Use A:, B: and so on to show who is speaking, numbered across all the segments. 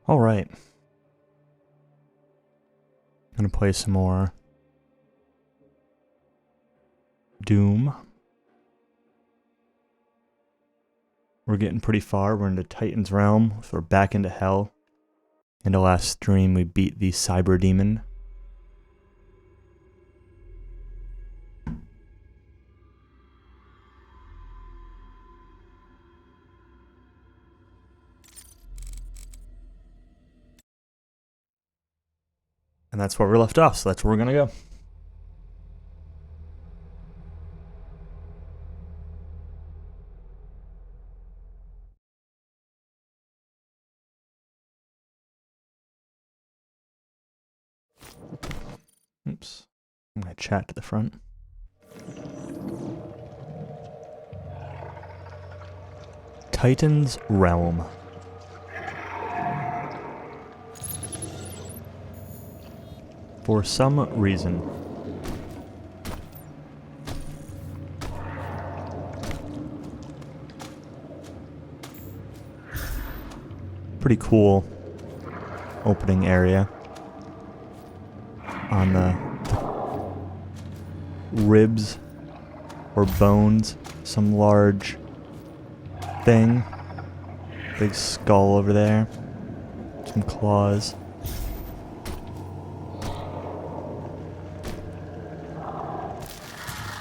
A: Alright. I'm gonna play some more Doom. We're getting pretty far. We're into Titan's Realm, so we're back into Hell. In the last stream, we beat the Cyber Demon. And that's where we left off, so that's where we're gonna go. Oops. I'm gonna chat to the front. Titan's Realm. For some reason. Pretty cool opening area. On the ribs or bones, some large thing. Big skull over there. Some claws.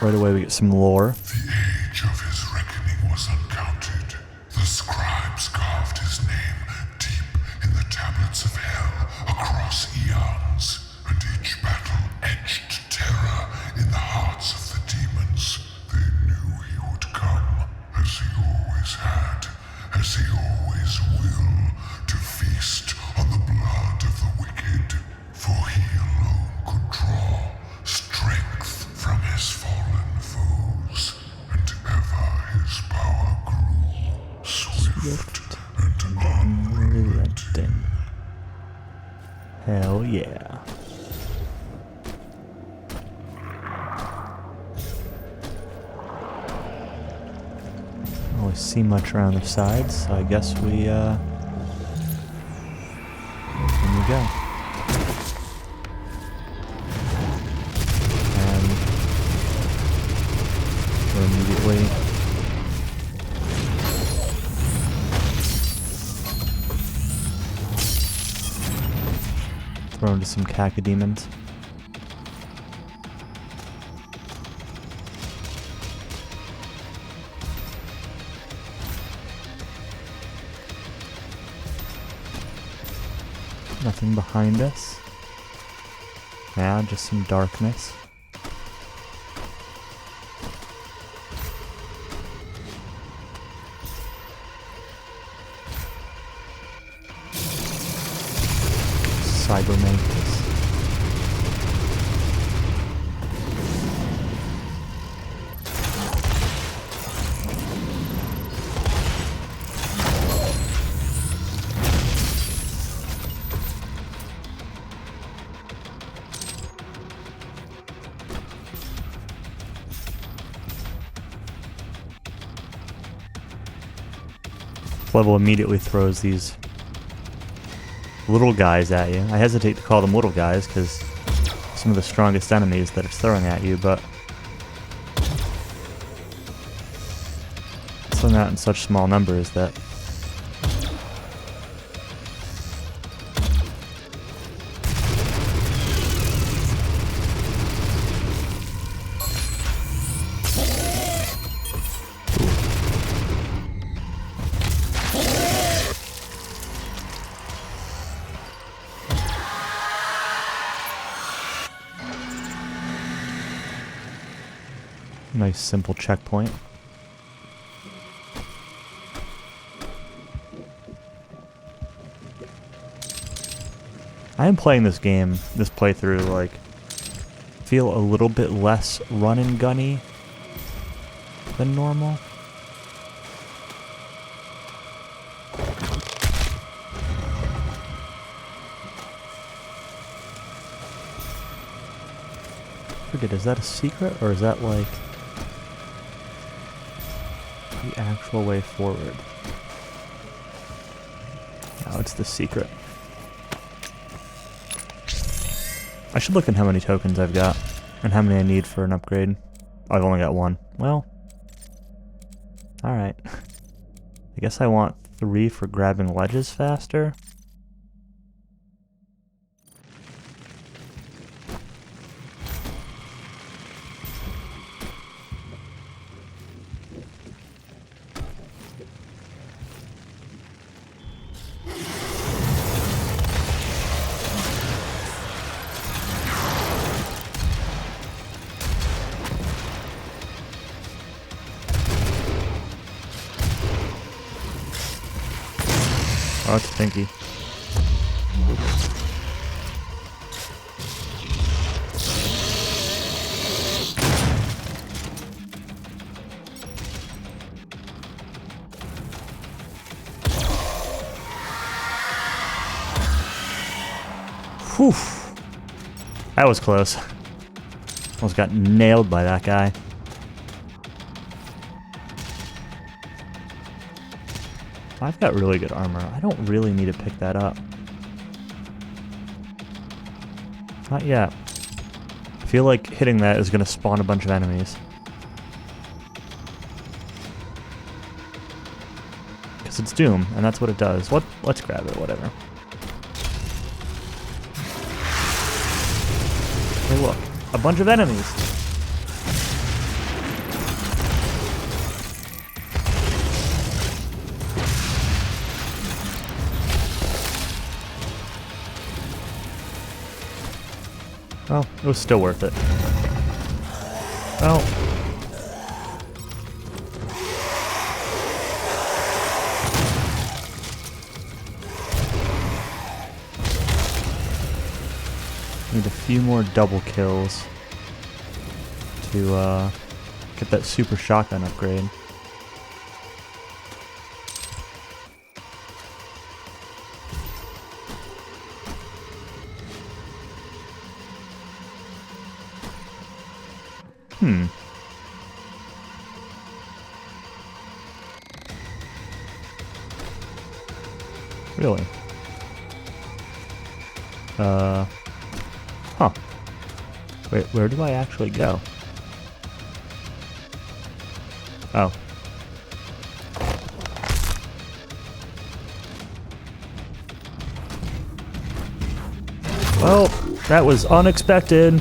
A: Right away we get some lore.
B: The age of his reckoning was uncounted. The scribes carved his name deep in the tablets of hell across eons, and each battle etched terror in the hearts of the demons. They knew he would come, as he always had, as he always will, to feast on the blood of the wicked, for he alone could draw strength from his fallen foes, and ever his power grew, swift and unrelenting.
A: Hell yeah. Don't always see much around the sides, so I guess we here we go. And we're immediately thrown to some cacodemons. Nothing behind us. Yeah, just some darkness. Cybermantis. Level immediately throws these little guys at you. I hesitate to call them little guys because some of the strongest enemies that it's throwing at you, but it's throwing out in such small numbers that nice simple checkpoint. I am playing this game, this playthrough, like, feel a little bit less run and gunny than normal. I forget, is that a secret or is that like the actual way forward? No, it's the secret. I should look at how many tokens I've got and how many I need for an upgrade. Oh, I've only got one. Well, alright. I guess I want 3 for grabbing ledges faster. Oh, it's stinky. Whew. That was close. Almost got nailed by that guy. I've got really good armor. I don't really need to pick that up. Not yet. I feel like hitting that is going to spawn a bunch of enemies. Because it's Doom, and that's what it does. Let's grab it, whatever. Hey look, a bunch of enemies! Well, it was still worth it. Well. Need a few more double kills to get that super shotgun upgrade. Really? Huh. Wait, where do I actually go? Oh. Well, that was unexpected.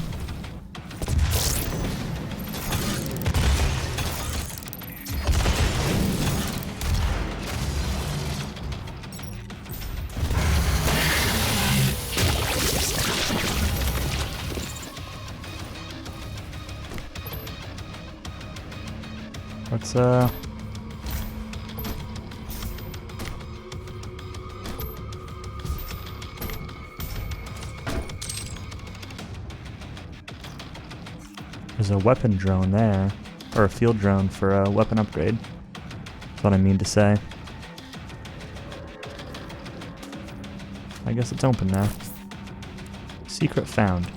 A: Let's there's a weapon drone there, or a field drone for a weapon upgrade. That's what I mean to say. I guess it's open now. Secret found.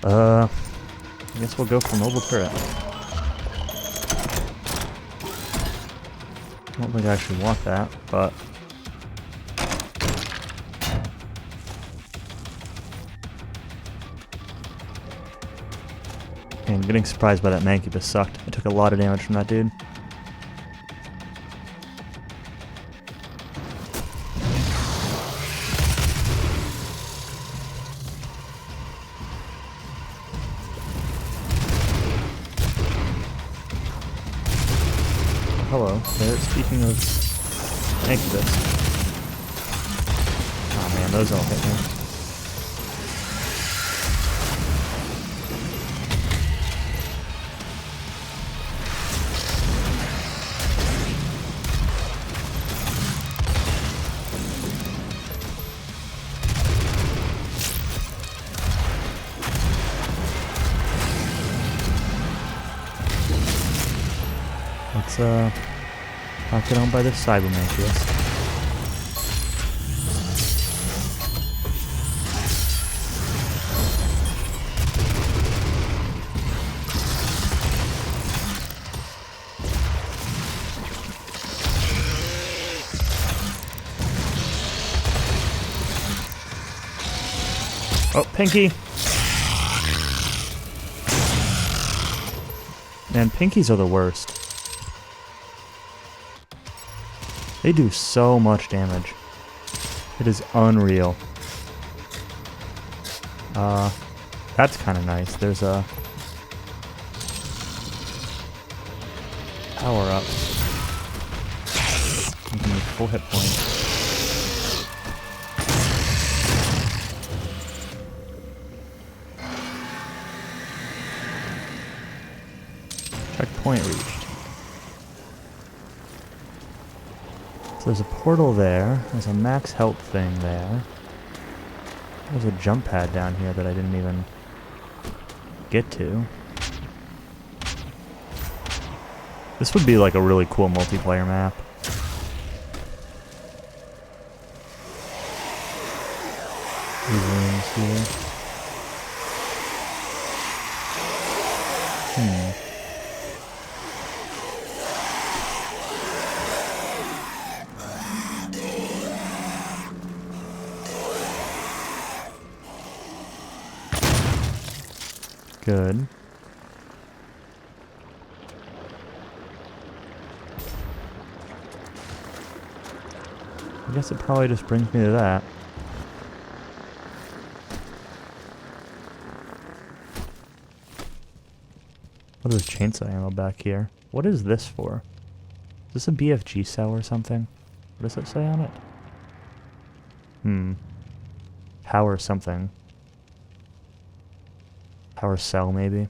A: I guess we'll go for mobile turret. I don't think I actually want that, but... Man, getting surprised by that Mancubus sucked. I took a lot of damage from that dude. Hello, there. Speaking of Mancubus. Oh man, those all hit me. Let's knock it on by the Cybermantius. Oh, Pinky! Man, Pinkies are the worst. They do so much damage. It is unreal. That's kind of nice. There's a power up. Give me full hit points. Checkpoint reached. So there's a portal there. There's a max health thing there. There's a jump pad down here that I didn't even get to. This would be like a really cool multiplayer map. These rooms here. Good. I guess it probably just brings me to that. What is chainsaw ammo back here? What is this for? Is this a BFG cell or something? What does it say on it? Power something. Power cell, maybe?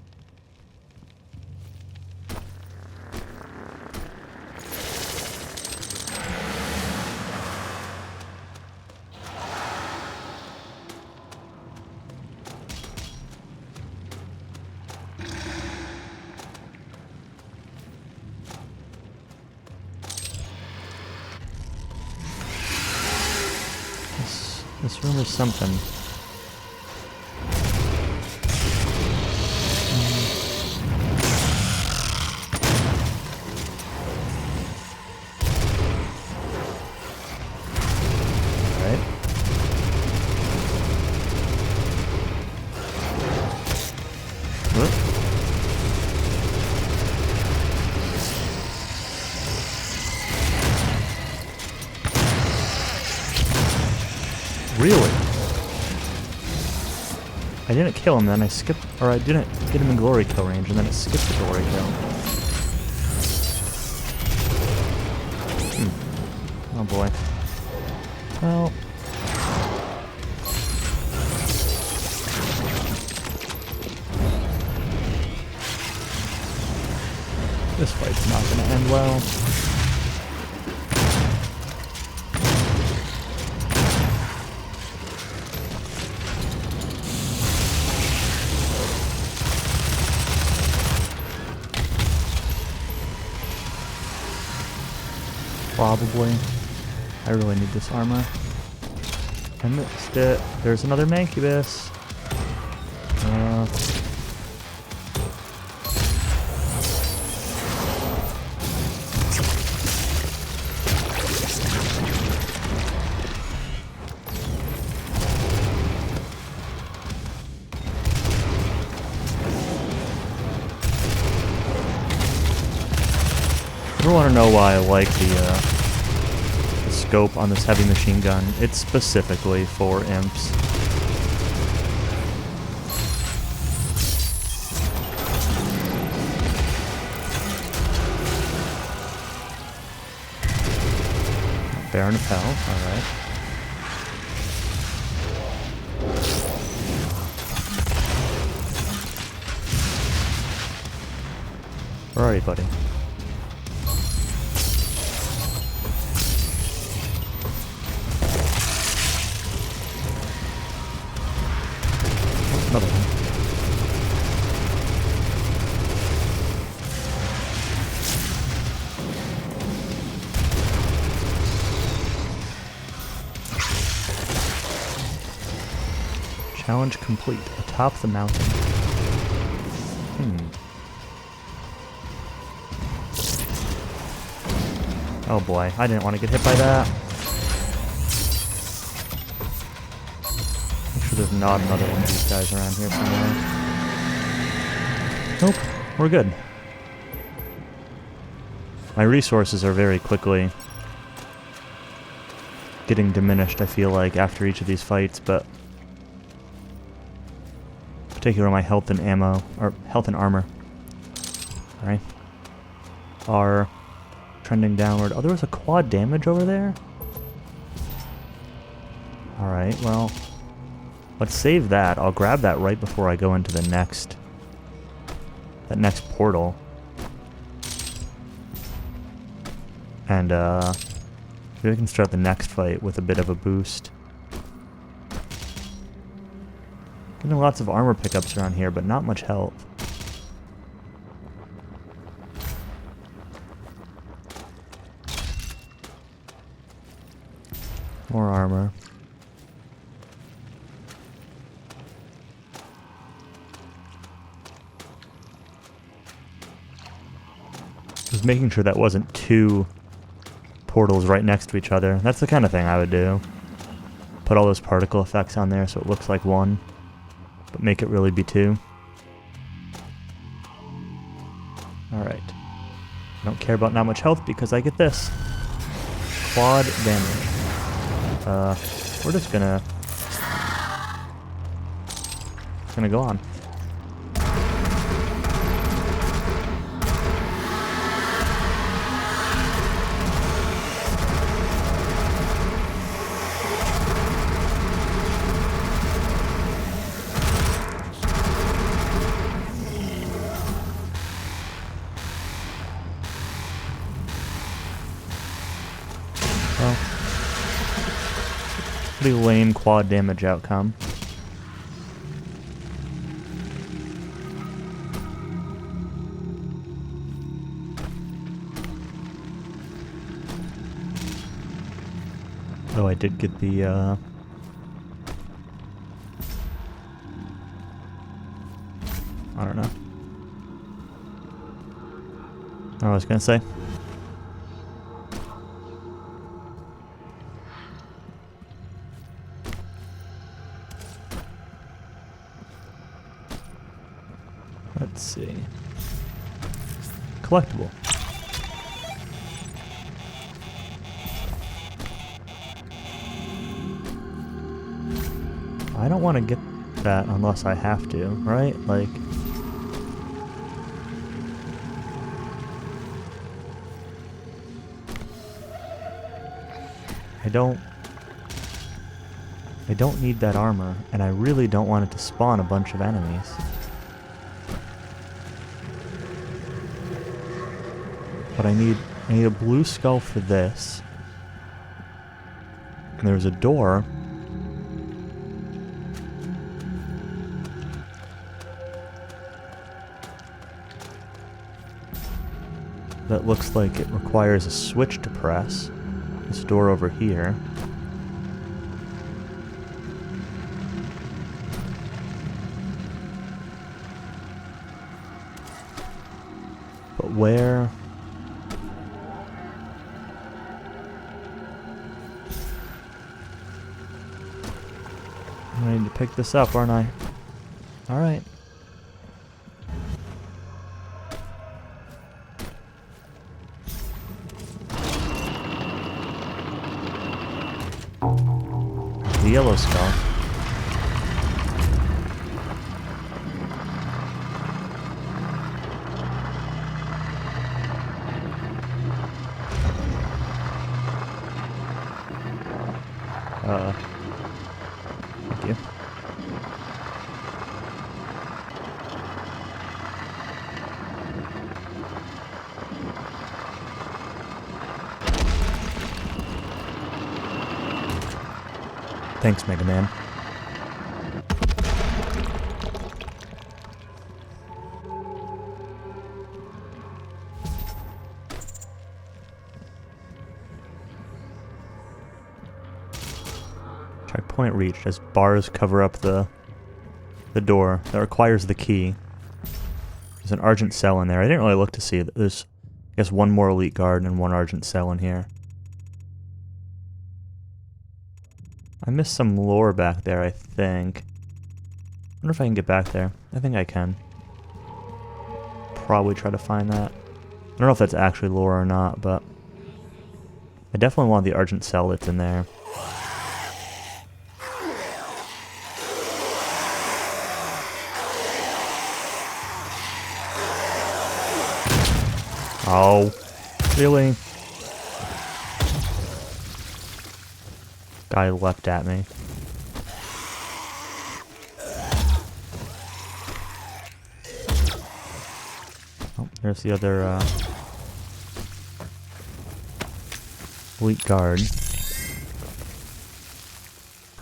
A: This room is something. Alright. Whoop. Really? I didn't kill him, then I skipped, or I didn't get him in glory kill range, and then it skipped the glory kill. Oh boy. Well. This fight's not gonna end well. Probably. I really need this armor. I missed it. There's another Mancubus. I want to know why I like the scope on this heavy machine gun. It's specifically for imps. Baron of Hell, alright. Where are you, buddy? Another one. Challenge complete. Atop the mountain. Oh boy, I didn't want to get hit by that. Make sure sure there's not another one of these guys around here somewhere. Nope, we're good. My resources are very quickly getting diminished, I feel like, after each of these fights, but particularly my health and ammo, or health and armor, sorry, are trending downward. Oh, there was a quad damage over there? Alright, well, let's save that. I'll grab that right before I go into the next, that next portal. And, maybe we can start the next fight with a bit of a boost. Getting lots of armor pickups around here, but not much health. More armor. Just making sure that wasn't two portals right next to each other. That's the kind of thing I would do. Put all those particle effects on there so it looks like one, but make it really be two. Alright. I don't care about not much health because I get this. Quad damage. We're just gonna go on. Well, pretty lame quad damage outcome. Oh, I did get the, I don't know. I was gonna say. Let's see. Collectible. I don't want to get that unless I have to, right? Like, I don't need that armor, and I really don't want it to spawn a bunch of enemies. But I need a blue skull for this. And there's a door. That looks like it requires a switch to press. This door over here. But where? I need to pick this up, aren't I? Alright. The yellow skull. Thank you. Thanks, Mega Man. Checkpoint reached as bars cover up the door that requires the key. There's an Argent cell in there. I didn't really look to see that there's, I guess, one more elite guard and one Argent cell in here. I missed some lore back there, I think. I wonder if I can get back there. I think I can. Probably try to find that. I don't know if that's actually lore or not, but I definitely want the Argent Cell that's in there. Oh, really? Guy leapt at me. Oh, there's the other elite guard.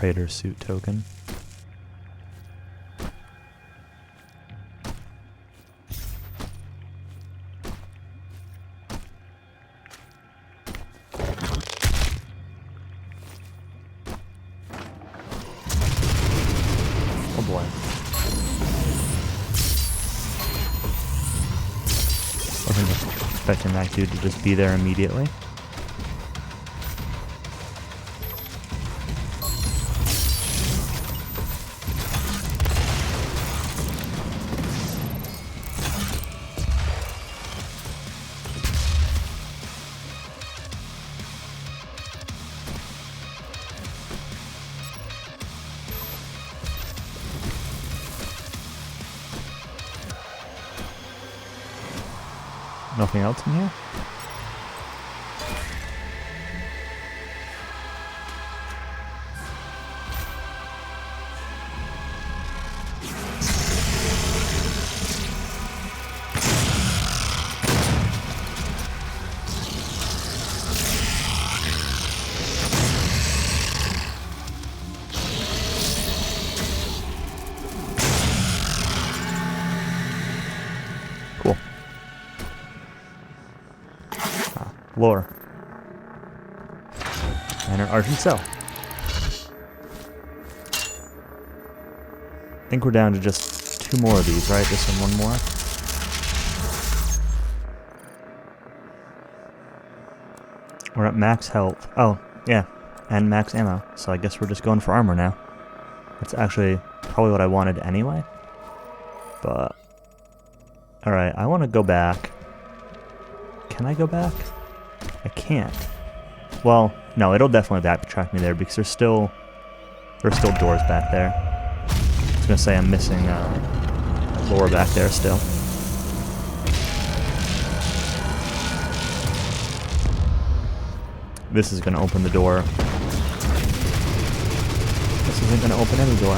A: Raider suit token. Oh boy. Wasn't expecting that dude to just be there immediately. Nothing else in here? Cool. Lore. And an Argent Cell. I think we're down to just 2 more of these, right? This and 1 more. We're at max health. Oh, yeah. And max ammo. So I guess we're just going for armor now. That's actually probably what I wanted anyway. But... alright, I want to go back. Can I go back? I can't. Well, no, it'll definitely backtrack me there because there's still doors back there. I was gonna say I'm missing lore back there still. This is gonna open the door. This isn't gonna open any door.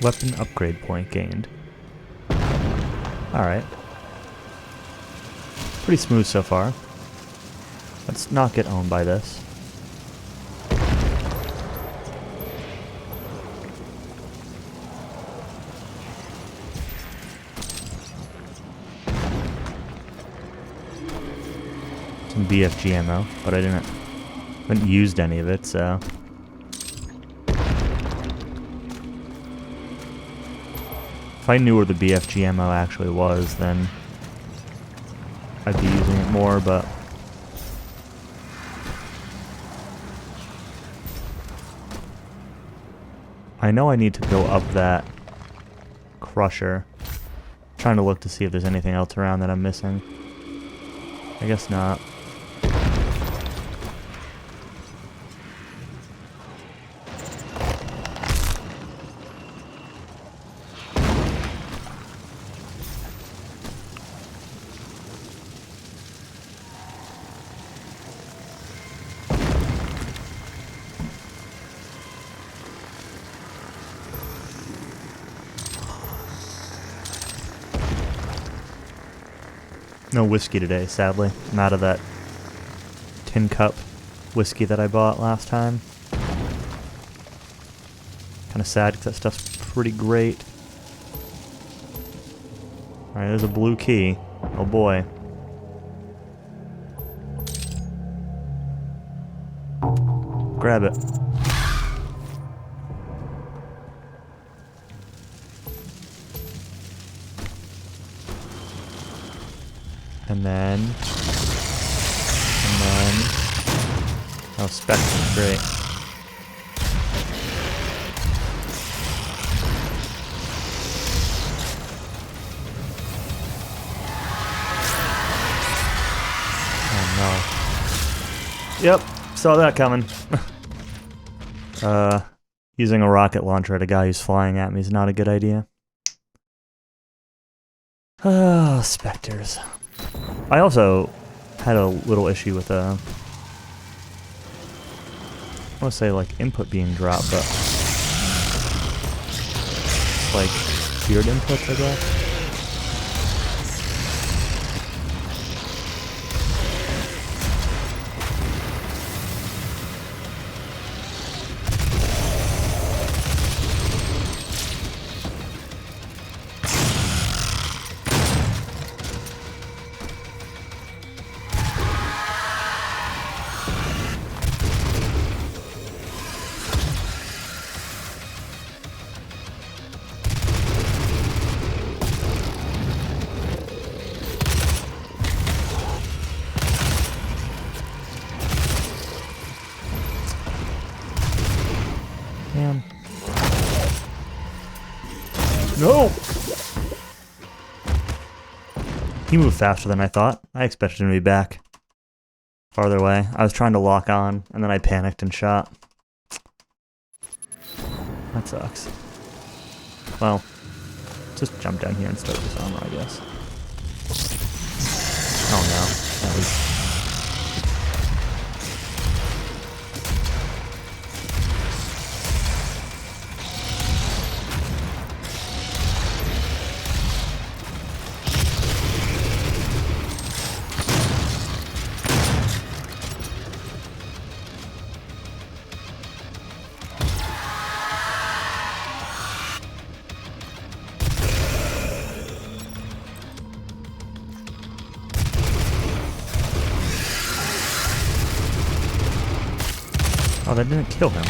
A: Weapon upgrade point gained. Alright. Pretty smooth so far. Let's not get owned by this. some BFG ammo, but I haven't used any of it, so. If I knew where the BFG ammo actually was, then I'd be using it more, but I know I need to go up that crusher. I'm trying to look to see if there's anything else around that I'm missing. I guess not. No whiskey today, sadly. I'm out of that tin cup whiskey that I bought last time. Kind of sad because that stuff's pretty great. Alright, there's a blue key. Oh boy. Grab it. And then... Oh, Spectre's great. Oh no. Yep, saw that coming. Using a rocket launcher at a guy who's flying at me is not a good idea. Ah, Spectres. I also had a little issue with I want to say like input being dropped, but like tiered inputs, I guess. Damn. No! He moved faster than I thought. I expected him to be back farther away. I was trying to lock on, and then I panicked and shot. That sucks. Well, just jump down here and start this armor, I guess. Oh no. That was... Oh, that didn't kill him.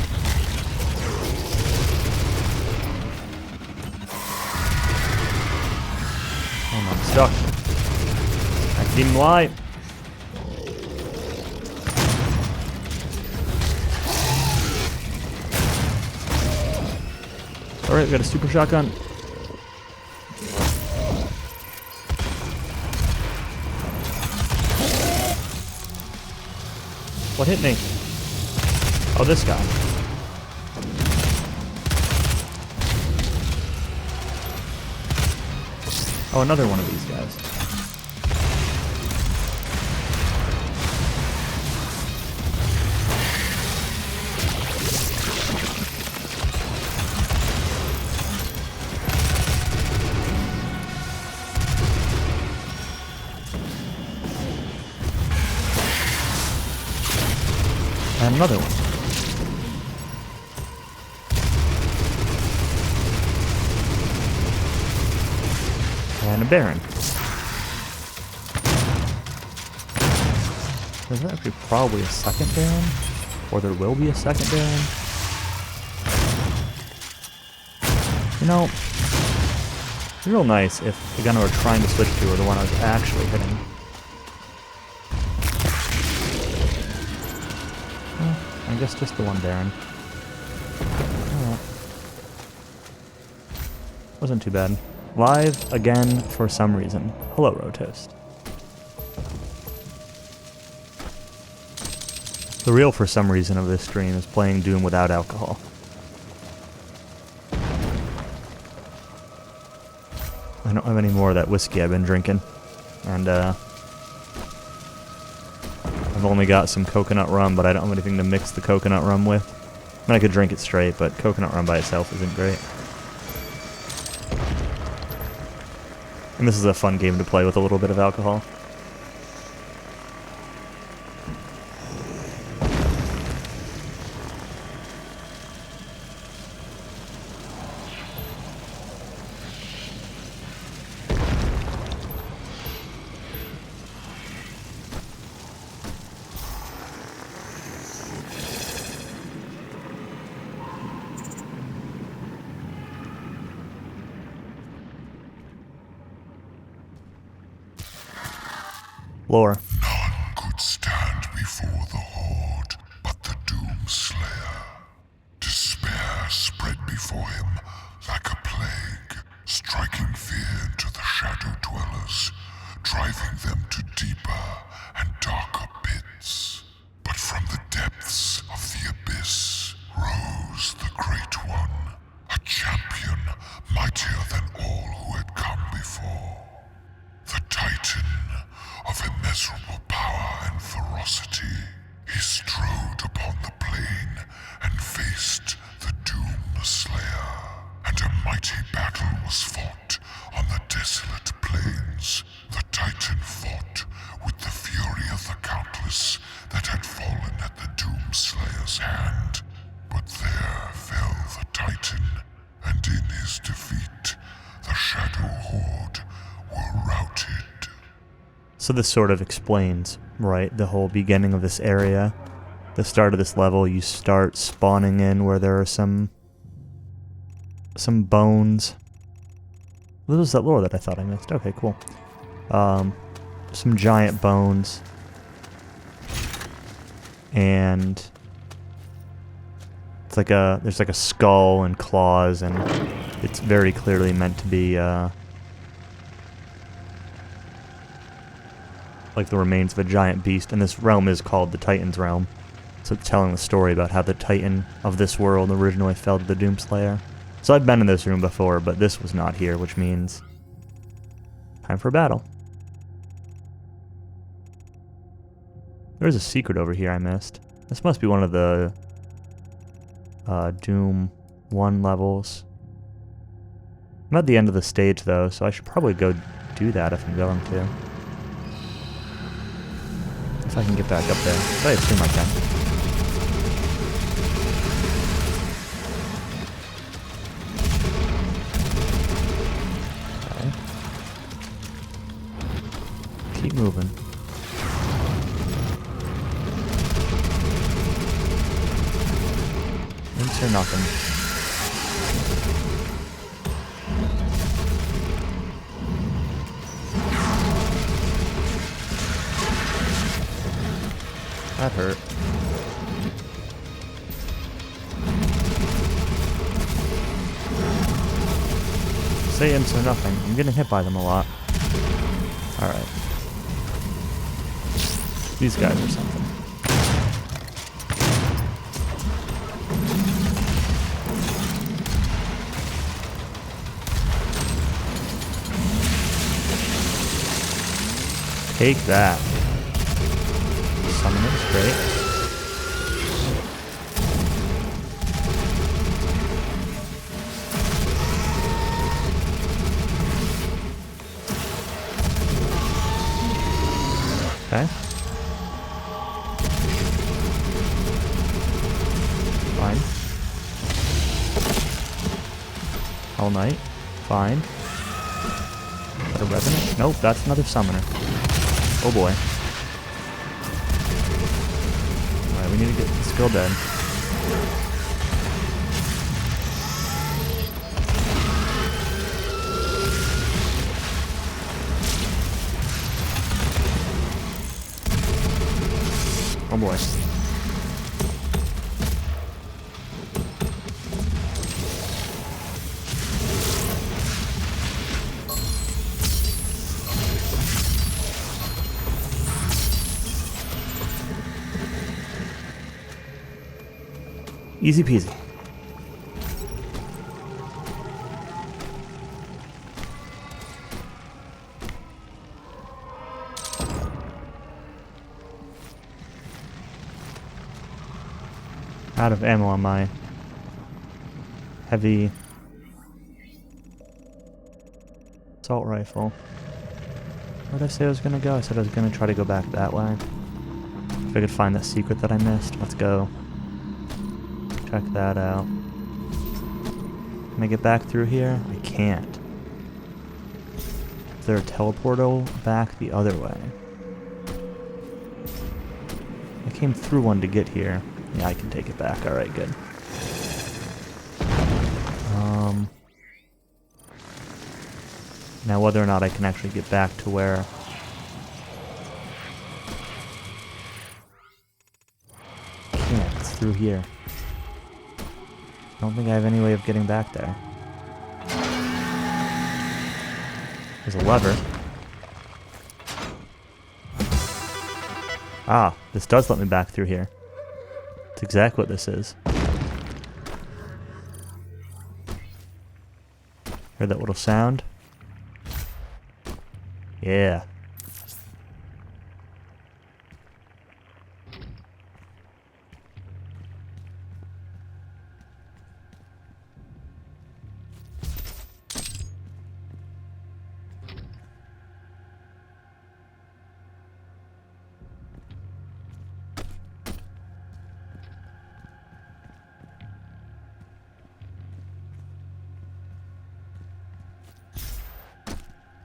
A: Oh no, I'm stuck. I can even lie. Alright, we got a super shotgun. What hit me? Oh, this guy. Oh, another one of these guys. And another one. And a Baron. There's actually probably a second Baron, or there will be a second Baron. You know, it'd be real nice if the gun we're trying to switch to were the one I was actually hitting. Well, I guess just the one Baron. Alright. Wasn't too bad. Live again for some reason. Hello, Rotoast. The real for some reason of this stream is playing Doom without alcohol. I don't have any more of that whiskey I've been drinking. And, I've only got some coconut rum, but I don't have anything to mix the coconut rum with. I mean, I could drink it straight, but coconut rum by itself isn't great. And this is a fun game to play with a little bit of alcohol. Lore.
B: None could stand before the Horde but the Doom Slayer. Despair spread before him like a plague, striking fear into the Shadow Dwellers, driving them to deeper and darker pits. But from the depths of the abyss rose the Great One, a champion mightier than all who had come before. The Titan of immeasurable power and ferocity, he strode upon the plain and faced the Doom Slayer. And a mighty battle was fought on the desolate plains. The Titan fought with the fury of the countless that had fallen at the Doom Slayer's hand. But there fell the Titan, and in his defeat, the Shadow Horde were routed.
A: So this sort of explains, right, the whole beginning of this area. The start of this level, you start spawning in where there are some bones. What was that lore that I thought I missed? Okay, cool. Some giant bones. And it's like there's like a skull and claws, and it's very clearly meant to be like the remains of a giant beast, and this realm is called the Titan's Realm. So it's telling the story about how the Titan of this world originally fell to the Doomslayer. So I've been in this room before, but this was not here, which means time for battle. There's a secret over here I missed. This must be one of the Doom 1 levels. I'm at the end of the stage though, so I should probably go do that if I'm going to. If I can get back up there. But I assume I can. Okay. Keep moving. Imps or nothing. That hurt. Say imps or nothing. I'm getting hit by them a lot. Alright. These guys are something. Take that. Summon is great. Okay. Fine. All night. Fine. Is that a revenant? Nope, that's another summoner. Oh boy. we need to get the skill dead. Oh boy. Easy peasy. Out of ammo on my heavy assault rifle. Where did I say I was gonna go? I said I was gonna try to go back that way. If I could find that secret that I missed. Let's go. Check that out. Can I get back through here? I can't. Is there a teleportal back the other way? I came through one to get here. Yeah, I can take it back. Alright, good. Now whether or not I can actually get back to where... I can't. It's through here. I don't think I have any way of getting back there. There's a lever. Ah, this does let me back through here. That's exactly what this is. Heard that little sound? Yeah.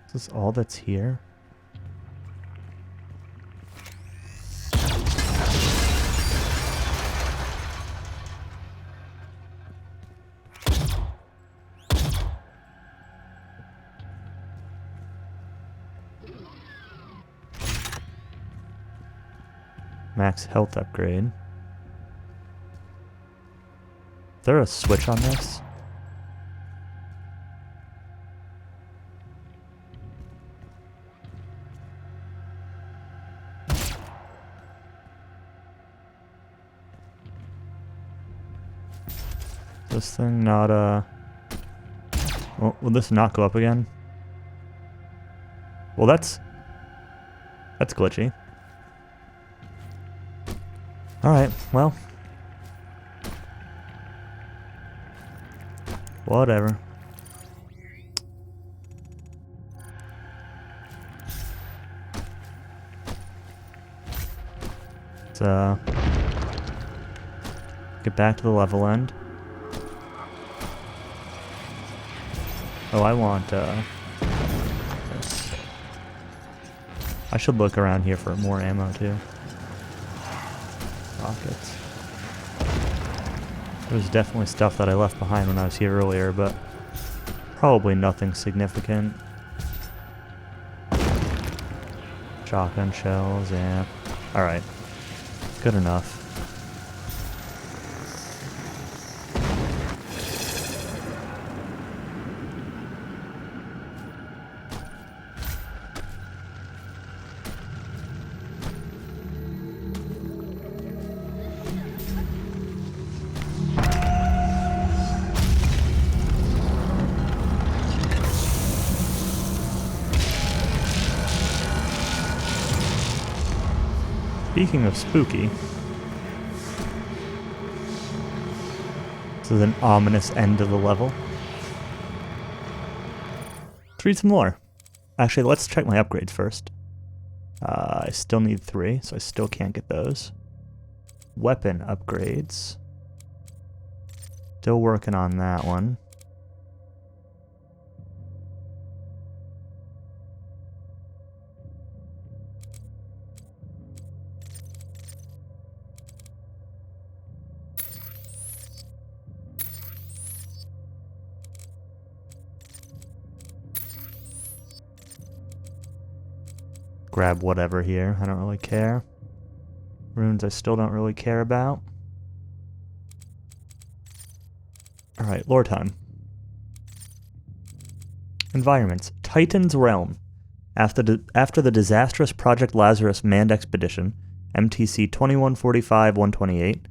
A: Is this all that's here? Max health upgrade. Is there a switch on this? This thing not, well, will this not go up again? Well, that's glitchy. Alright, well. Whatever. Let's, get back to the level end. Oh, I want, this. I should look around here for more ammo, too. Rockets. There's definitely stuff that I left behind when I was here earlier, but probably nothing significant. Shotgun shells, yeah. Alright. Good enough. Speaking of spooky, this is an ominous end to the level. Let's read some lore. Actually, let's check my upgrades first. I still need 3, so I still can't get those. Weapon upgrades. Still working on that one. grab whatever here. I don't really care. Runes I still don't really care about. Alright, lore time. Environments. Titan's Realm. After the disastrous Project Lazarus manned expedition, MTC 2145-128,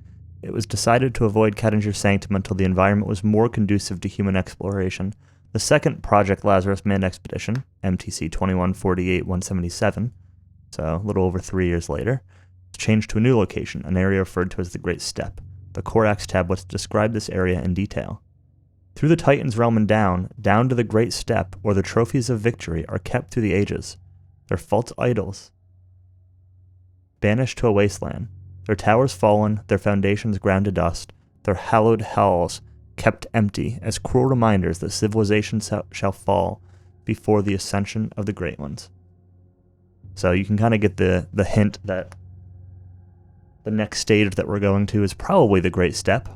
A: it was decided to avoid Kettinger's Sanctum until the environment was more conducive to human exploration. The second Project Lazarus manned expedition, MTC 2148-177, so a little over 3 years later, was changed to a new location, an area referred to as the Great Steppe. The Corax tablets describe this area in detail. Through the Titan's Realm and down to the Great Steppe, or the trophies of victory, are kept through the ages. Their false idols, banished to a wasteland, their towers fallen, their foundations ground to dust, their hallowed halls kept empty as cruel reminders that civilization shall fall before the ascension of the Great Ones. So you can kind of get the hint that the next stage that we're going to is probably the Great Steppe.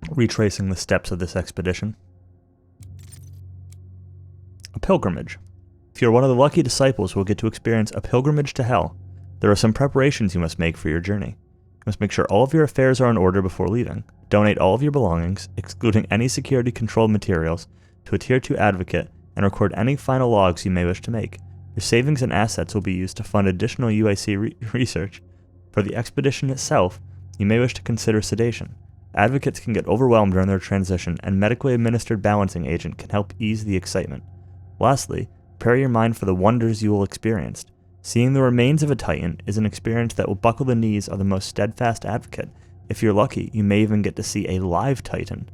A: Retracing the steps of this expedition. A pilgrimage. If you're one of the lucky disciples who will get to experience a pilgrimage to hell, there are some preparations you must make for your journey. You must make sure all of your affairs are in order before leaving. Donate all of your belongings, excluding any security-controlled materials, to a Tier 2 advocate and record any final logs you may wish to make. Your savings and assets will be used to fund additional UIC research. For the expedition itself, you may wish to consider sedation. Advocates can get overwhelmed during their transition, and medically administered balancing agent can help ease the excitement. Lastly, prepare your mind for the wonders you will experience. Seeing the remains of a Titan is an experience that will buckle the knees of the most steadfast advocate. If you're lucky, you may even get to see a live Titan.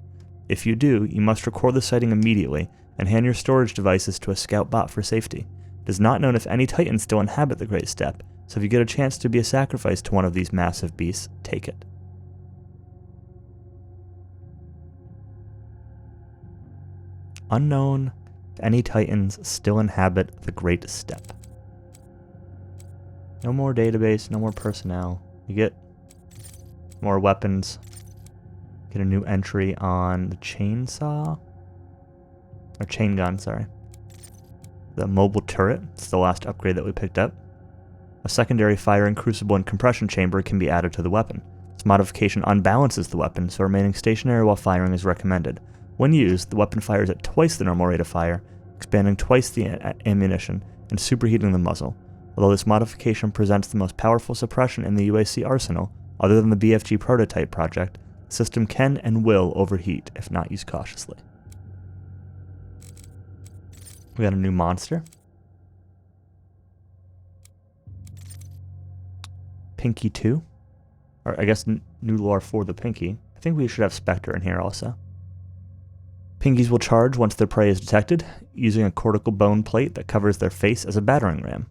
A: If you do, you must record the sighting immediately and hand your storage devices to a scout bot for safety. It is not known if any Titans still inhabit the Great Steppe, so if you get a chance to be a sacrifice to one of these massive beasts, take it. Unknown if any Titans still inhabit the Great Steppe. No more database, no more personnel. You get more weapons. Get a new entry on the chainsaw. Or chain gun, sorry. The mobile turret. It's the last upgrade that we picked up. A secondary firing crucible and compression chamber can be added to the weapon. This modification unbalances the weapon, so remaining stationary while firing is recommended. When used, the weapon fires at twice the normal rate of fire, expanding twice the ammunition, and superheating the muzzle. Although this modification presents the most powerful suppression in the UAC arsenal, other than the BFG prototype project, the system can and will overheat if not used cautiously. We got a new monster. Pinky 2. Or I guess new lore for the Pinky. I think we should have Spectre in here also. Pinkies will charge once their prey is detected, using a cortical bone plate that covers their face as a battering ram.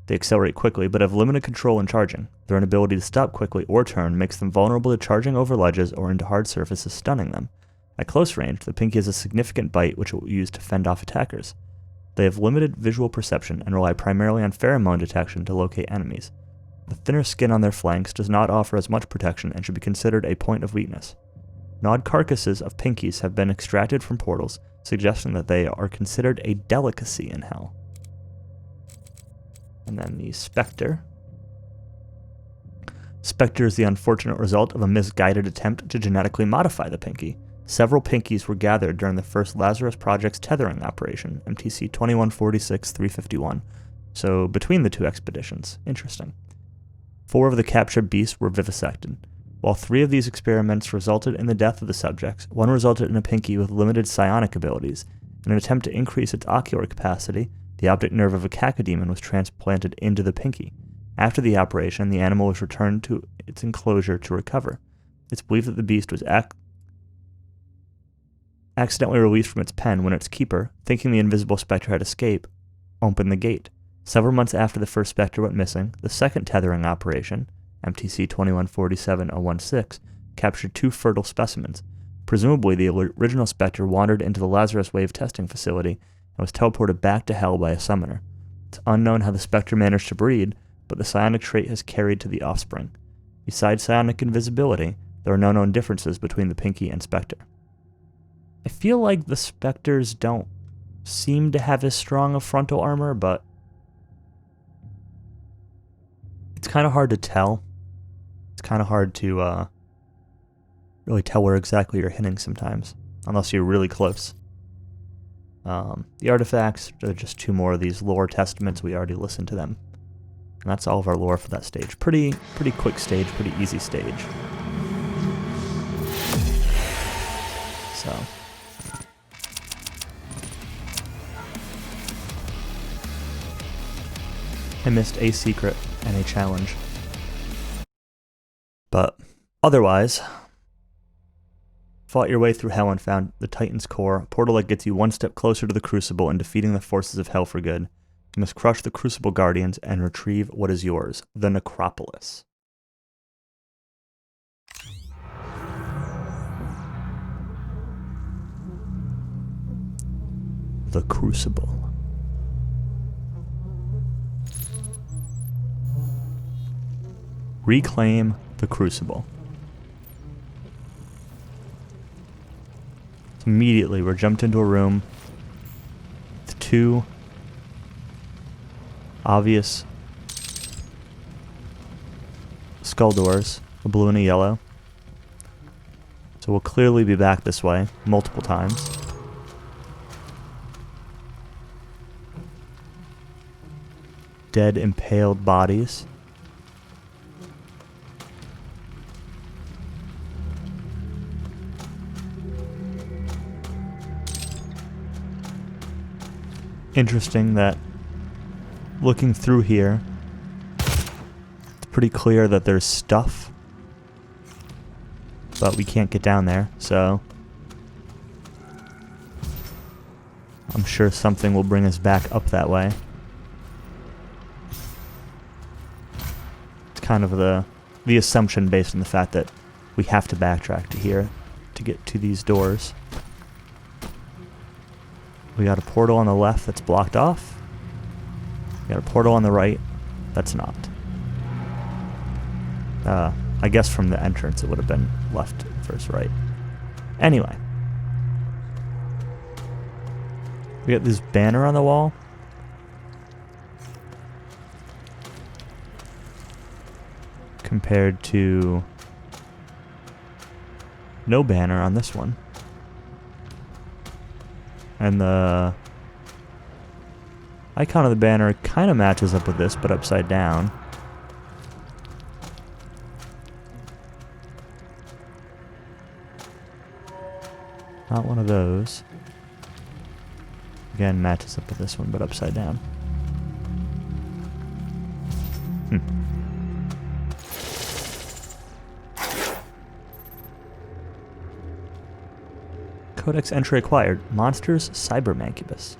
A: They accelerate quickly, but have limited control in charging. Their inability to stop quickly or turn makes them vulnerable to charging over ledges or into hard surfaces, stunning them. At close range, the Pinky has a significant bite which it will use to fend off attackers. They have limited visual perception and rely primarily on pheromone detection to locate enemies. The thinner skin on their flanks does not offer as much protection and should be considered a point of weakness. Gnawed carcasses of Pinkies have been extracted from portals, suggesting that they are considered a delicacy in hell. And then the Spectre. Spectre is the unfortunate result of a misguided attempt to genetically modify the Pinky. Several Pinkies were gathered during the first Lazarus Project's tethering operation, MTC 2146-351, so between the two expeditions. Interesting. 4 of the captured beasts were vivisected. While 3 of these experiments resulted in the death of the subjects, 1 resulted in a Pinky with limited psionic abilities. In an attempt to increase its ocular capacity, the optic nerve of a cacodemon was transplanted into the Pinky. After the operation, the animal was returned to its enclosure to recover. It's believed that the beast was accidentally released from its pen when its keeper, thinking the invisible Spectre had escaped, opened the gate. Several months after the first Spectre went missing, the second tethering operation, MTC 2147-016, captured 2 fertile specimens. Presumably, the original Spectre wandered into the Lazarus Wave testing facility and was teleported back to Hell by a summoner. It's unknown how the Spectre managed to breed, but the psionic trait has carried to the offspring. Besides psionic invisibility, there are no known differences between the Pinky and Spectre. I feel like the Spectres don't seem to have as strong a frontal armor, but it's kind of hard to tell. It's kind of hard to really tell where exactly you're hitting sometimes, unless you're really close. The artifacts are just 2 more of these lore testaments. We already listened to them. And that's all of our lore for that stage. Pretty quick stage, pretty easy stage. So. I missed a secret and a challenge. But otherwise, fought your way through hell and found the Titan's core, a portal that gets you 1 step closer to the Crucible and defeating the forces of hell for good. You must crush the Crucible Guardians and retrieve what is yours, the Necropolis. The Crucible. Reclaim the Crucible. So immediately, we're jumped into a room with 2 obvious skull doors, a blue and a yellow. So we'll clearly be back this way multiple times. Dead, impaled bodies. Interesting that looking through here, it's pretty clear that there's stuff, but we can't get down there, so I'm sure something will bring us back up that way. It's kind of the assumption based on the fact that we have to backtrack to here to get to these doors. We got a portal on the left that's blocked off. We got a portal on the right that's not. I guess from the entrance it would have been left versus right. Anyway. We got this banner on the wall. Compared to no banner on this one. And the icon of the banner kind of matches up with this, but upside down. Not one of those. Again, matches up with this one, but upside down. Codex entry acquired. Monsters Cyber Mancubus.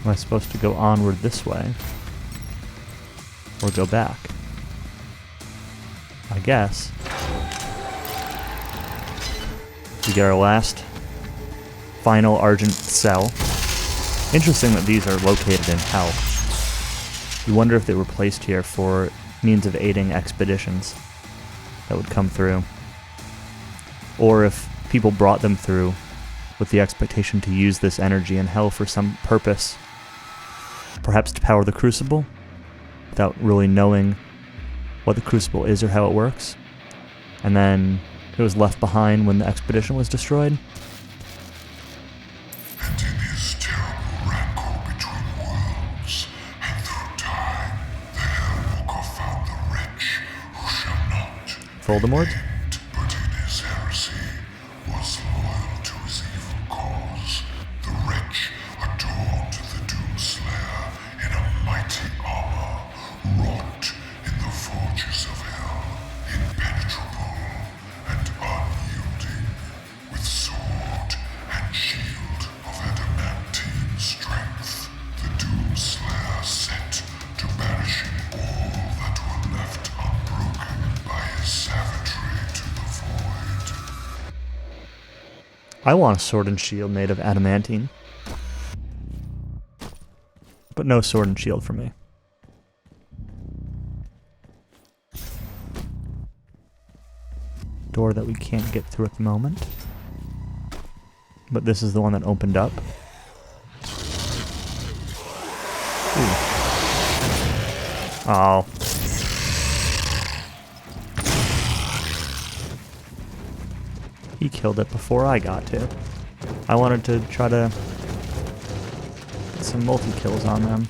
A: Am I supposed to go onward this way? Or go back? I guess. We get our last final Argent cell. Interesting that these are located in Hell. You wonder if they were placed here for means of aiding expeditions that would come through. Or if people brought them through with the expectation to use this energy in Hell for some purpose. Perhaps to power the Crucible, without really knowing what the Crucible is or how it works. And then it was left behind when the expedition was destroyed.
B: And in his terrible rancor between worlds, and through time, the Hellwalker found the wretch who shall not
A: Voldemort?
B: be named, but in his heresy was loyal to his evil cause. The wretch adorned the Doomslayer in a mighty armor
A: I want a sword and shield made of adamantine. But no sword and shield for me. Door that we can't get through at the moment. But this is the one that opened up. Ooh. Oh. He killed it before I got to. I wanted to try to get some multi-kills on them.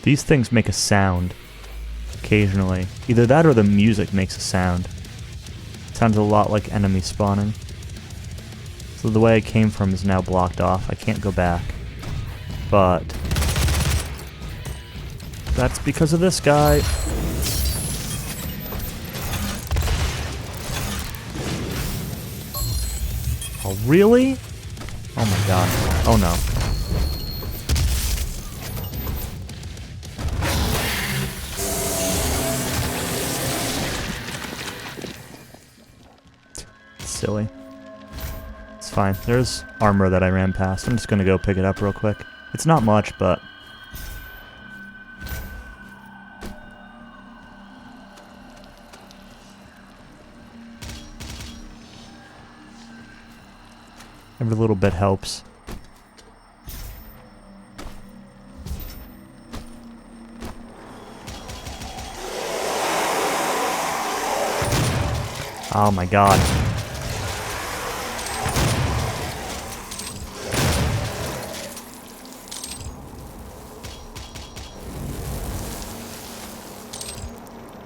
A: These things make a sound occasionally. Either that or the music makes a sound. It sounds a lot like enemy spawning. So the way I came from is now blocked off. I can't go back. But that's because of this guy. Oh, really? Oh my god. Oh no. Silly. It's fine. There's armor that I ran past. I'm just gonna go pick it up real quick. It's not much, but... every little bit helps. Oh my god.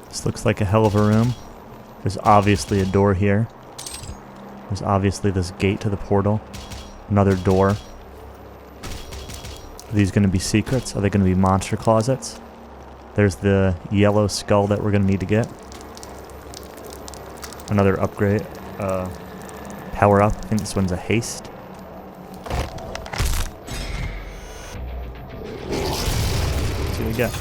A: This looks like a hell of a room. There's obviously a door here. There's obviously this gate to the portal. Another door. Are these going to be secrets? Are they going to be monster closets? There's the yellow skull that we're going to need to get. Another upgrade. Power up. I think this one's a haste. Let's see what we get.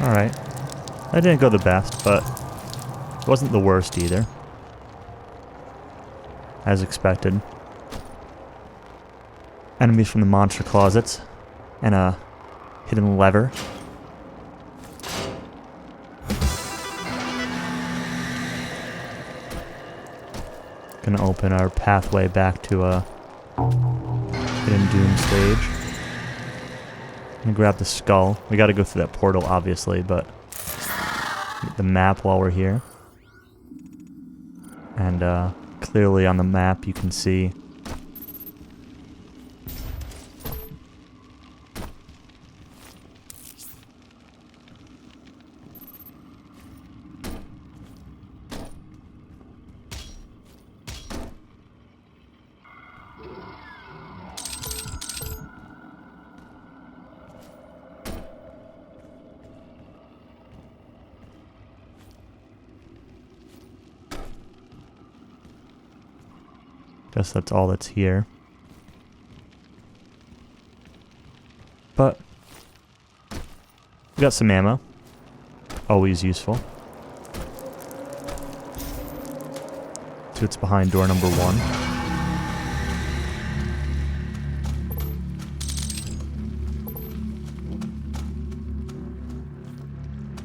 A: Alright. That didn't go the best, but it wasn't the worst either. As expected. Enemies from the monster closets. And a hidden lever. Gonna open our pathway back to a hidden doom stage. I'm gonna grab the skull. We gotta go through that portal, obviously, but get the map while we're here. And clearly on the map you can see Guess that's all that's here. But we got some ammo. Always useful. So it's behind door number 1.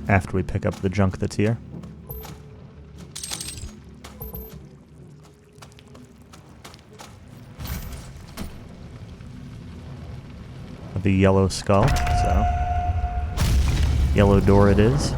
A: After we pick up the junk that's here. The yellow skull, so yellow door it is.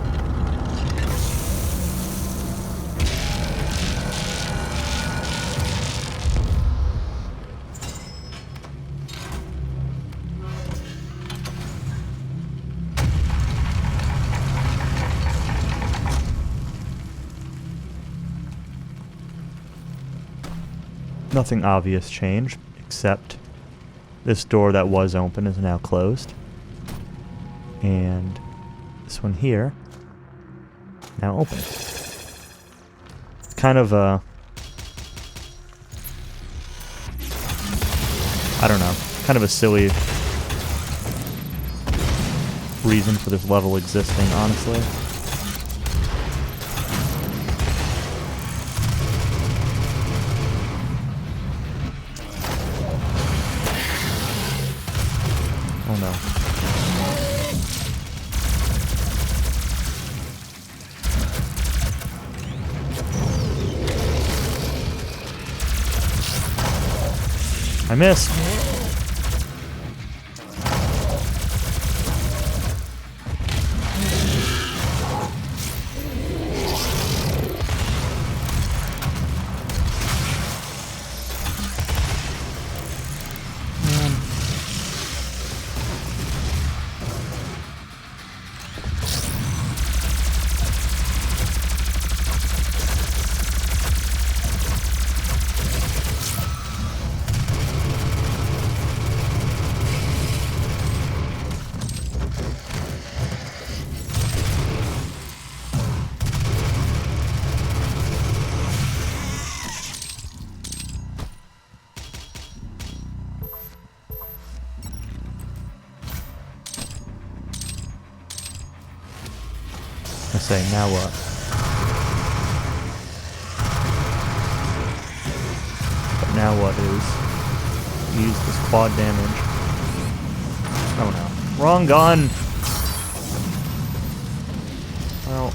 A: Nothing obvious changed, except this door that was open is now closed. And this one here, now open. It's kind of a... I don't know, kind of a silly reason for this level existing, honestly. Oh no. I missed. I say, now what? But now what is use this quad damage. Oh no. Wrong gun! Well.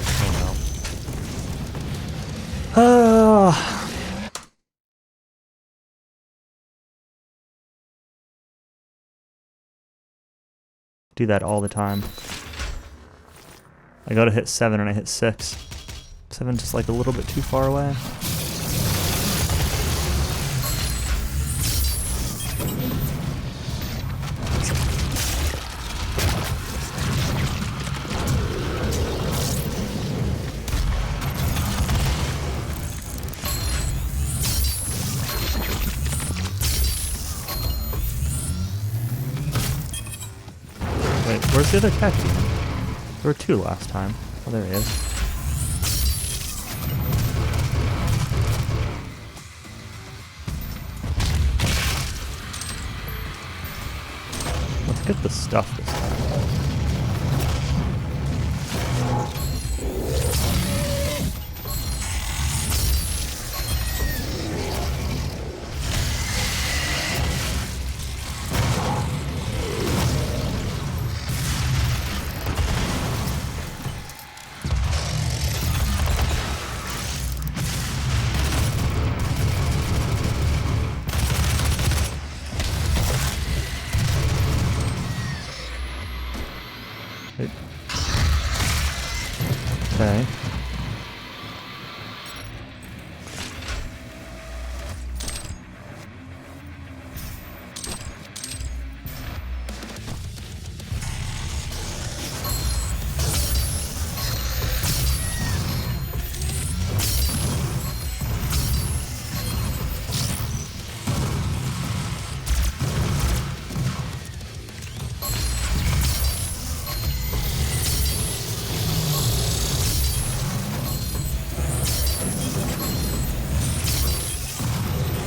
A: Oh no. Do that all the time. I gotta hit 7 and I hit 6. 7 just like a little bit too far away. Wait, where's the other cat demon? There were 2 last time. Oh, there he is. Let's get the stuff this time.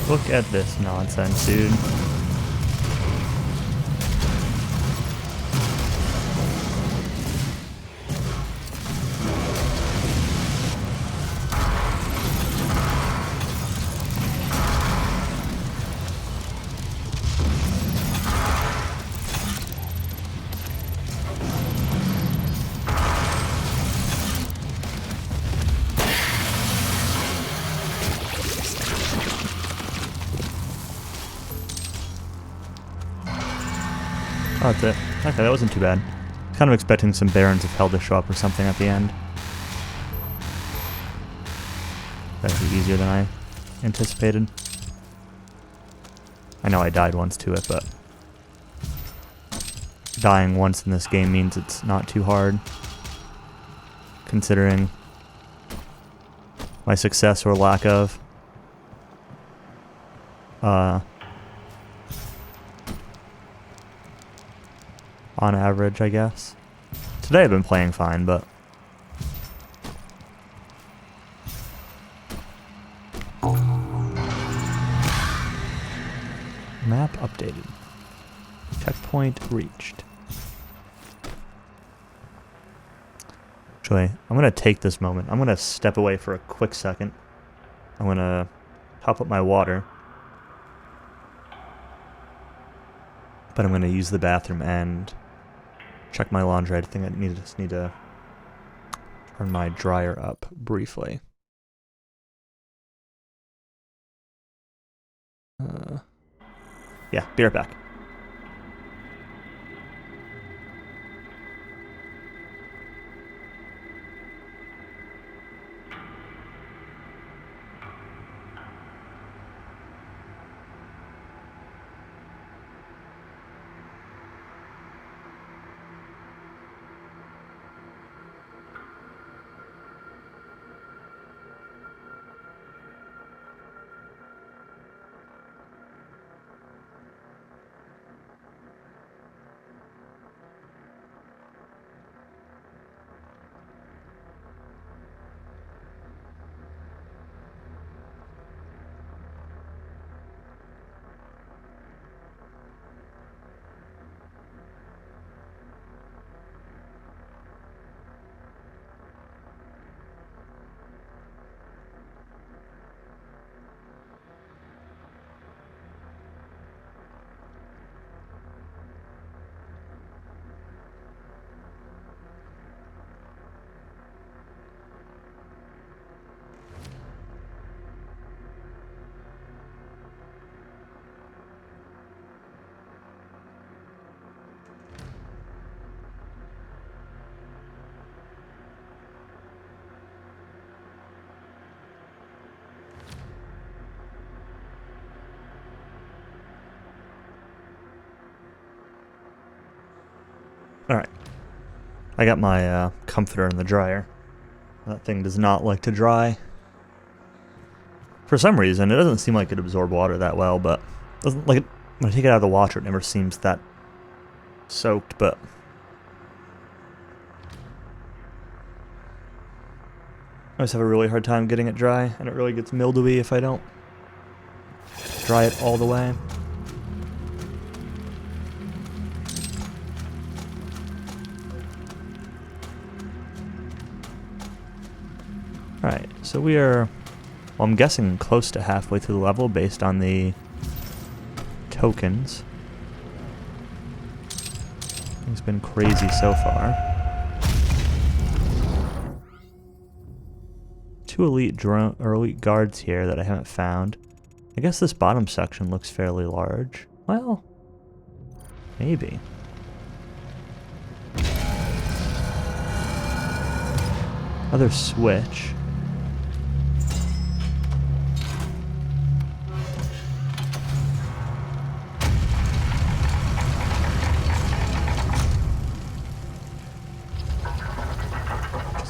A: Look at this nonsense, dude. Oh, that's it. Okay, that wasn't too bad. Kind of expecting some Barons of Hell to show up or something at the end. That'd be easier than I anticipated. I know I died once to it, but dying once in this game means it's not too hard, considering my success or lack of. On average, I guess. Today I've been playing fine, but map updated. Checkpoint reached. Actually, I'm gonna take this moment. I'm gonna step away for a quick second. I'm gonna top up my water. But I'm gonna use the bathroom and check my laundry. I think I just need to turn my dryer up briefly. Yeah, be right back. Alright. I got my comforter in the dryer. That thing does not like to dry. For some reason, it doesn't seem like it absorbs water that well, but doesn't like it, when I take it out of the washer, it never seems that soaked, but I always have a really hard time getting it dry, and it really gets mildewy if I don't dry it all the way. Alright, so we are, well, I'm guessing close to halfway through the level based on the tokens. It's been crazy so far. 2 elite drone or elite guards here that I haven't found. I guess this bottom section looks fairly large. Well, maybe. Another switch.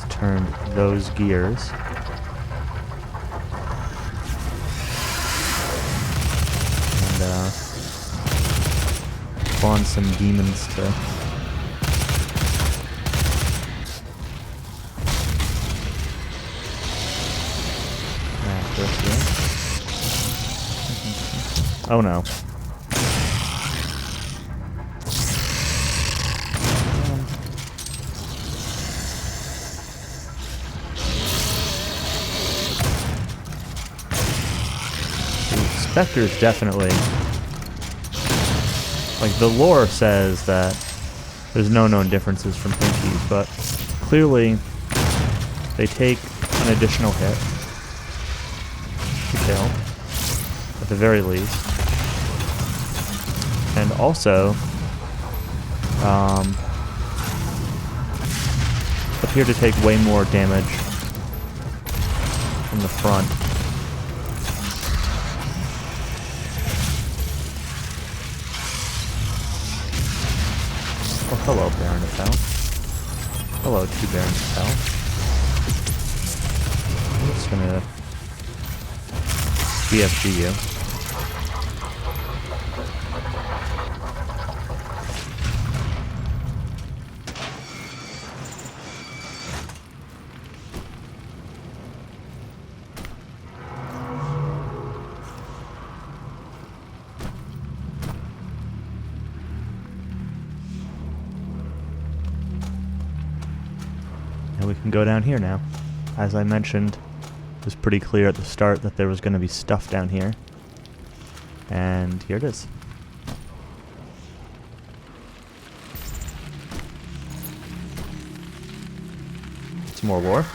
A: Turned those gears. And spawn some demons to after us here. Oh no. Spectres definitely... Like, the lore says that there's no known differences from Pinkies, but clearly they take an additional hit to kill, at the very least. And also, appear to take way more damage from the front. Oh, hello, Baron of Hell. Hello, 2 Barons of Hell. I'm just gonna BFG you. And we can go down here now. As I mentioned, it was pretty clear at the start that there was going to be stuff down here. And here it is. Some more war.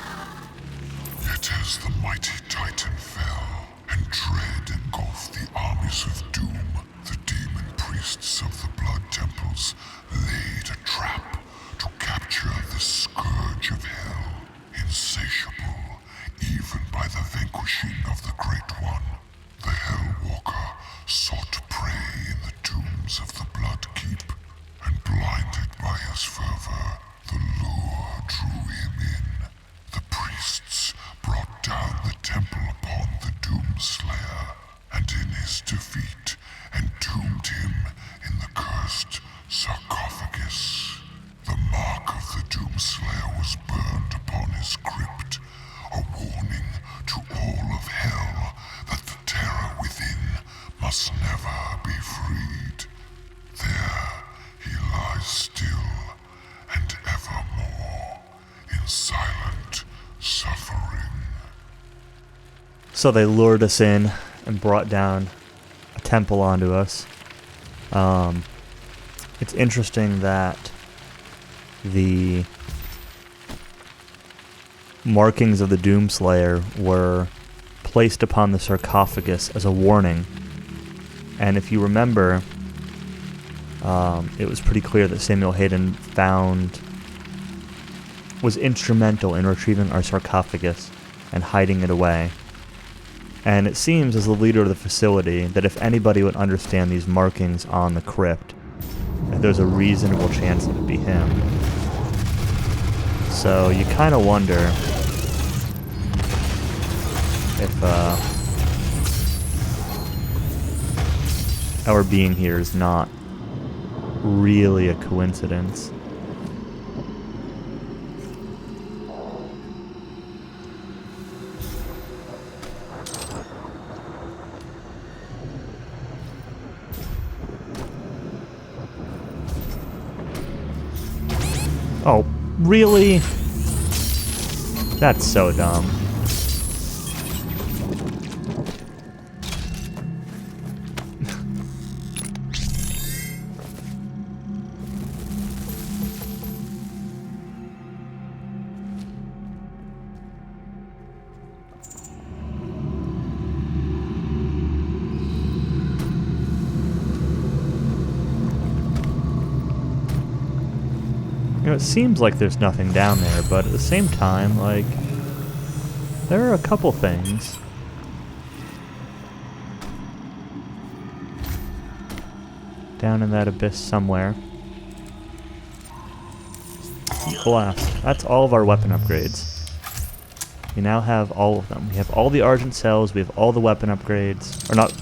B: Yet as the mighty Titan fell, and dread engulfed the armies of doom, the demon priests of the blood temples laid a trap to capture the scourge of hell. Insatiable, even by the vanquishing of the Great One, the Hellwalker sought prey in the tombs of the Blood Keep, and blinded by his fervor, the lure drew him in. The priests brought down the temple upon the Doomslayer, and in his defeat entombed him in the cursed sarcophagus. The mark of the Doomslayer was burned upon his crypt, a warning to all of hell that the terror within must never be freed. There he lies still and evermore in silent suffering.
A: So they lured us in and brought down a temple onto us. It's interesting that the markings of the Doomslayer were placed upon the sarcophagus as a warning. And if you remember, it was pretty clear that Samuel Hayden was instrumental in retrieving our sarcophagus and hiding it away. And it seems, as the leader of the facility, that if anybody would understand these markings on the crypt, that there's a reasonable chance it would be him. So you kind of wonder if our being here is not really a coincidence. Oh, really? That's so dumb. You know, it seems like there's nothing down there, but at the same time, like, there are a couple things. Down in that abyss somewhere. Blast. That's all of our weapon upgrades. We now have all of them. We have all the Argent cells, we have all the weapon upgrades. Or not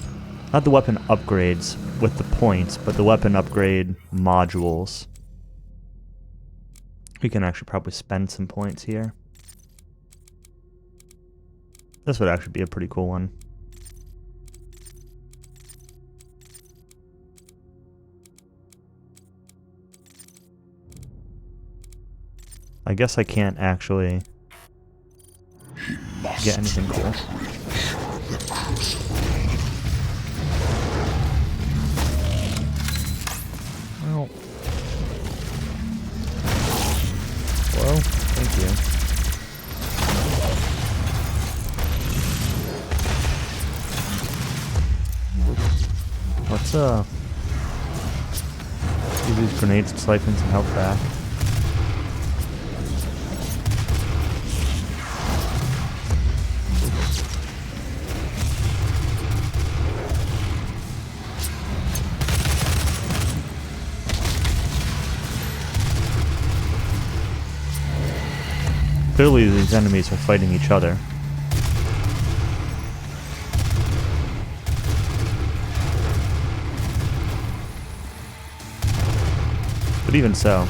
A: the weapon upgrades with the points, but the weapon upgrade modules. We can actually probably spend some points here. This would actually be a pretty cool one. I guess I can't actually get anything cool. Well. Hello? Thank you. Let's use these grenades to siphon some health back. Clearly these enemies are fighting each other. But even so.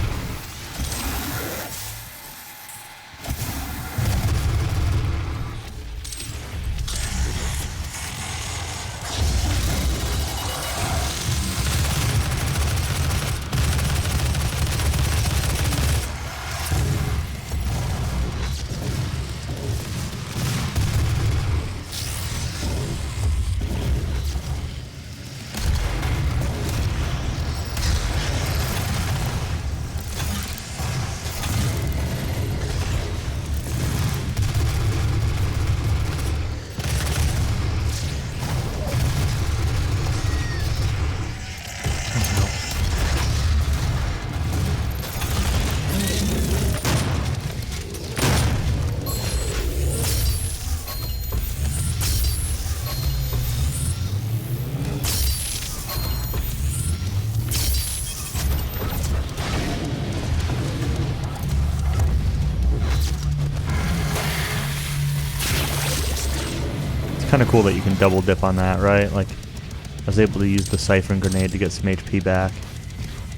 A: Kind of cool that you can double dip on that, right? Like, I was able to use the Siphon Grenade to get some HP back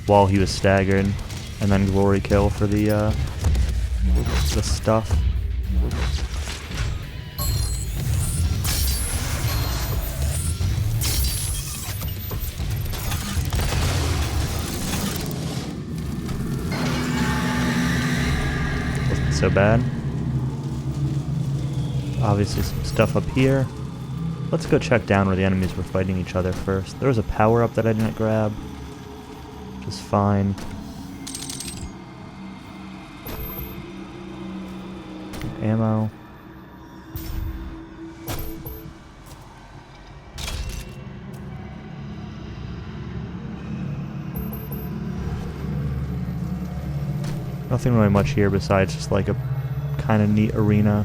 A: while he was staggered, and then Glory Kill for the stuff. Wasn't so bad. Obviously some stuff up here. Let's go check down where the enemies were fighting each other first. There was a power-up that I didn't grab, which is fine. Ammo. Nothing really much here besides just like a kind of neat arena.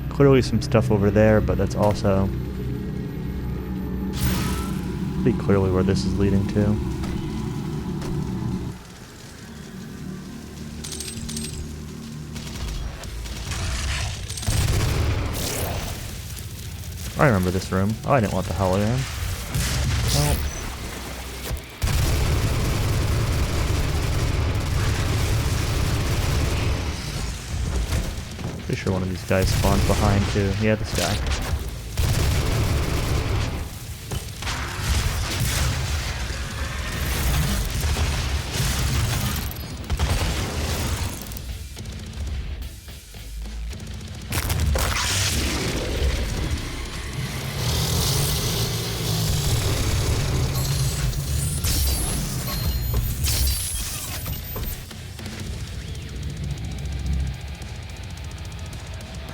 A: Clearly some stuff over there, but that's also pretty clearly where this is leading to. I remember this room. Oh, I didn't want the hologram. Well. Pretty sure one of these guys spawns behind too. Yeah, this guy.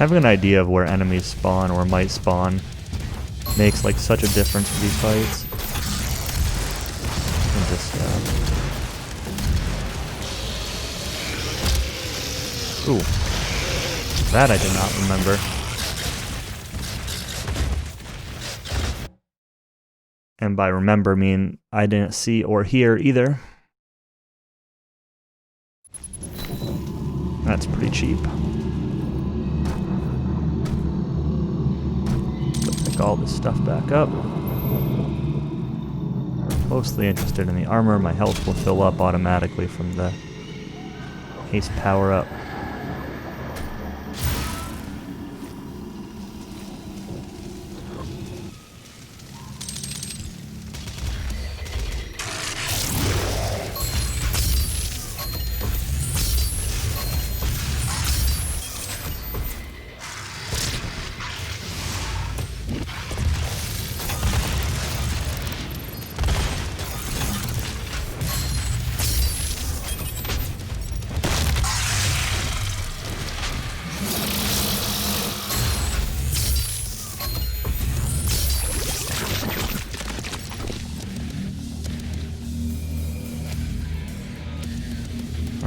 A: Having an idea of where enemies spawn or might spawn makes like such a difference for these fights. And just, ooh. That I did not remember. And by remember, I mean I didn't see or hear either. That's pretty cheap. All this stuff back up. Mostly interested in the armor. My health will fill up automatically from the haste power up.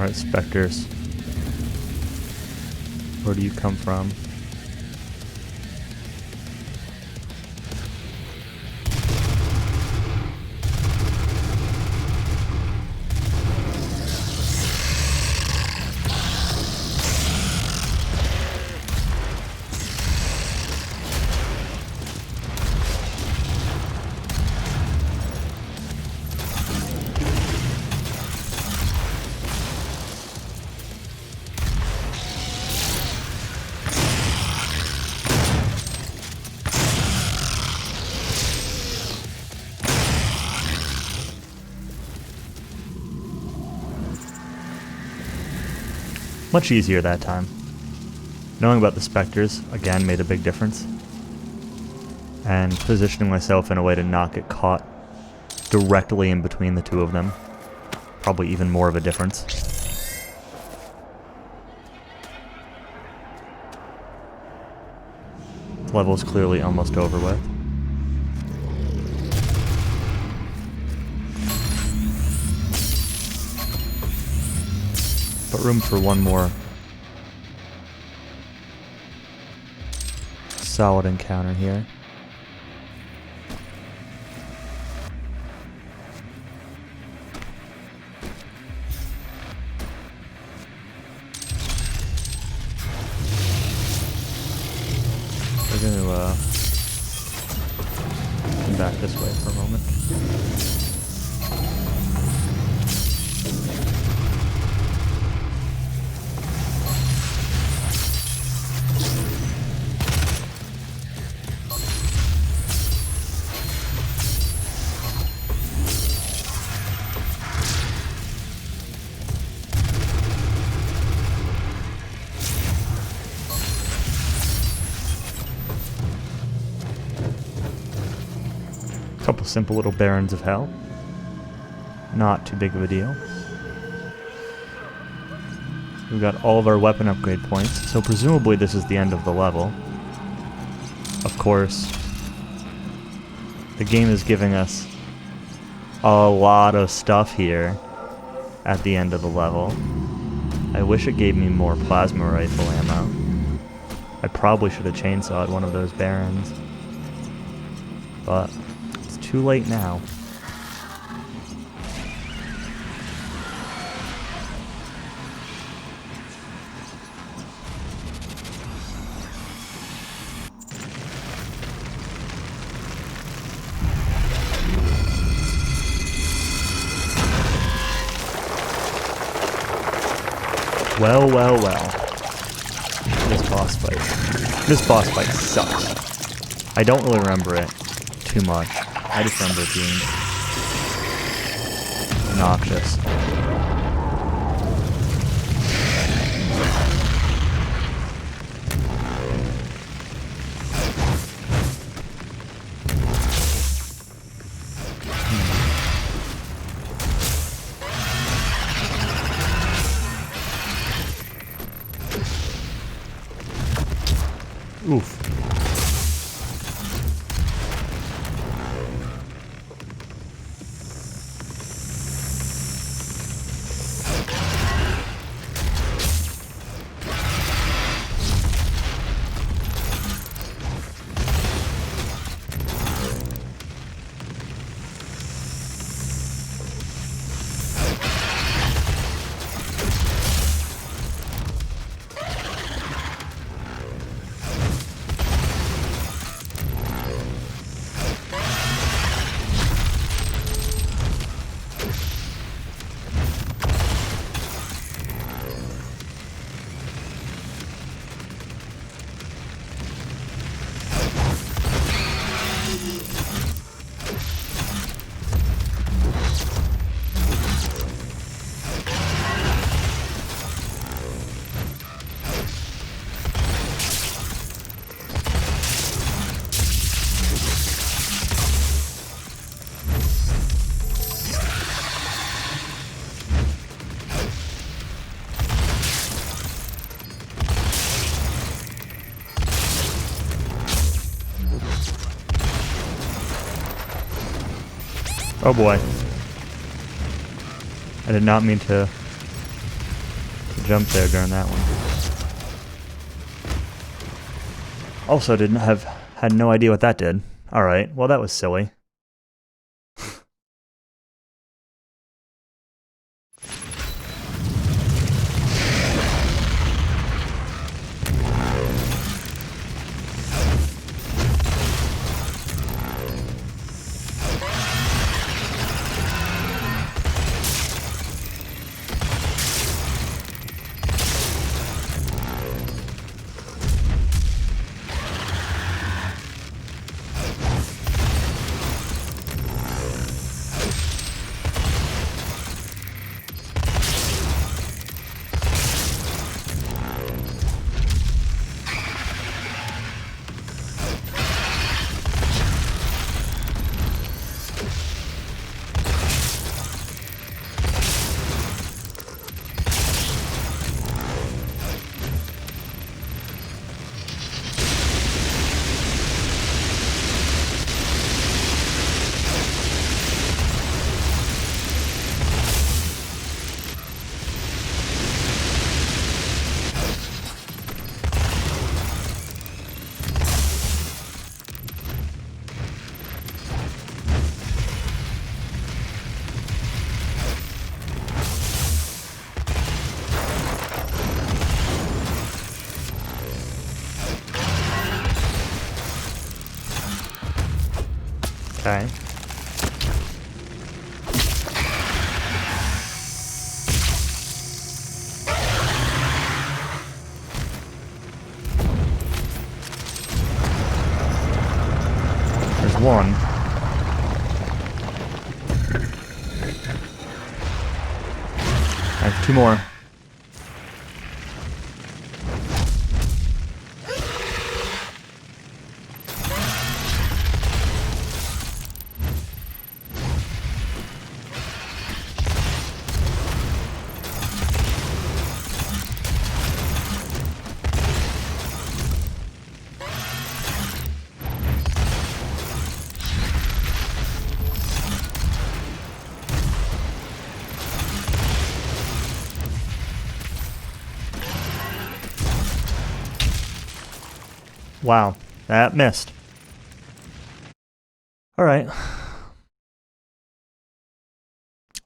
A: Alright, specters. Where do you come from? Much easier that time. Knowing about the specters, again, made a big difference. And positioning myself in a way to not get caught directly in between the two of them. Probably even more of a difference. This level is clearly almost over with. But room for one more solid encounter here. We're going to come back this way for a moment. Couple simple little Barons of Hell. Not too big of a deal. We've got all of our weapon upgrade points, so presumably this is the end of the level. Of course, the game is giving us a lot of stuff here at the end of the level. I wish it gave me more plasma rifle ammo. I probably should have chainsawed one of those Barons. But too late now. Well, well, well. This boss fight. This boss fight sucks. I don't really remember it too much. I just remember it being obnoxious. Oof. Oh boy. I did not mean to jump there during that one. Also had no idea what that did. Alright, well that was silly. Okay. There's one. I have two more. Wow, that missed. Alright.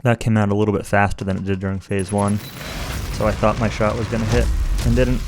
A: That came out a little bit faster than it did during phase 1, so I thought my shot was going to hit, and didn't.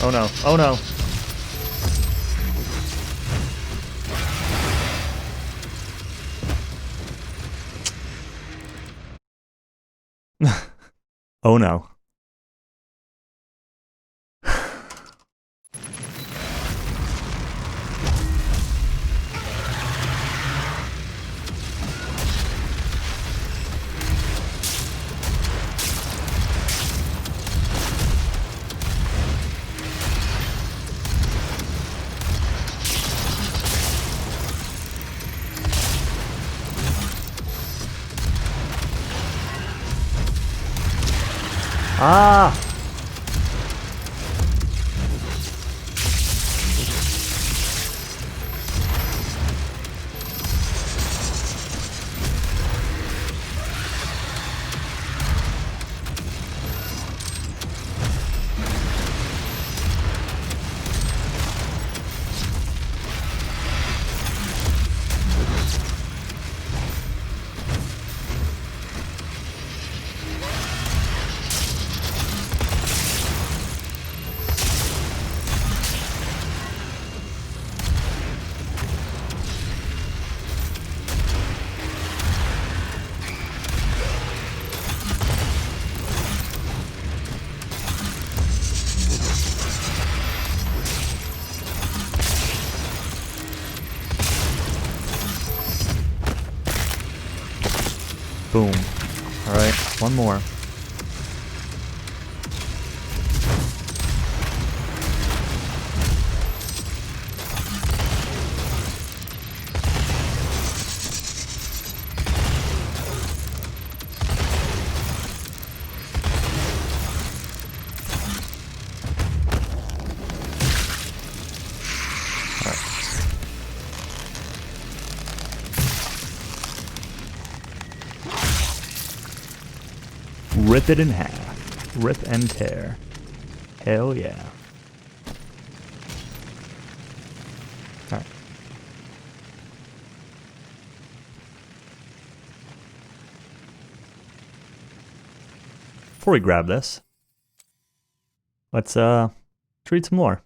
A: Oh no, oh no. Oh no. Ah! Boom. Alright, one more. Rip it in half. Rip and tear. Hell yeah. Alright. Before we grab this, let's read some lore.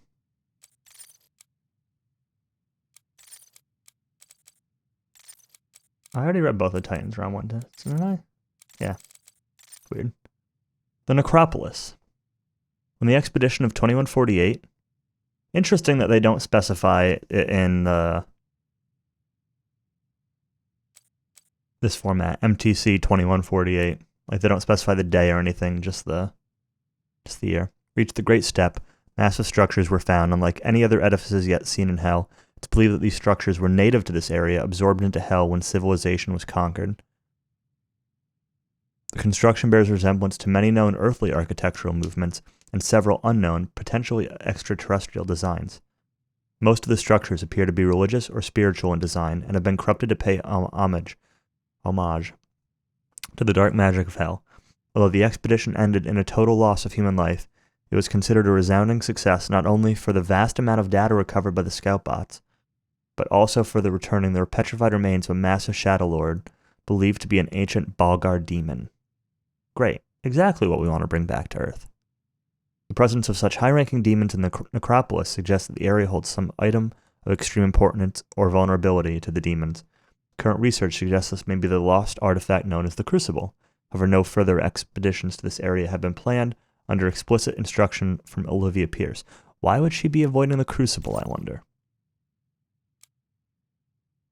A: I already read both the Titans round one, didn't I? Yeah. Weird. The Necropolis. When the expedition of 2148, interesting that they don't specify it in this format, MTC 2148. Like they don't specify the day or anything, just the year. Reached the Great Step. Massive structures were found, unlike any other edifices yet seen in Hell. It's believed that these structures were native to this area, absorbed into Hell when civilization was conquered. The construction bears resemblance to many known earthly architectural movements and several unknown, potentially extraterrestrial designs. Most of the structures appear to be religious or spiritual in design and have been corrupted to pay homage to the dark magic of Hell. Although the expedition ended in a total loss of human life, it was considered a resounding success not only for the vast amount of data recovered by the scout bots, but also for the returning the petrified remains of a massive Shadow Lord believed to be an ancient Balgar demon. Great. Exactly what we want to bring back to Earth. The presence of such high-ranking demons in the necropolis suggests that the area holds some item of extreme importance or vulnerability to the demons. Current research suggests this may be the lost artifact known as the Crucible. However, no further expeditions to this area have been planned under explicit instruction from Olivia Pierce. Why would she be avoiding the Crucible, I wonder?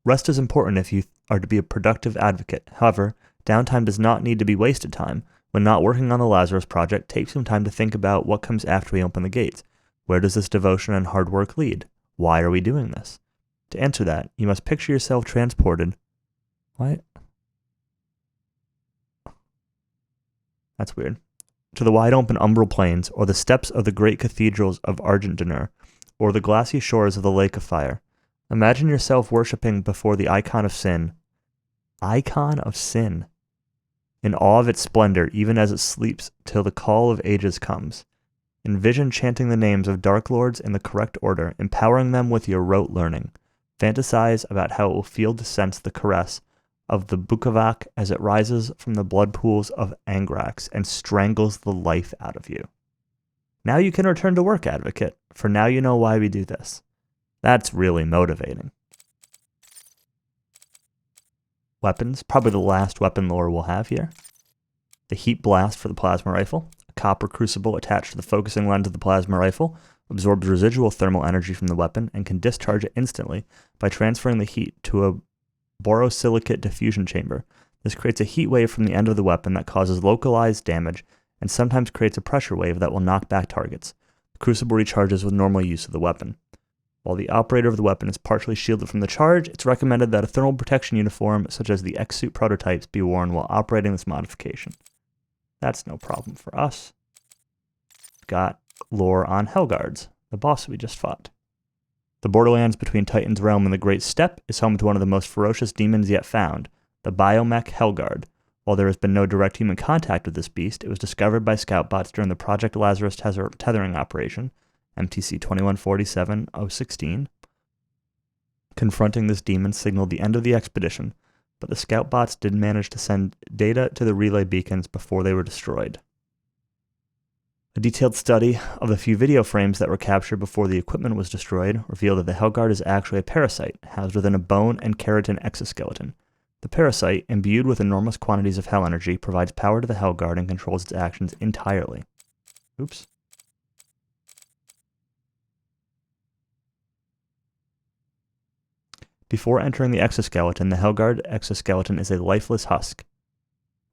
A: Rest is important if you are to be a productive advocate. However, downtime does not need to be wasted time. When not working on the Lazarus Project, take some time to think about what comes after we open the gates. Where does this devotion and hard work lead? Why are we doing this? To answer that, you must picture yourself transported. What? That's weird. To the wide open umbral plains, or the steps of the great cathedrals of Argentdonur, or the glassy shores of the Lake of Fire. Imagine yourself worshipping before the icon of sin. Icon of sin. In awe of its splendor, even as it sleeps till the call of ages comes. Envision chanting the names of Dark Lords in the correct order, empowering them with your rote learning. Fantasize about how it will feel to sense the caress of the Bukavak as it rises from the blood pools of Angrax and strangles the life out of you. Now you can return to work, Advocate, for now you know why we do this. That's really motivating. Weapons, probably the last weapon lore we'll have here. The Heat Blast for the plasma rifle. A copper crucible attached to the focusing lens of the plasma rifle absorbs residual thermal energy from the weapon and can discharge it instantly by transferring the heat to a borosilicate diffusion chamber. This creates a heat wave from the end of the weapon that causes localized damage and sometimes creates a pressure wave that will knock back targets. The crucible recharges with normal use of the weapon. While the operator of the weapon is partially shielded from the charge, it's recommended that a thermal protection uniform, such as the X-Suit prototypes, be worn while operating this modification. That's no problem for us. Got lore on Hellguards, the boss we just fought. The borderlands between Titan's Realm and the Great Steppe is home to one of the most ferocious demons yet found, the Biomech Hellguard. While there has been no direct human contact with this beast, it was discovered by scout bots during the Project Lazarus tethering operation, MTC 2147-016. Confronting this demon signaled the end of the expedition, but the scout bots did manage to send data to the relay beacons before they were destroyed. A detailed study of the few video frames that were captured before the equipment was destroyed revealed that the Hellguard is actually a parasite housed within a bone and keratin exoskeleton. The parasite, imbued with enormous quantities of Hell energy, provides power to the Hellguard and controls its actions entirely. Oops. Before entering the exoskeleton, the Hellguard exoskeleton is a lifeless husk.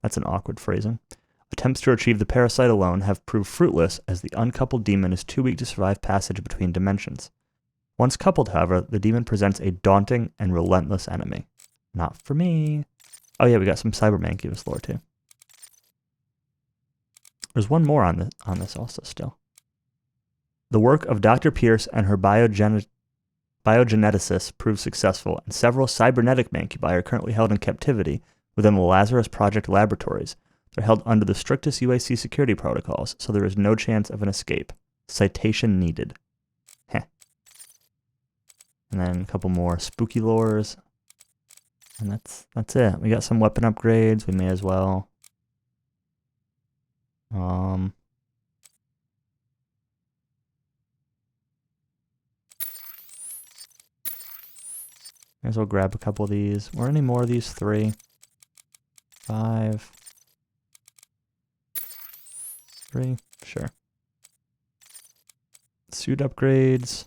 A: That's an awkward phrasing. Attempts to retrieve the parasite alone have proved fruitless, as the uncoupled demon is too weak to survive passage between dimensions. Once coupled, however, the demon presents a daunting and relentless enemy. Not for me. Oh yeah, we got some Cybermancubus lore too. There's one more on this also still. The work of Dr. Pierce and her biogeneticists proved successful, and several cybernetic mancubi are currently held in captivity within the Lazarus Project laboratories. They're held under the strictest UAC security protocols, so there is no chance of an escape. Citation needed. Heh. And then a couple more spooky lores. And that's it. We got some weapon upgrades. We may as well. May as well grab a couple of these. Or any more of these? 3, 5, 3. Sure. Suit upgrades.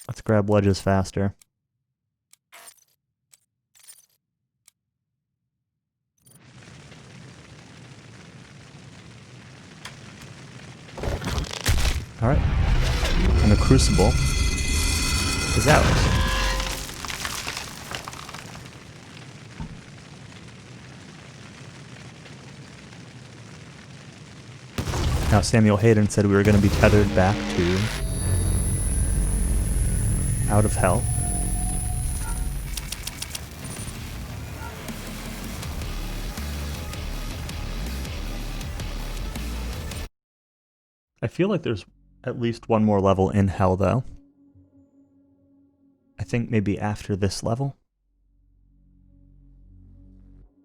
A: Let's grab ledges faster. Alright. And the crucible is ours. Now Samuel Hayden said we were going to be tethered back to out of hell. I feel like there's at least one more level in hell, though. I think maybe after this level.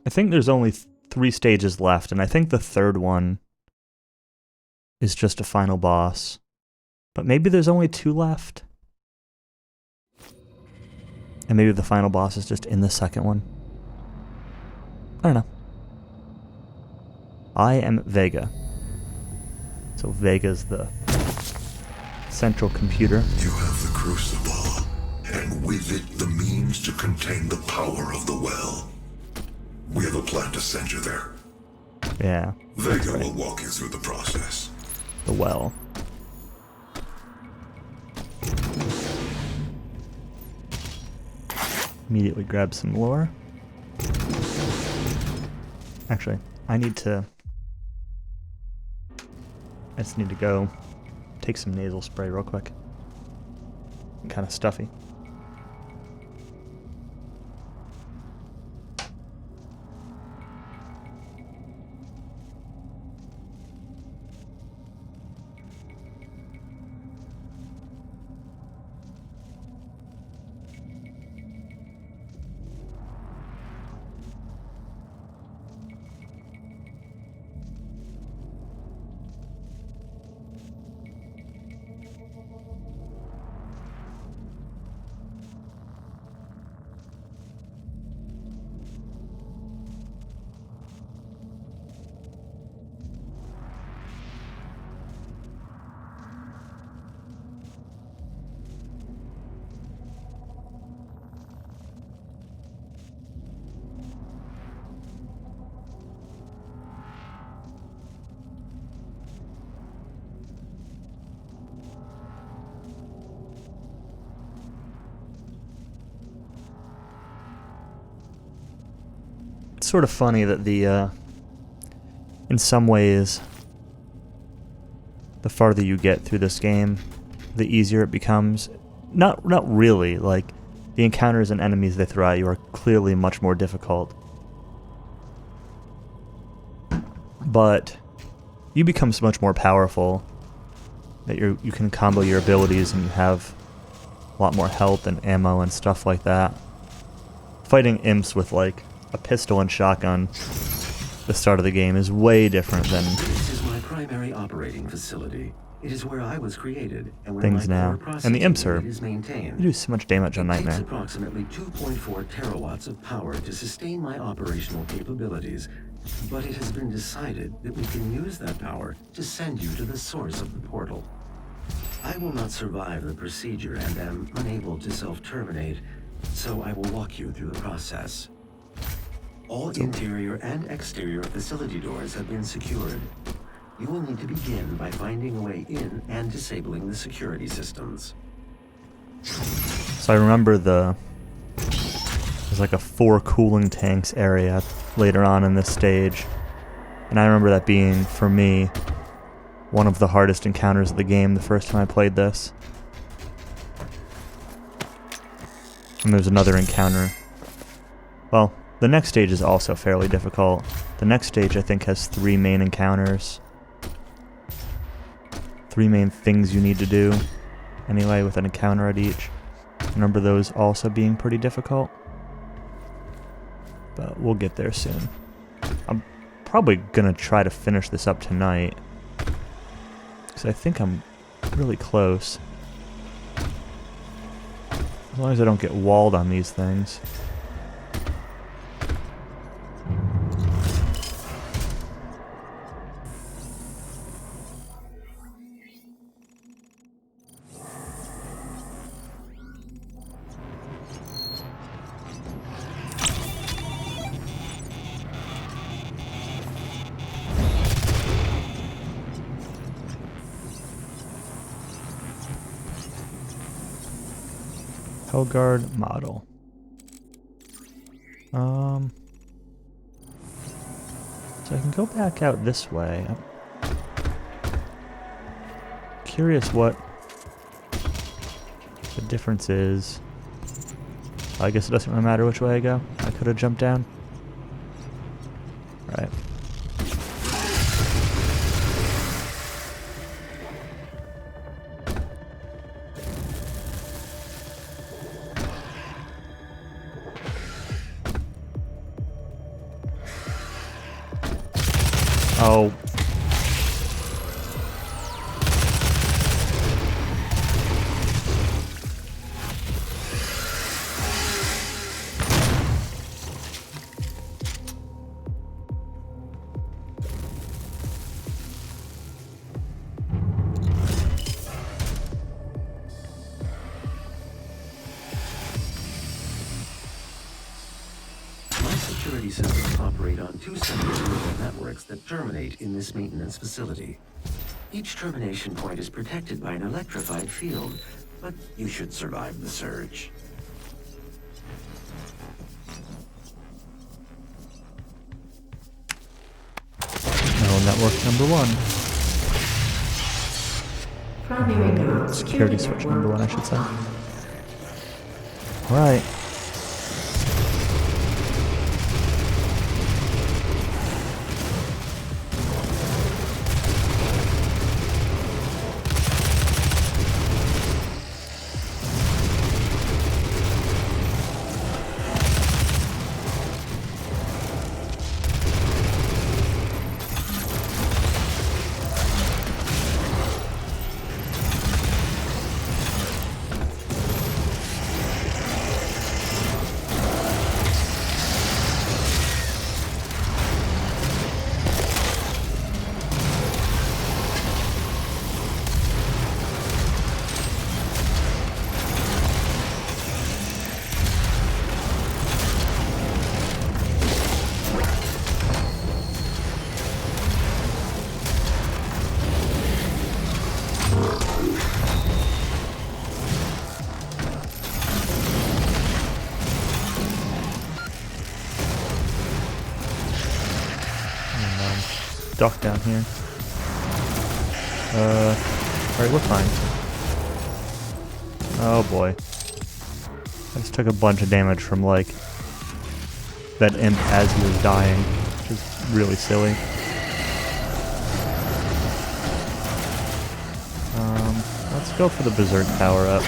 A: I think there's only 3 stages left, and I think the third one is just a final boss. But maybe there's only 2 left. And maybe the final boss is just in the second one. I don't know. I am Vega. So Vega's the central computer.
B: You have the crucible, and with it the means to contain the power of the well. We have a plan to send you there.
A: Yeah.
B: Vega will walk you through the process.
A: The well. Immediately grab some lore. Actually, I just need to go take some nasal spray real quick. I'm kind of stuffy. It's sort of funny that in some ways, the farther you get through this game, the easier it becomes. Not really, like, the encounters and enemies they throw at you are clearly much more difficult. But you become so much more powerful that you can combo your abilities and you have a lot more health and ammo and stuff like that. Fighting imps with, like, a pistol and shotgun the start of the game is way different than
C: This is my primary operating facility. It is where I was created and where
A: things
C: my
A: now.
C: core
A: And the imps
C: processing
A: are
C: unit is maintained.
A: they do so much damage on
C: It takes
A: Nightmare.
C: approximately 2.4 terawatts of power to sustain my operational capabilities, but it has been decided that we can use that power to send you to the source of the portal. I will not survive the procedure and am unable to self-terminate, so I will walk you through the process. All interior and exterior facility doors have been secured. You will need to begin by finding a way in and disabling the security systems.
A: So I remember there's like a 4 cooling tanks area later on in this stage. And I remember that being, for me, one of the hardest encounters of the game the first time I played this. And there's another encounter. Well, the next stage is also fairly difficult. The next stage, I think, has 3 main encounters. 3 main things you need to do, anyway, with an encounter at each. I remember those also being pretty difficult. But we'll get there soon. I'm probably gonna try to finish this up tonight, because I think I'm really close. As long as I don't get walled on these things. Helgard model. So I can go back out this way. I'm curious what the difference is. I guess it doesn't really matter which way I go. I could have jumped down. Right. Oh.
C: Security systems operate on 2 separate neural networks that terminate in this maintenance facility. Each termination point is protected by an electrified field, but you should survive the surge.
A: Neural network number 1.
D: Primary node
A: Security switch number 1, I should say. Alright. Duck down here. Alright, we're fine. Oh boy. I just took a bunch of damage from, like, that imp as he was dying, which is really silly. Let's go for the Berserk power-up.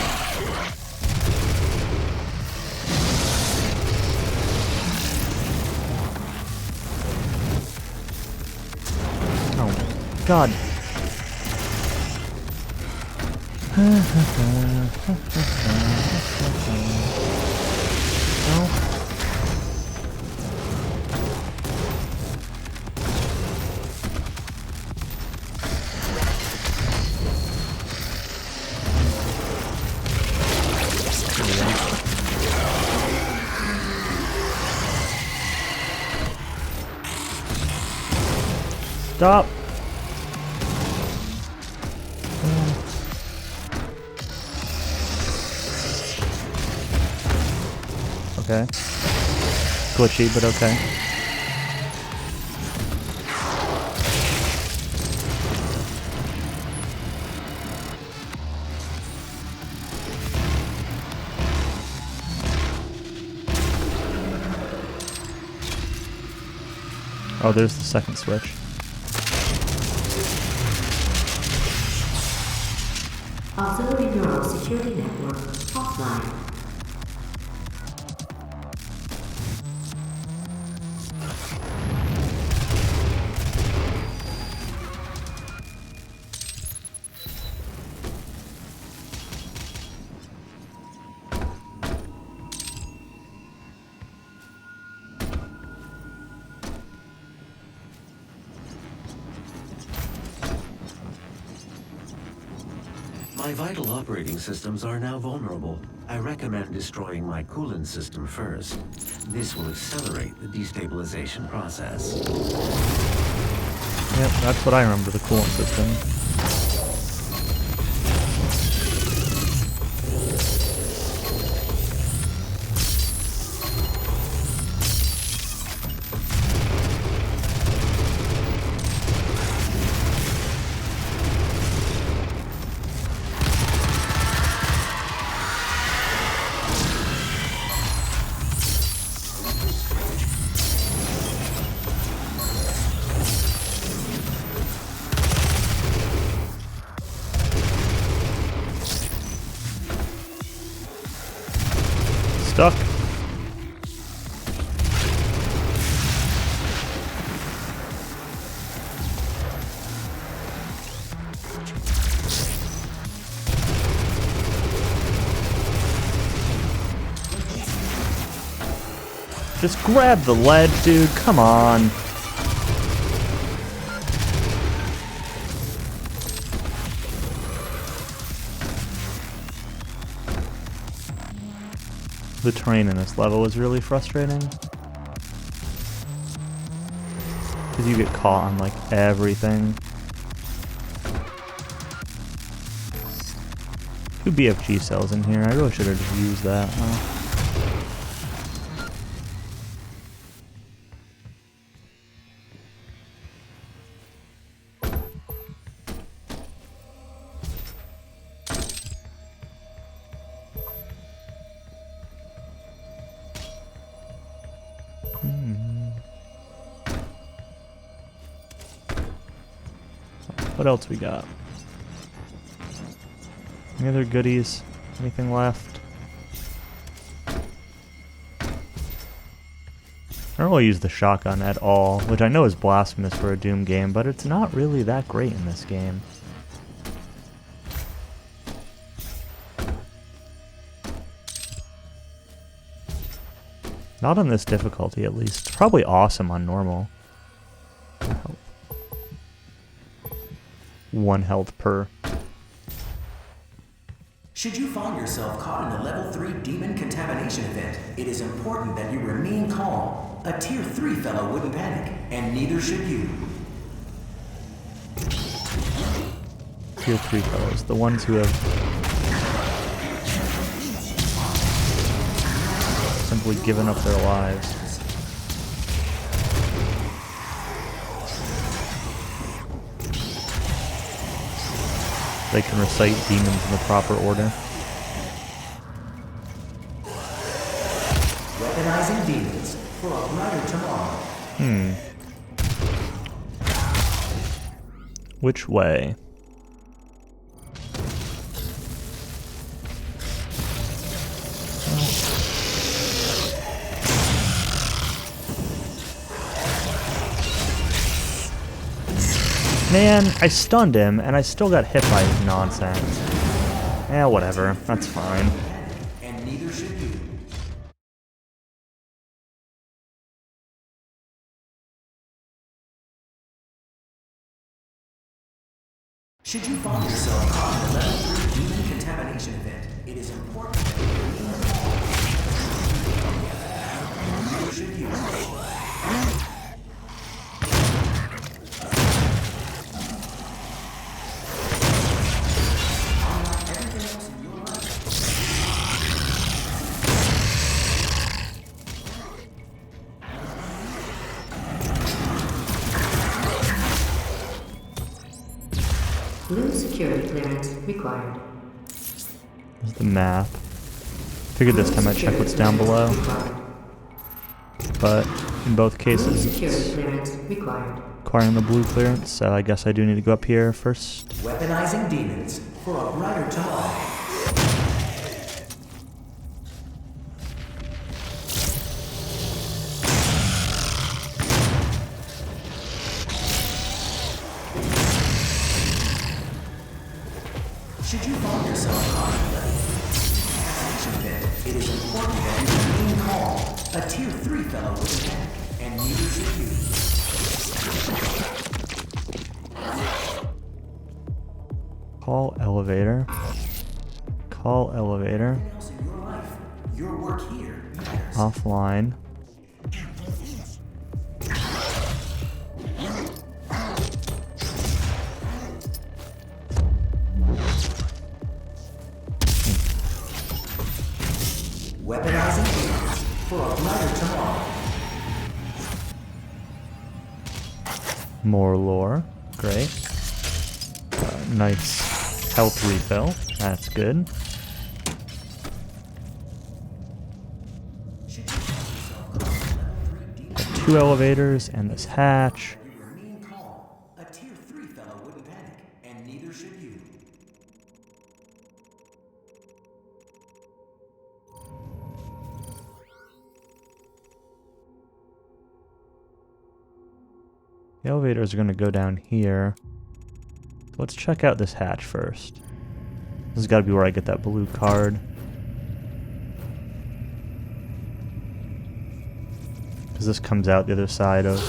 A: God. No. Stop! Okay. Glitchy, but okay. Oh, there's the second switch.
D: Auxiliary neural security network offline.
C: My vital operating systems are now vulnerable. I recommend destroying my coolant system first. This will accelerate the destabilization process.
A: Yep, that's what I remember, the coolant system. Stuck. Just grab the lead, dude. Come on. The terrain in this level is really frustrating. Because you get caught on like everything. 2 BFG cells in here. I really should have just used that. Huh? What else we got? Any other goodies? Anything left? I don't really use the shotgun at all, which I know is blasphemous for a Doom game, but it's not really that great in this game. Not on this difficulty, at least. It's probably awesome on normal. 1 health per.
E: Should you find yourself caught in a level 3 demon contamination event, it is important that you remain calm. A tier 3 fellow wouldn't panic, and neither should you.
A: Tier 3 fellows, the ones who have simply given up their lives. They can recite demons in the proper order.
E: Weaponizing demons for a brighter tomorrow.
A: Which way? Man, I stunned him, and I still got hit by his nonsense. Eh, whatever. That's fine.
E: And neither should you. Should you find yourself caught in a level 3 demon contamination event, it is important that you remain calm. And neither should you.
D: required.
A: There's the map. Figured this time I'd check what's down below. But in both cases,
D: Security
A: it's
D: clearance required.
A: requiring the blue clearance, so I guess I do need to go up here first.
E: Weaponizing demons for a brighter tomorrow. Should you find yourself caught in a action pit, it is important that you remain calm. A Tier 3 fellow wouldn't panic, and neither should you.
A: Call elevator. Call elevator.
E: Anything else in your life, your work here matters.
A: Offline.
E: Weaponizing demons for a brighter tomorrow.
A: More lore. Great. Nice health refill. That's good. Got 2 elevators and this hatch.
E: You remain calm. A Tier 3 fellow wouldn't panic, and neither should you.
A: The elevators are going to go down here. Let's check out this hatch first. This has got to be where I get that blue card. Because this comes out the other side of...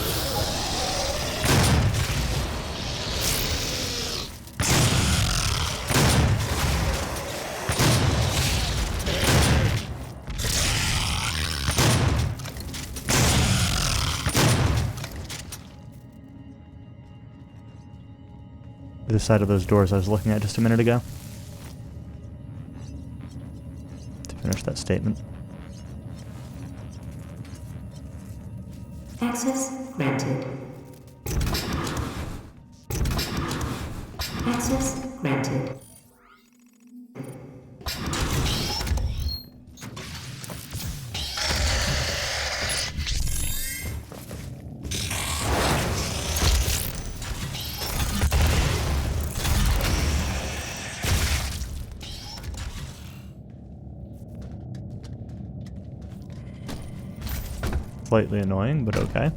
A: the other side of those doors I was looking at just a minute ago. To finish that statement.
D: Access granted. Access granted.
A: Slightly annoying, but okay.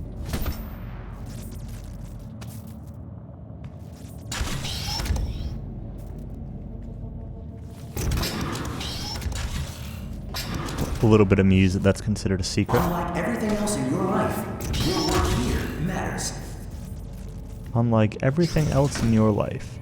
A: A little bit amused that that's considered a secret.
E: Unlike everything else in your life, your work here matters.
A: Unlike everything else in your life.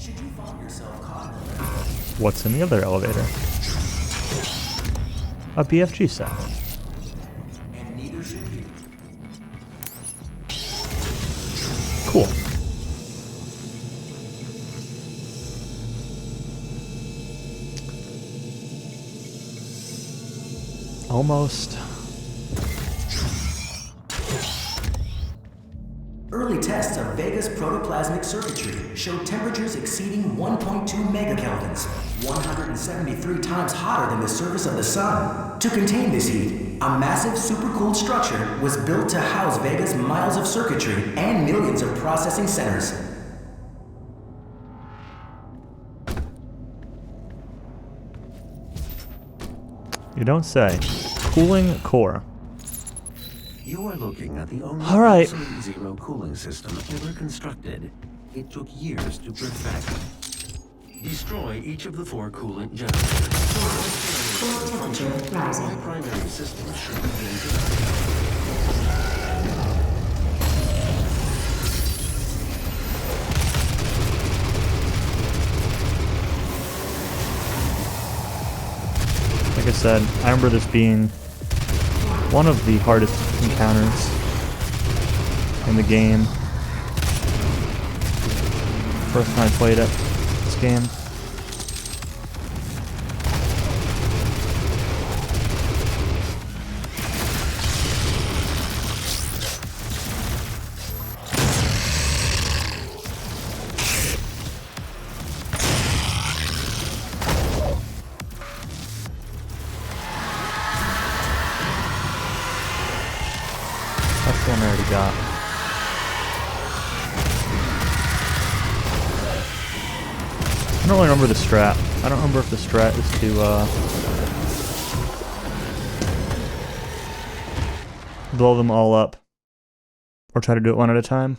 E: Should you find yourself caught in
A: What's in the other elevator? A BFG set.
E: and neither should you.
A: Cool. Almost.
E: Early tests of Vega's protoplasmic circuitry showed temperatures exceeding 1.2 megakelvins, 173 times hotter than the surface of the sun. To contain this heat, a massive supercooled structure was built to house Vega's miles of circuitry and millions of processing centers.
A: You don't say. Cooling core.
C: You are looking at the only
A: All right.
C: absolute zero cooling system ever constructed. It took years to perfect. Destroy each of the 4 coolant generators.
D: Core temperature
C: My
D: rising.
C: primary system should begin to
A: I guess said, I remember this being one of the hardest encounters in the game. First time I played it, this game. That's the one I already got. I don't really remember the strat. I don't remember if the strat is to blow them all up or try to do it one at a time.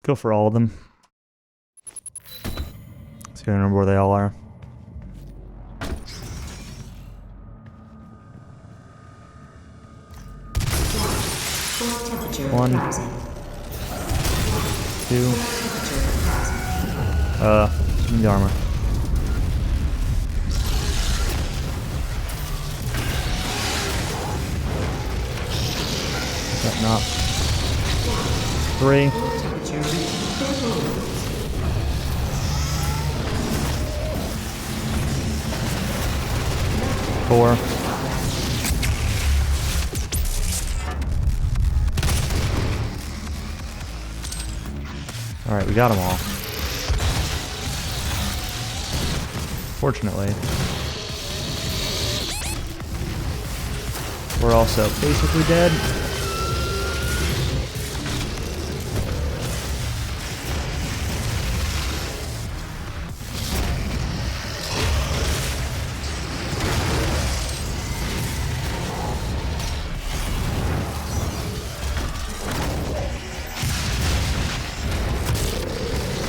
A: Go for all of them. See if I remember where they all are.
D: Core temperature
A: One.
D: rising.
A: 2.
D: Temperature rising.
A: Give me the armor. Is that not? 3.
D: Temperature reaching
A: 4. Alright, we got them all. Fortunately. We're also basically dead.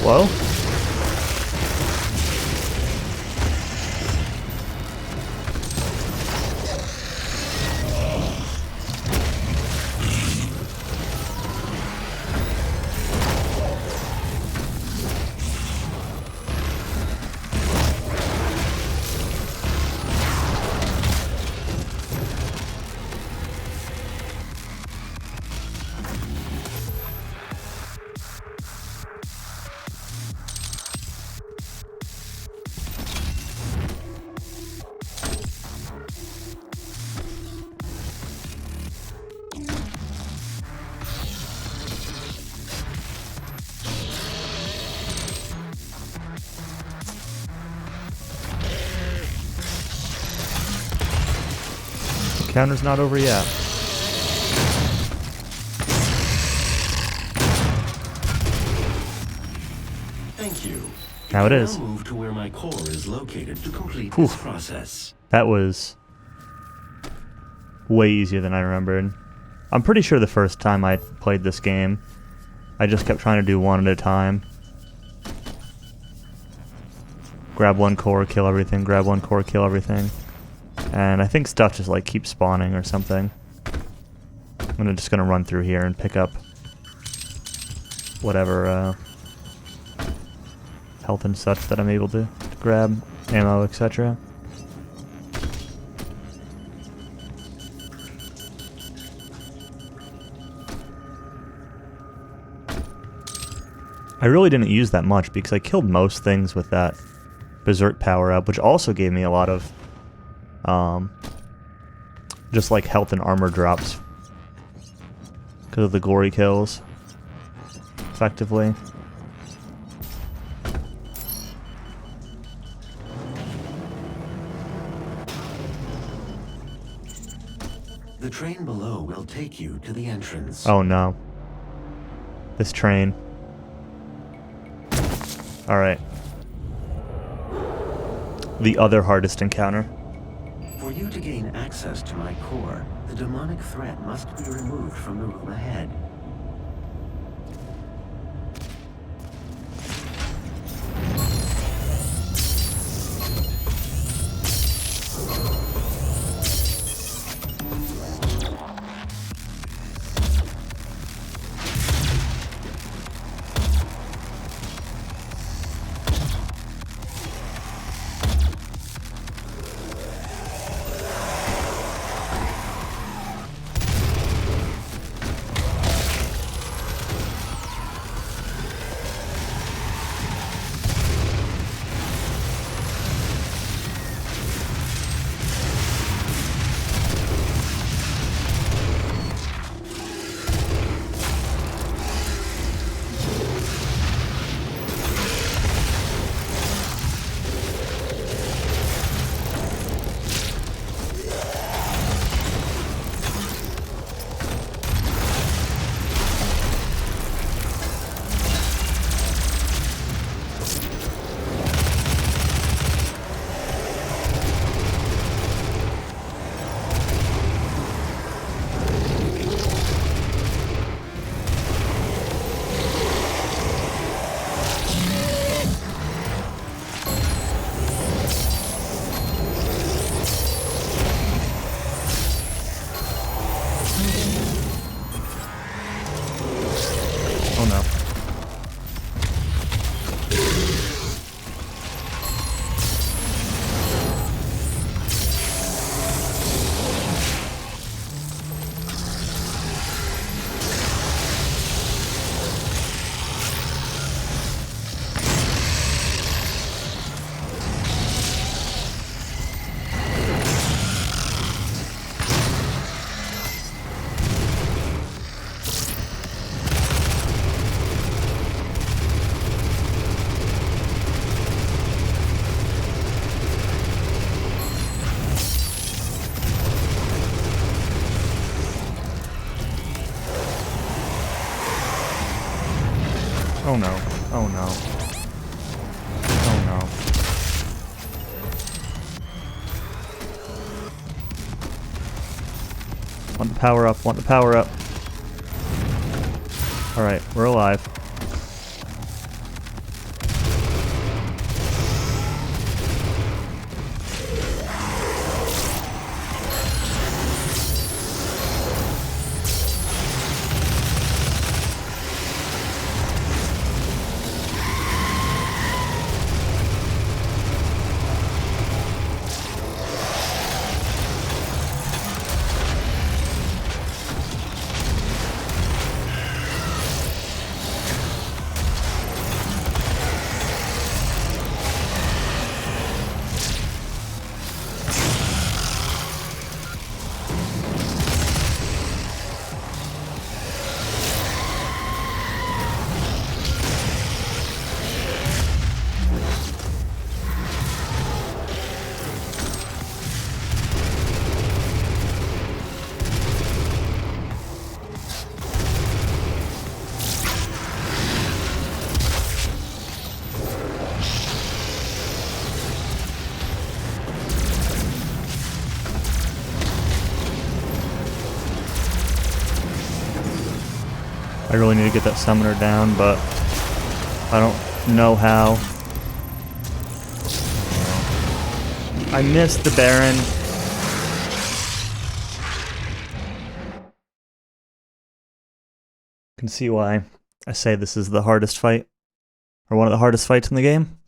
A: Whoa. Counter's not over yet.
C: Thank you.
A: Now it
C: You
A: is.
C: Now move to where my core is located to complete
A: Whew.
C: this process.
A: That was way easier than I remembered. I'm pretty sure the first time I played this game, I just kept trying to do one at a time. Grab one core, kill everything, grab one core, kill everything. And I think stuff just like keeps spawning or something. I'm just gonna run through here and pick up whatever health and such that I'm able to grab, ammo, etc. I really didn't use that much because I killed most things with that Berserk power-up, which also gave me a lot of just like health and armor drops because of the glory kills, effectively.
C: The train below will take you to the entrance.
A: Oh no. This train. Alright. The other hardest encounter.
C: For you to gain access to my core, the demonic threat must be removed from the room ahead.
A: Oh no. Oh no. Oh no. Want the power up, want the power up. Alright, we're alive. I really need to get that summoner down, but I don't know how. I missed the Baron. You can see why I say this is the hardest fight, or one of the hardest fights in the game.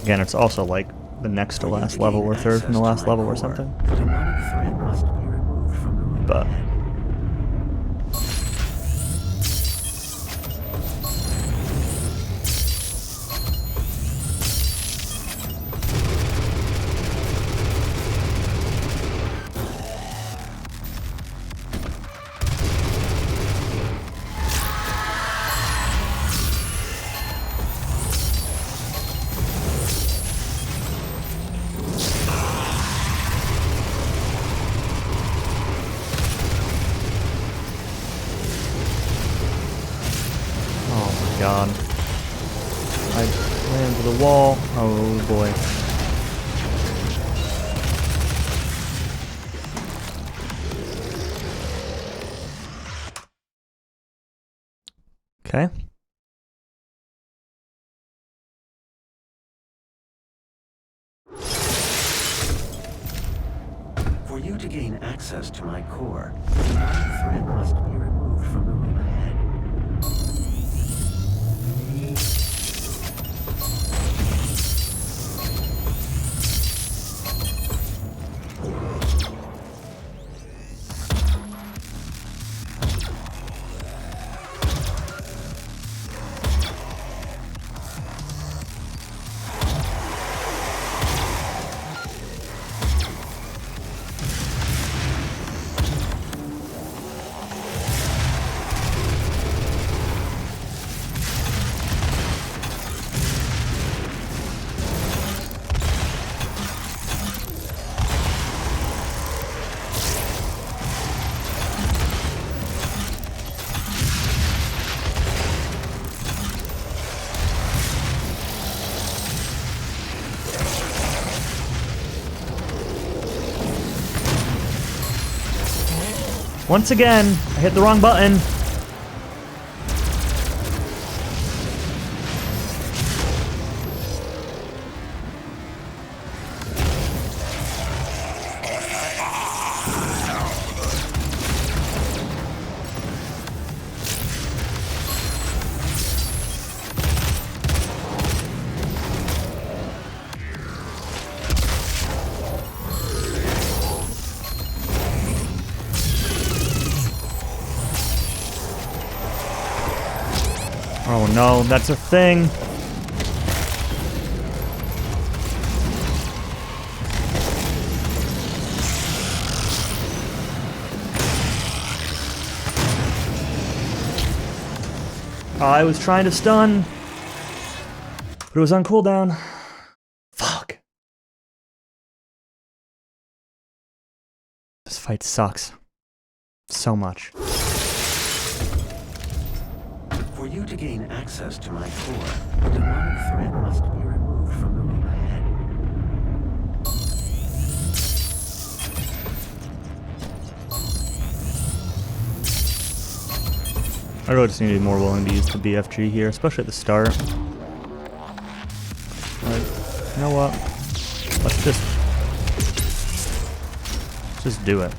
A: Again, it's also like the next to last level or third from the last level or something.
C: The demonic thread must be removed from the room
A: But
C: ahead.
A: God. I ran into the wall. Oh boy. Okay.
C: For you to gain access to my core, the demonic thread must be removed from the room ahead.
A: Once again, I hit the wrong button. Oh no, that's a thing. I was trying to stun, but it was on cooldown. Fuck. This fight sucks. So much.
C: For you to gain access to my core, a demonic threat must be removed from the room ahead.
A: I really just need to be more willing to use the BFG here, especially at the start. Like, you know what? Let's just do it.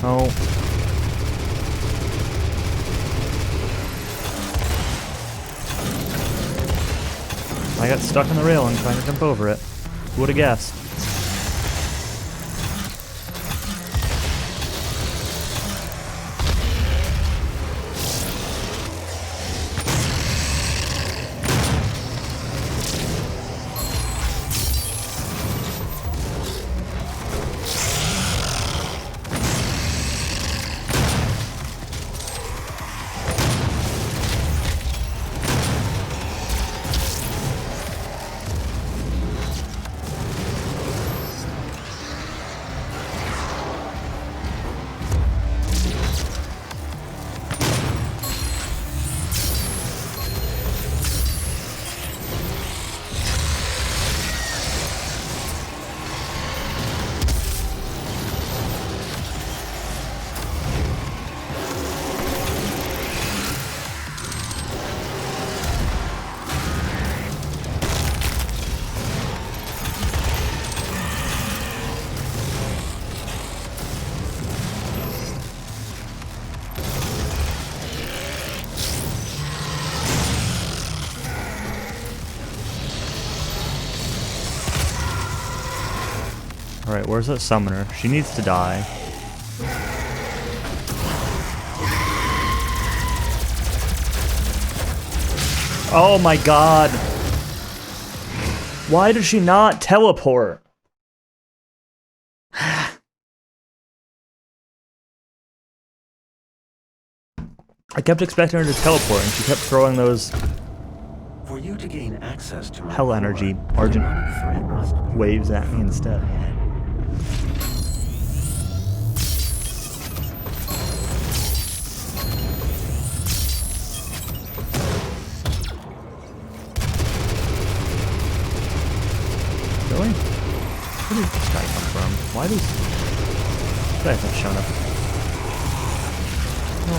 A: Oh. I got stuck on the railing trying to jump over it. Who would have guessed? Alright, where's that summoner? She needs to die. Oh my god! Why did she not teleport? I kept expecting her to teleport and she kept throwing those
C: For you to gain access to my
A: hell
C: core,
A: energy
C: a
A: Argent
C: demonic threat must be
A: waves at me
C: removed
A: instead.
C: from the room ahead.
A: Really? Where did this guy come from? Why does this guy hasn't shown up? No.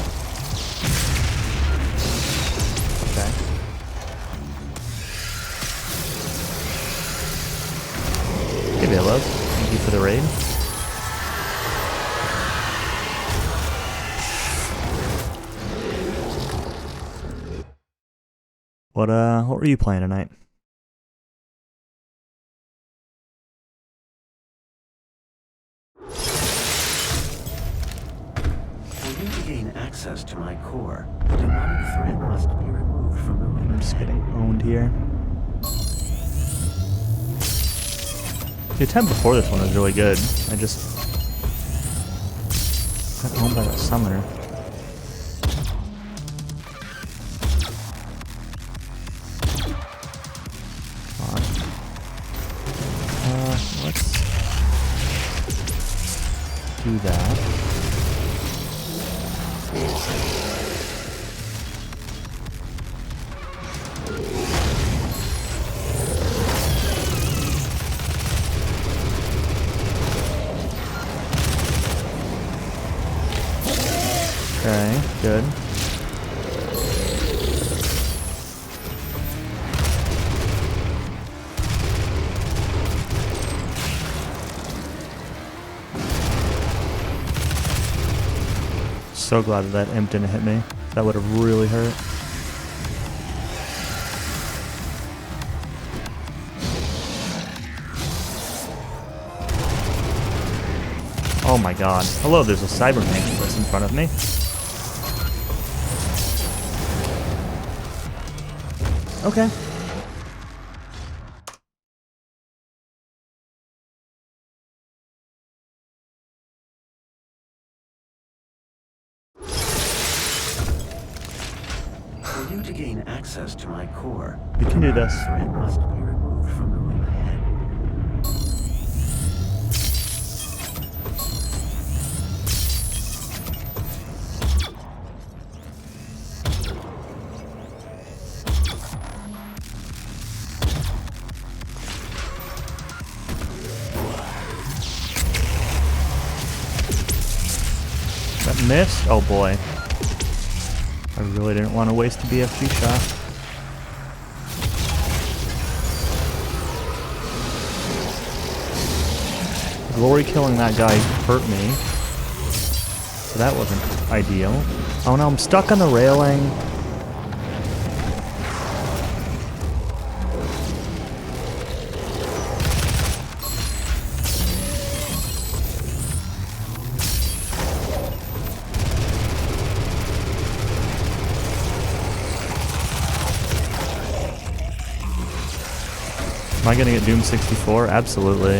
A: Okay. Hey Velo, thank you for the raid. What were you playing tonight?
C: For you to gain access to my core, a demonic threat must be removed from the room
A: I'm just
C: ahead.
A: getting owned here. The attempt before this one was really good. I just got owned by that summoner. Come on. Let's do that. Okay, good. So glad that imp didn't hit me. That would have really hurt. Oh my god. Hello, there's a Cyberman in front of me. Okay.
C: For you to gain access to my core,
A: We can do this.
C: the thread must be removed from the room ahead.
A: That missed? Oh boy. I really didn't want to waste a BFG shot. Glory killing that guy hurt me. So that wasn't ideal. Oh no, I'm stuck on the railing. Am I gonna get Doom 64? Absolutely.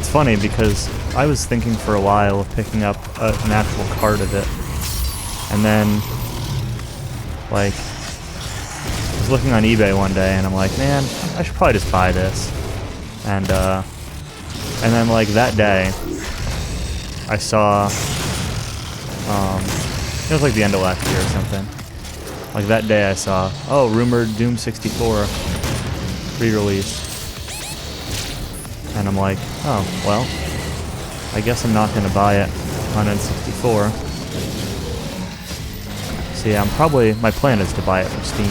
A: It's funny because I was thinking for a while of picking up an actual card of it. And then, like, I was looking on eBay one day and I'm like, man, I should probably just buy this. And then like that day, I saw, it was like the end of last year or something. Like that day I saw, oh, rumored Doom 64 re-release. And I'm like, oh, well, I guess I'm not going to buy it on N64. So yeah, my plan is to buy it from Steam.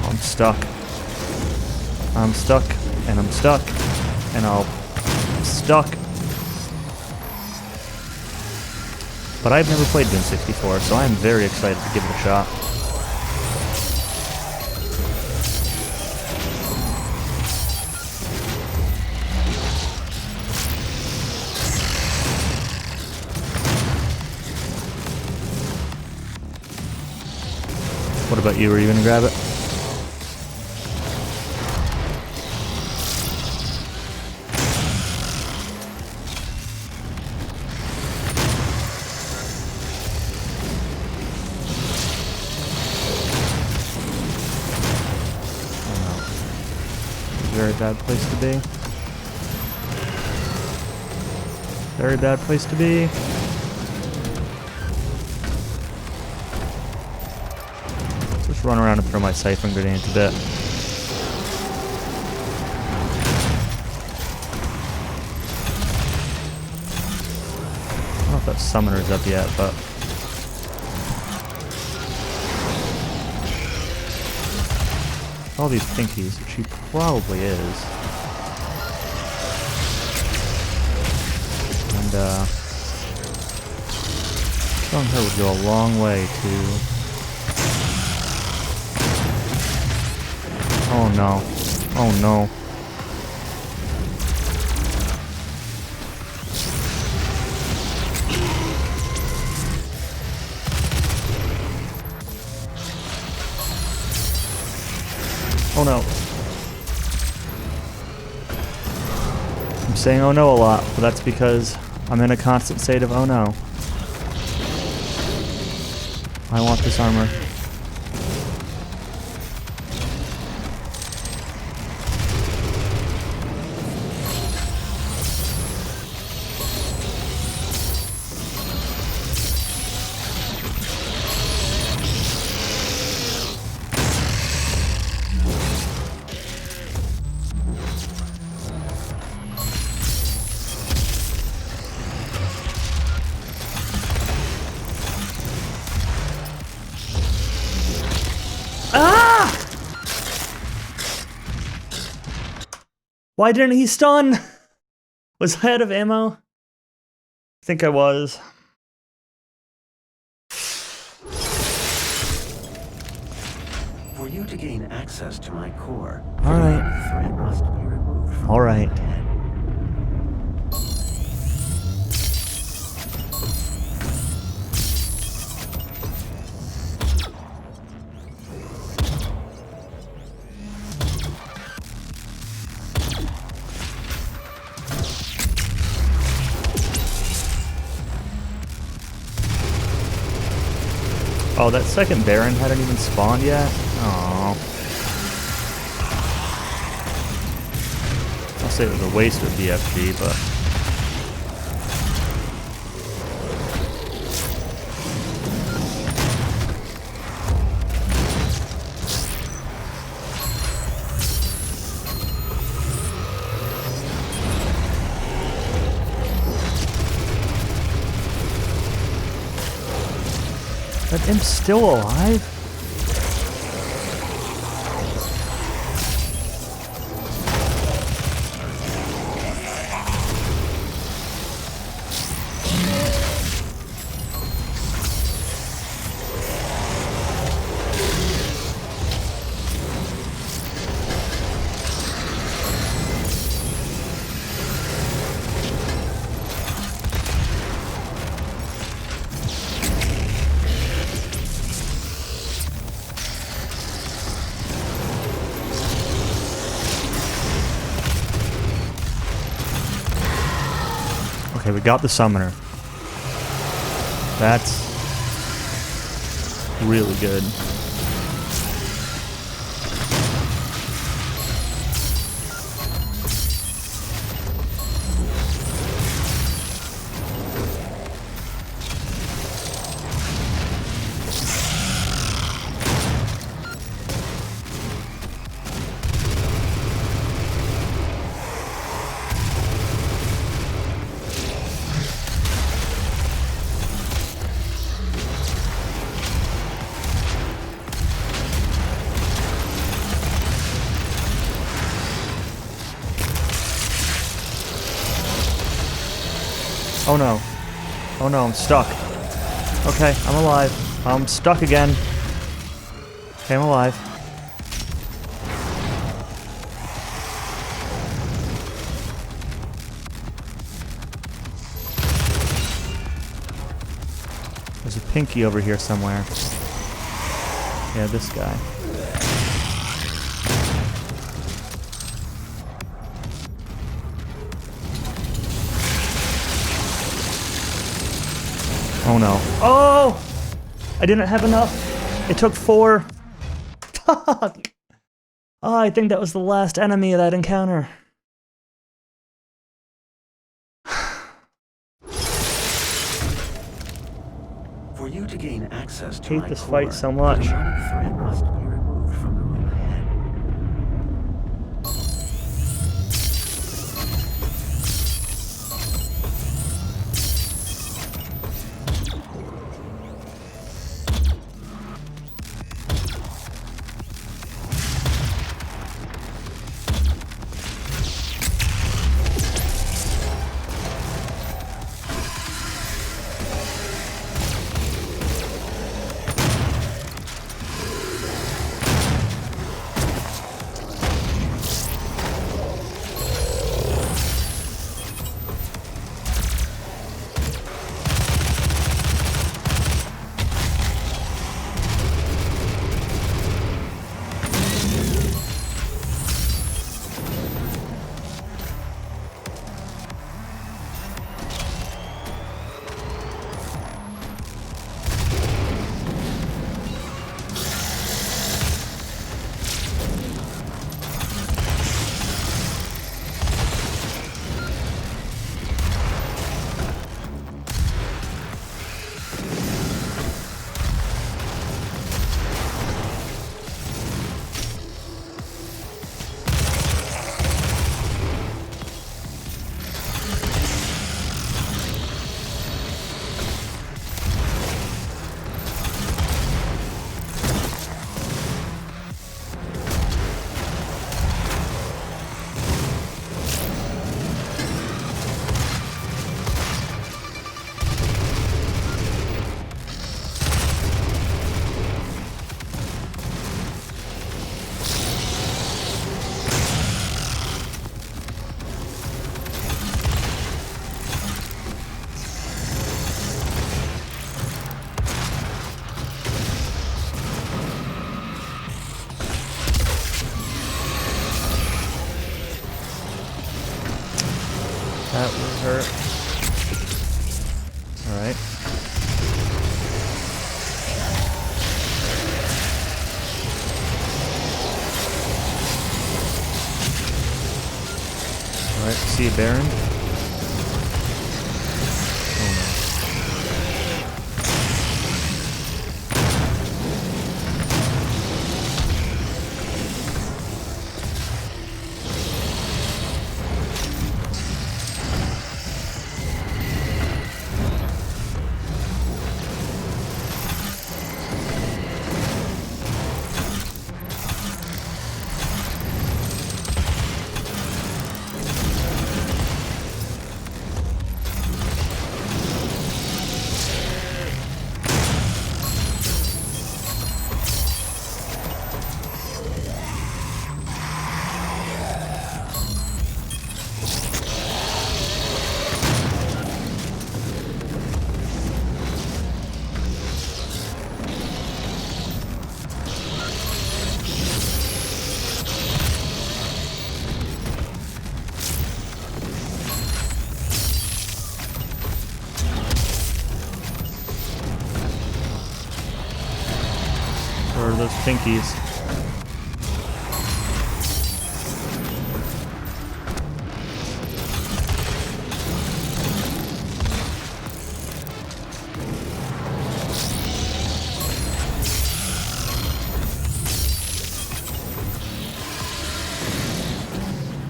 A: Oh, I'm stuck. I'm stuck, and I'm stuck, and I'm stuck. But I've never played Doom 64, so I'm very excited to give it a shot. What about you? Are you gonna grab it? Very bad place to be. Very bad place to be. Just run around and throw my siphon grenades a bit. I don't know if that summoner's up yet, but all these pinkies, which she probably is. And killing her would go a long way to... Oh no. Oh no. Oh no. I'm saying oh no a lot, but that's because I'm in a constant state of oh no. I want this armor. Why didn't he stun? Was I out of ammo? I think I was.
C: For you to gain access to my core,
A: All right.
C: the thread must be removed from
A: All right.
C: the head.
A: Oh, that second Baron hadn't even spawned yet? Aww. I'll say it was a waste of BFG, but... That imp's still alive? Okay, we got the summoner. That's really good. Oh no. Oh no, I'm stuck. Okay, I'm alive. I'm stuck again. Okay, I'm alive. There's a pinky over here somewhere. Yeah, this guy. Oh no. Oh! I didn't have enough. It took 4. Fuck! Oh, I think that was the last enemy of that encounter.
C: For you to gain access to
A: Hate
C: my
A: this
C: core,
A: fight so much.
C: the demonic thread must be removed from the room ahead.
A: That will hurt. Alright. See a Baron? Oh no. Or those pinkies.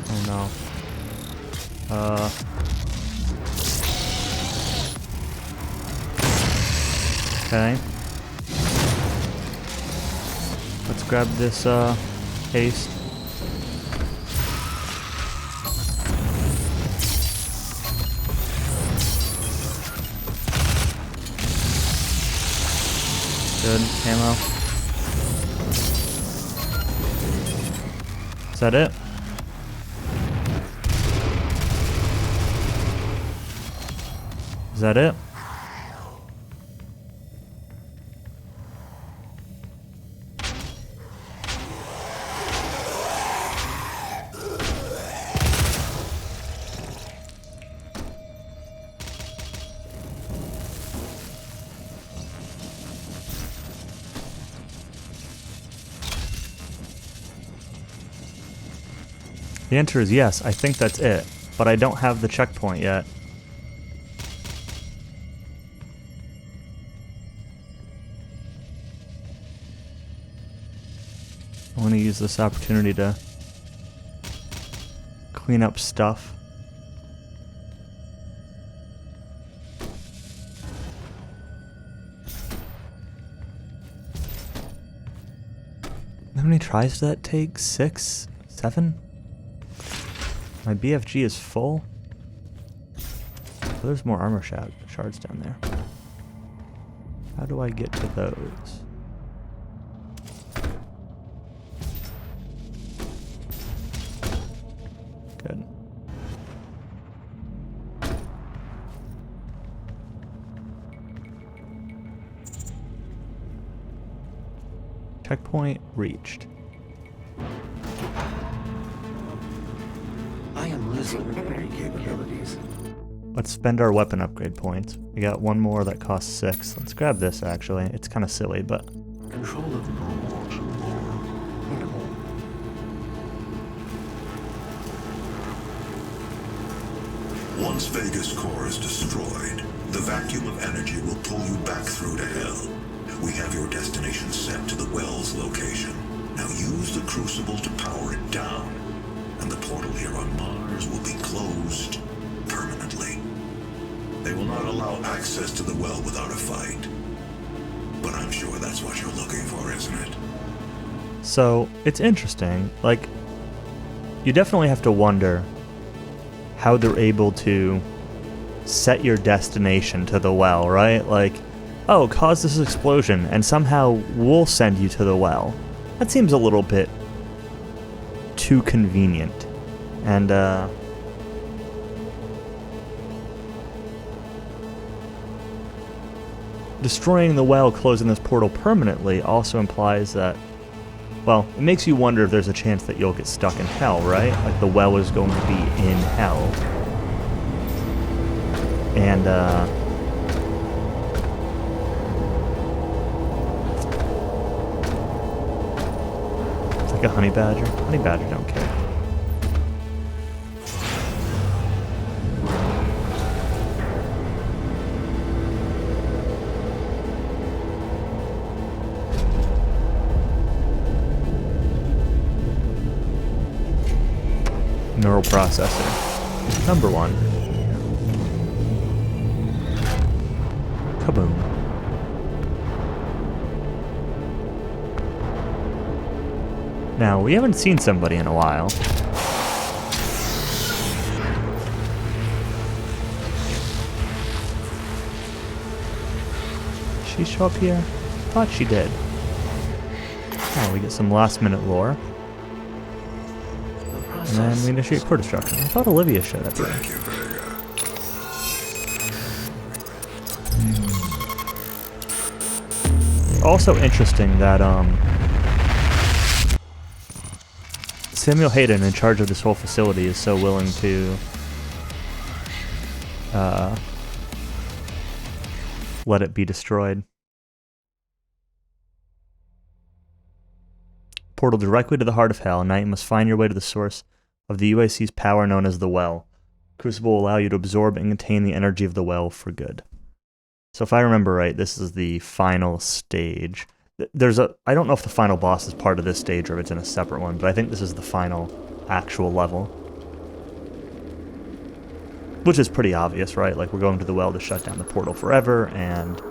A: Oh no. Okay. Let's grab this haste. Good ammo. Is that it? Is that it? The answer is yes, I think that's it, but I don't have the checkpoint yet. I want to use this opportunity to clean up stuff. How many tries does that take? 6? 7? My BFG is full. Oh, there's more armor shards down there. How do I get to those? Good. Checkpoint reached.
C: I am losing memory capabilities.
A: Let's spend our weapon upgrade points. We got one more that costs 6. Let's grab this actually. It's kind of silly, but
C: Control of minimal.
B: Once Vega's core is destroyed, the vacuum of energy will pull you back through to hell. We have your destination set to the well's location. Now use the crucible to power it down, and the portal here on Mars will be closed permanently. They will not allow access to the well without a fight. But I'm sure that's what you're looking for, isn't it?
A: so it's interesting. Like, you definitely have to wonder how they're able to set your destination to the well, right? Like, oh, cause this explosion, and somehow we'll send you to the well. That seems a little bit too convenient. And, destroying the well, closing this portal permanently, also implies that, well, it makes you wonder if there's a chance that you'll get stuck in hell, right? Like the well is going to be in hell. And, it's like a honey badger. Honey badger don't care. neural processor. Number 1. Kaboom. Now, we haven't seen somebody in a while. Did she show up here? Thought she did. Oh, we get some last minute lore. And then we initiate core destruction. I thought Olivia showed up here. Also interesting that Samuel Hayden, in charge of this whole facility, is so willing to let it be destroyed. Portal directly to the heart of hell. Now you must find your way to the source of the UAC's power known as the Well. Crucible will allow you to absorb and contain the energy of the Well for good. So if I remember right, this is the final stage. I don't know if the final boss is part of this stage or if it's in a separate one, but I think this is the final actual level. Which is pretty obvious, right? Like, we're going to the Well to shut down the portal forever, and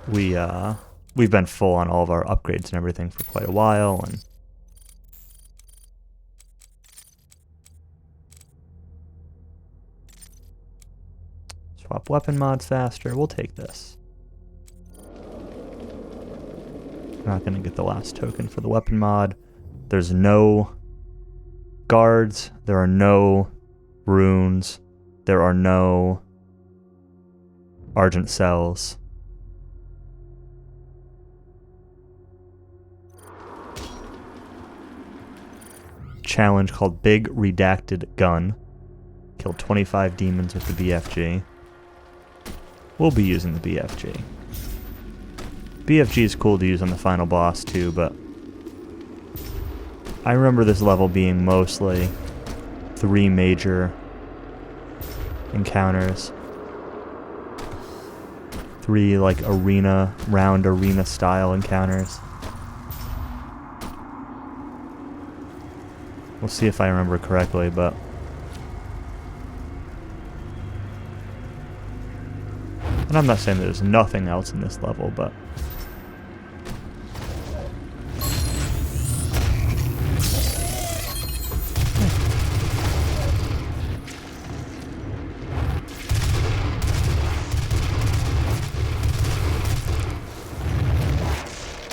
A: we've been full on all of our upgrades and everything for quite a while, and swap weapon mods faster. We'll take this. We're not going to get the last token for the weapon mod. There's no guards. There are no runes. There are no Argent cells. Challenge called Big Redacted Gun. Killed 25 demons with the BFG. We'll be using the BFG. BFG is cool to use on the final boss too, but I remember this level being mostly 3 major encounters. 3 like round arena style encounters. We'll see if I remember correctly, but and I'm not saying there's nothing else in this level, but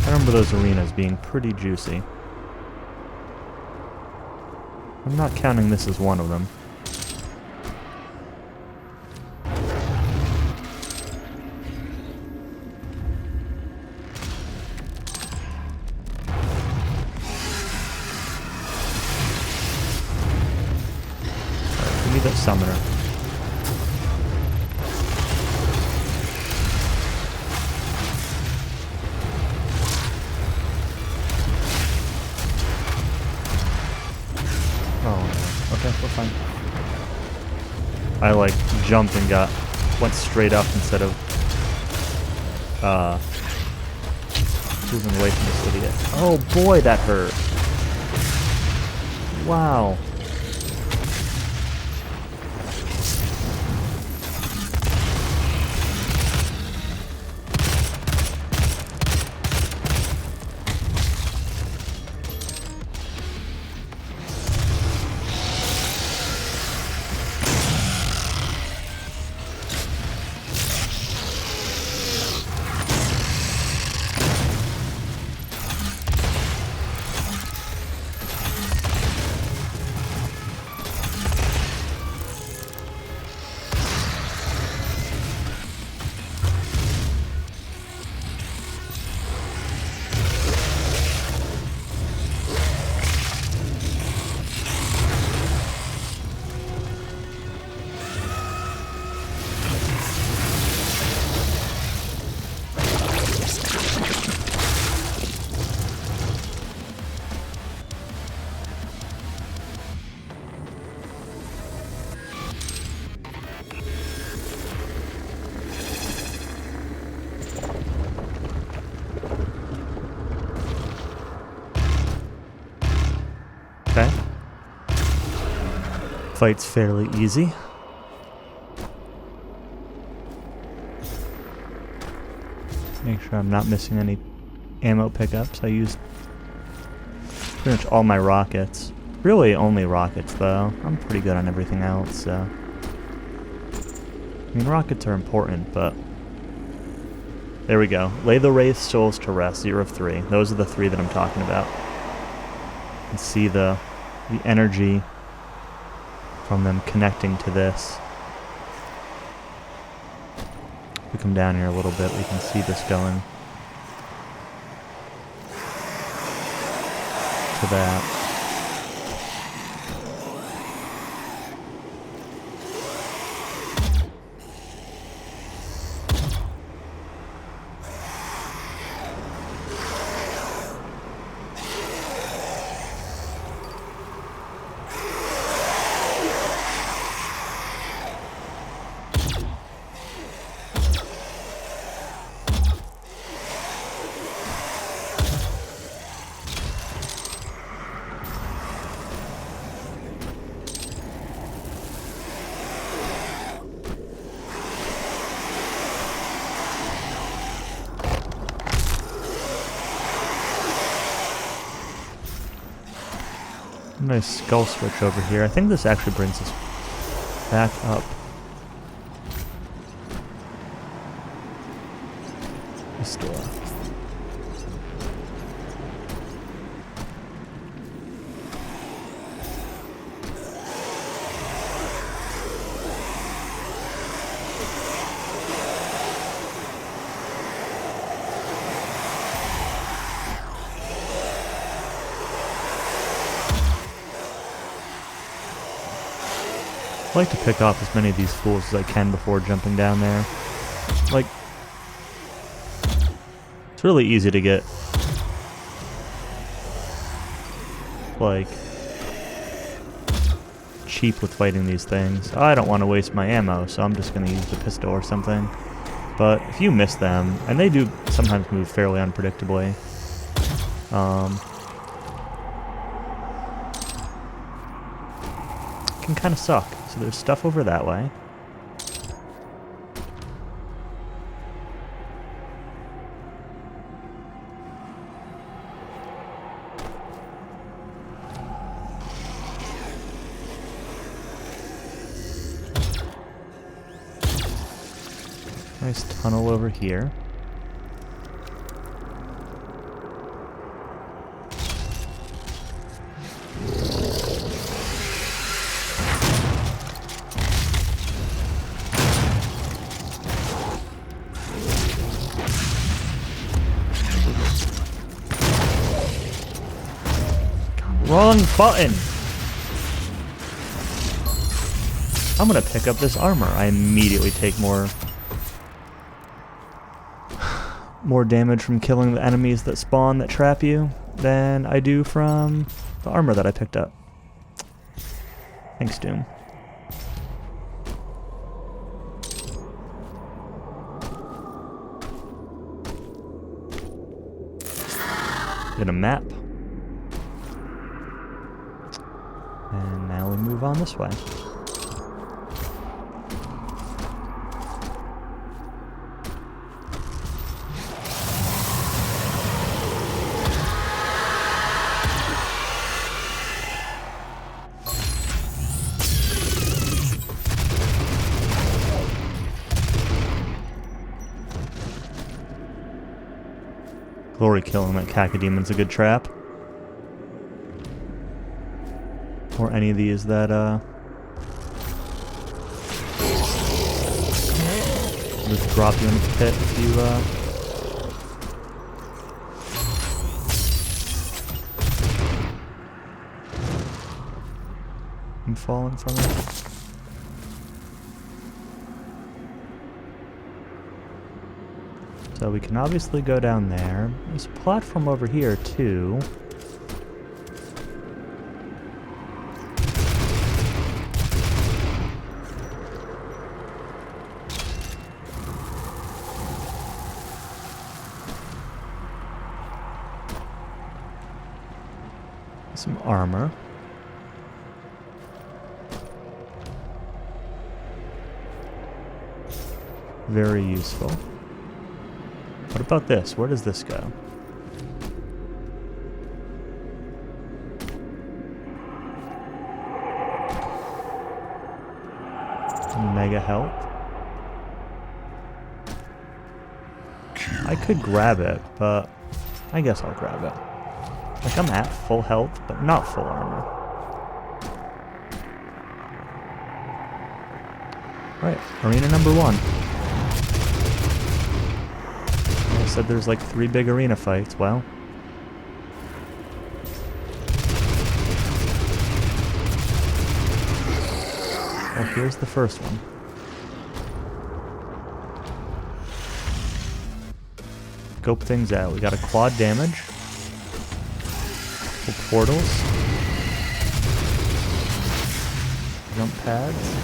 A: I remember those arenas being pretty juicy. I'm not counting this as one of them. Alright, give me that summoner. Okay, we're fine. I like jumped and went straight up instead of moving away from this idiot. Oh boy, that hurt. Wow. Fight's fairly easy. Make sure I'm not missing any ammo pickups. I used pretty much all my rockets. Really only rockets though. I'm pretty good on everything else, so. I mean, rockets are important, but... There we go. Lay the Wraith souls to rest, 0 of 3. Those are the 3 that I'm talking about. You can see the energy from them connecting to this. If we come down here a little bit, we can see this going to that. Nice skull switch over here. I think this actually brings us back up. This door. I like to pick off as many of these fools as I can before jumping down there. Like, it's really easy to get, like, cheap with fighting these things. I don't want to waste my ammo, so I'm just going to use the pistol or something. But if you miss them, and they do sometimes move fairly unpredictably, it can kind of suck. So there's stuff over that way. Nice tunnel over here. Wrong button! I'm gonna pick up this armor. I immediately take more damage from killing the enemies that spawn that trap you than I do from the armor that I picked up. Thanks, Doom. Get a map. And now we move on this way. Glory killing that Cacademon's a good trap. Or any of these that, just drop you in the pit if you, I'm falling from it. So we can obviously go down there. There's a platform over here, too. Some armor. Very useful. What about this? Where does this go? Mega health. I could grab it, but I guess I'll grab it. Like, I'm at full health, but not full armor. Alright, arena number 1. I said there's like 3 big arena fights. Well. Well, here's the first one. Scope things out. We got a quad damage. Couple portals. Jump pads.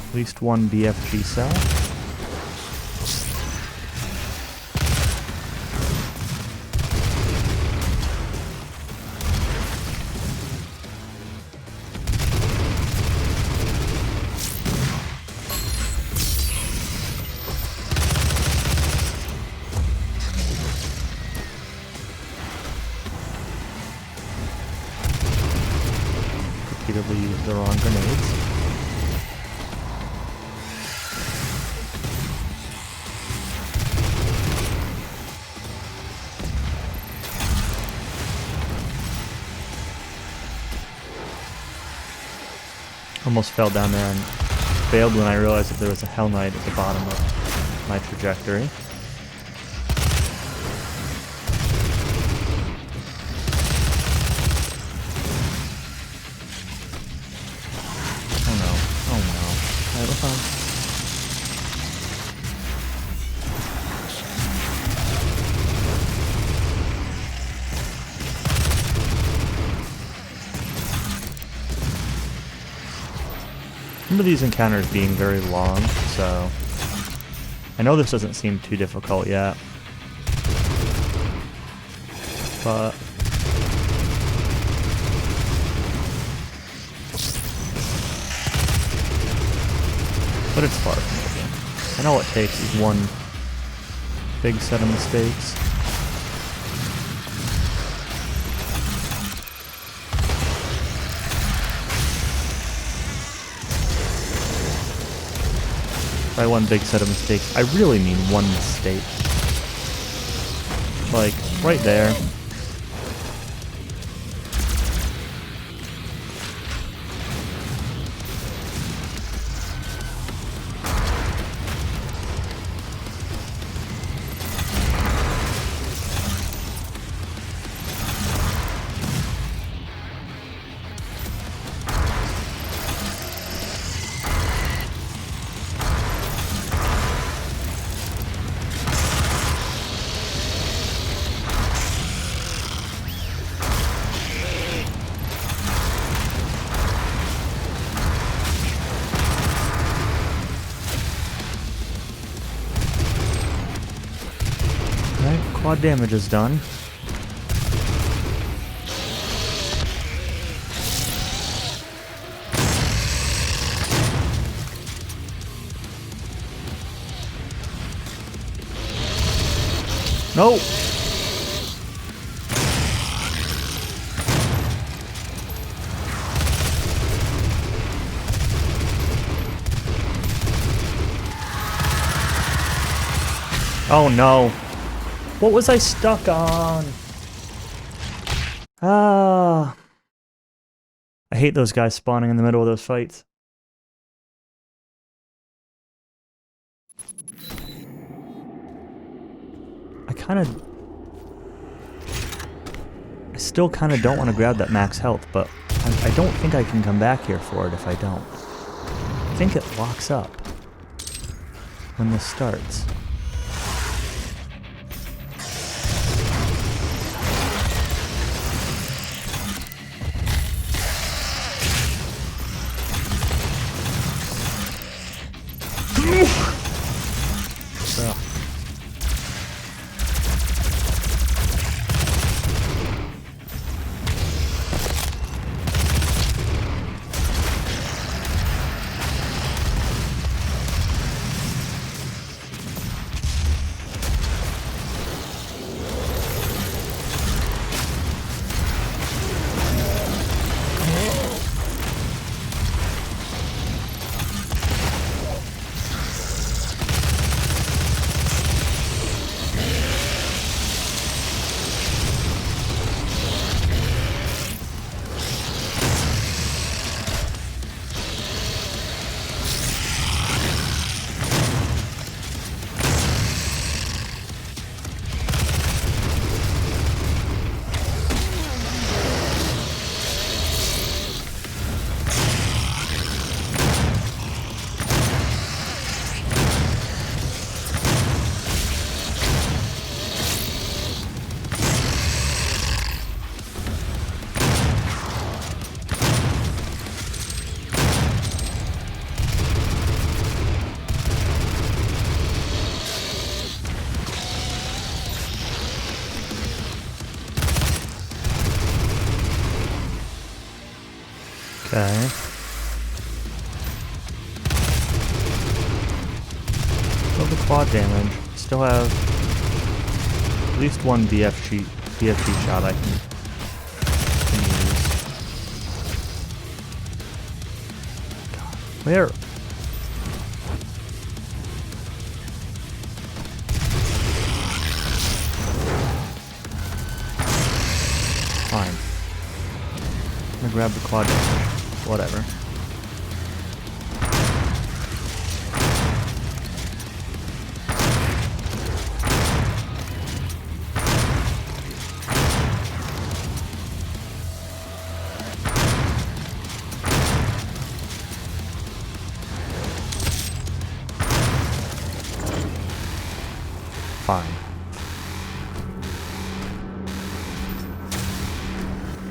A: At least one BFG cell. Repeatedly use the wrong grenades. Almost fell down there and failed when I realized that there was a Hell Knight at the bottom of my trajectory. Oh no. Oh no. Alright, we're fine. Remember these encounters being very long, so I know this doesn't seem too difficult yet, but it's far from over. And all it takes is one big set of mistakes. By one big set of mistakes, I really mean one mistake. Like, right there. Quad damage is done. No! Oh no! What was I stuck on? Ah. I hate those guys spawning in the middle of those fights. I still kind of don't want to grab that max health, but I don't think I can come back here for it if I don't. I think it locks up when this starts. Ugh. Okay. Still the quad damage. Still have at least one BFG shot I can use. Where? Fine. I'm gonna grab the quad damage. Whatever. Fine.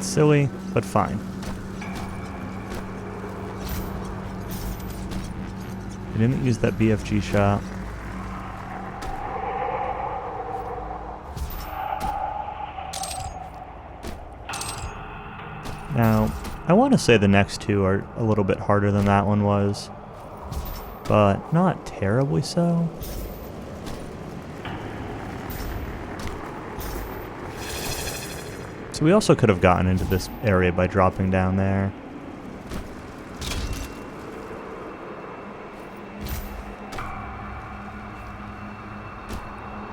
A: Silly, but fine. I didn't use that BFG shot. Now, I want to say the next two are a little bit harder than that one was, but not terribly so. So we also could have gotten into this area by dropping down there.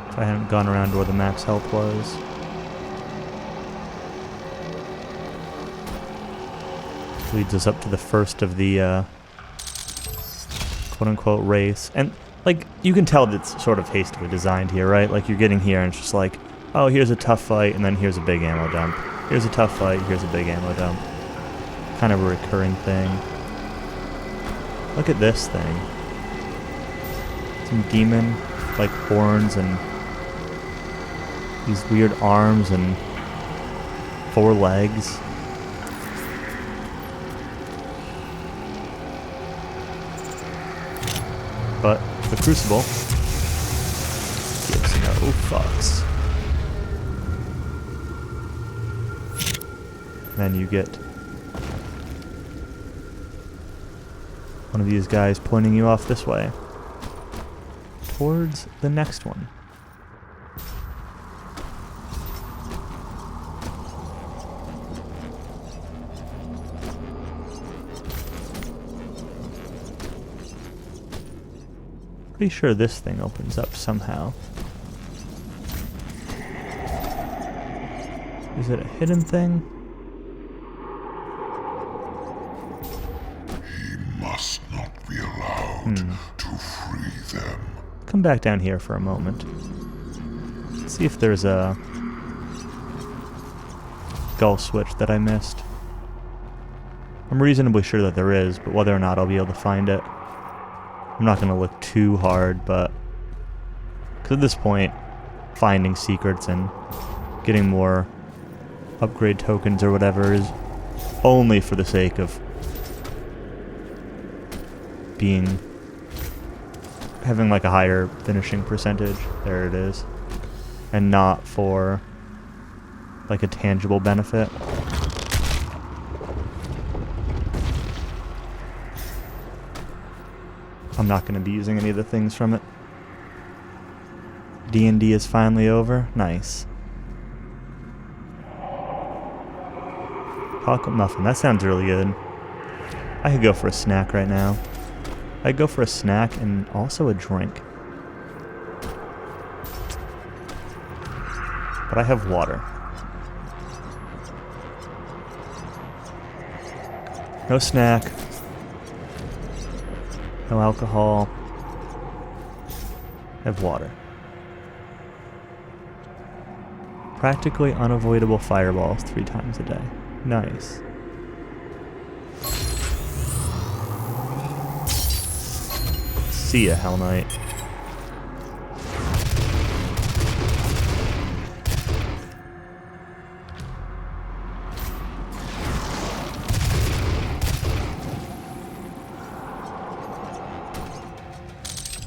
A: If I hadn't gone around to where the max health was. Leads us up to the first of the quote-unquote race. And, like, you can tell that it's sort of hastily designed here, right? Like, you're getting here and it's just like, oh, here's a tough fight, and then here's a big ammo dump. Here's a tough fight, here's a big ammo dump. Kind of a recurring thing. Look at this thing. Some demon, like, horns and these weird arms and 4 legs. But the Crucible gives no fucks. Then you get one of these guys pointing you off this way towards the next one. Pretty sure this thing opens up somehow. Is it a hidden thing?
B: Must not be allowed to free them.
A: Come back down here for a moment. See if there's a skull switch that I missed. I'm reasonably sure that there is, but whether or not I'll be able to find it, I'm not going to look too hard, but because at this point, finding secrets and getting more upgrade tokens or whatever is only for the sake of having like a higher finishing percentage. There it is. And not for like a tangible benefit. I'm not going to be using any of the things from it. D&D is finally over. Nice. Chocolate muffin. That sounds really good. I could go for a snack right now. I'd go for a snack and also a drink. But I have water. No snack. No alcohol. I have water. Practically unavoidable fireballs 3 times a day. Nice. See ya, Hell Knight.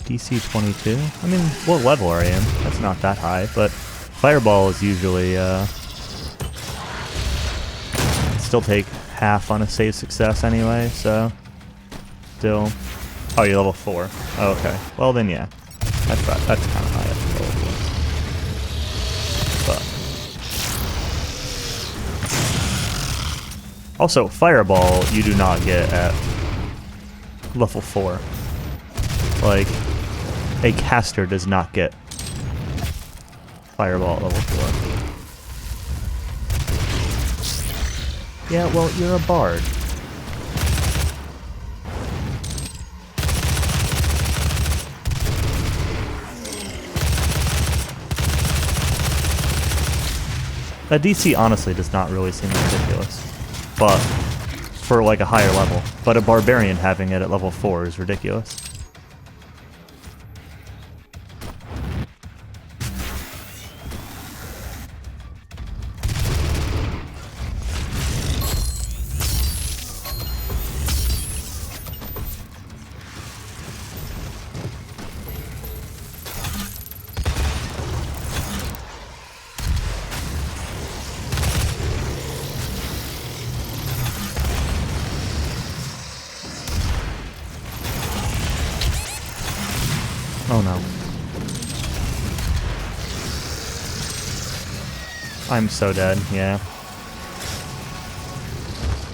A: DC 22? I mean, what level are you in? That's not that high, but Fireball is usually, still take half on a save success anyway, so still. Oh, you're level 4. Oh, okay. Well then, yeah, that's right. That's kind of high up for level 4. But also, Fireball you do not get at level 4. Like, a caster does not get Fireball at level 4. Yeah, well, you're a bard. That DC honestly does not really seem ridiculous, but for like a higher level. But a barbarian having it at level 4 is ridiculous. Oh no. I'm so dead, yeah.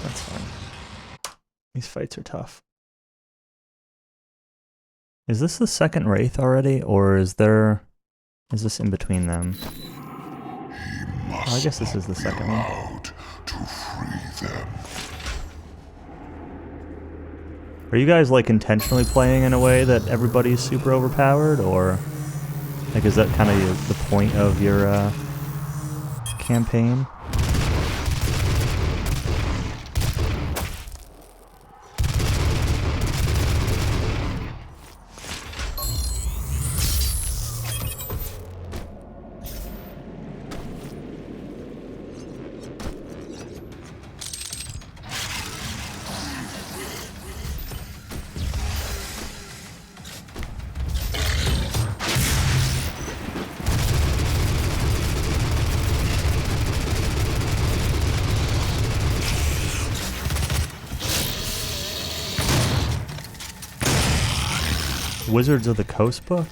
A: That's fine. These fights are tough. Is this the second Wraith already, or is this in between them? Oh, I guess this is the second one.
B: Allowed to free them.
A: Are you guys like intentionally playing in a way that everybody's super overpowered, or like is that kind of the point of your campaign? Wizards of the Coast book?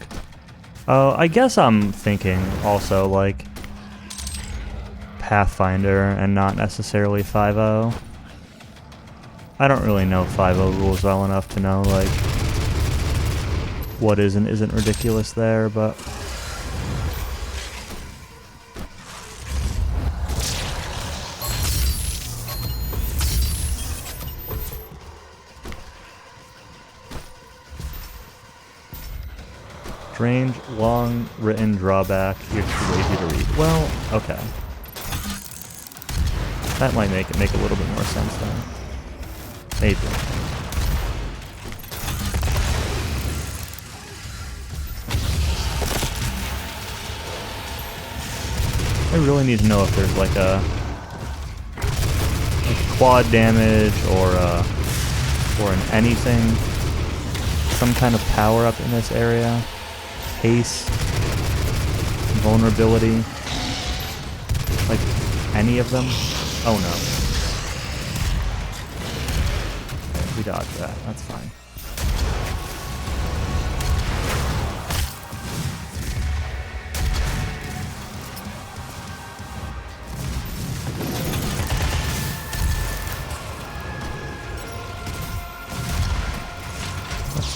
A: Oh, I guess I'm thinking also like Pathfinder and not necessarily 5.0. I don't really know 5.0 rules well enough to know like what is and isn't ridiculous there, but strange, long written drawback. You're too lazy to read. Well, okay. That might make a little bit more sense then. Maybe. I really need to know if there's like a quad damage or an anything, some kind of power up in this area. Haste, vulnerability, like any of them? Oh no. Okay, we dodged that, that's fine. Let's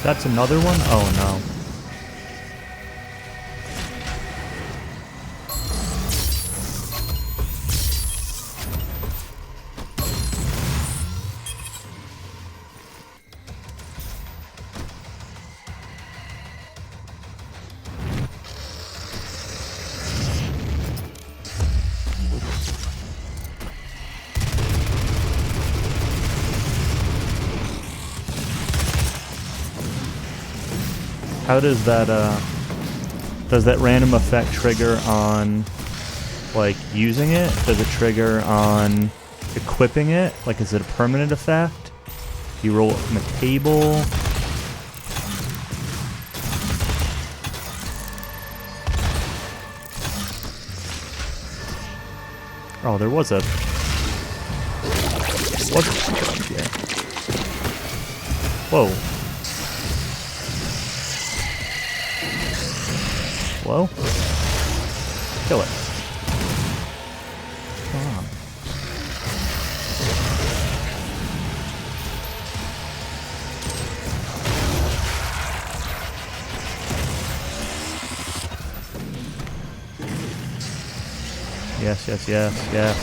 A: That's another one? Oh no. How does that random effect trigger on, like, using it? Does it trigger on equipping it? Like, is it a permanent effect? You roll it from a table? Oh, there was a... What's here? Whoa. Hello? Kill it. Come on. Yes, yes, yes, yes.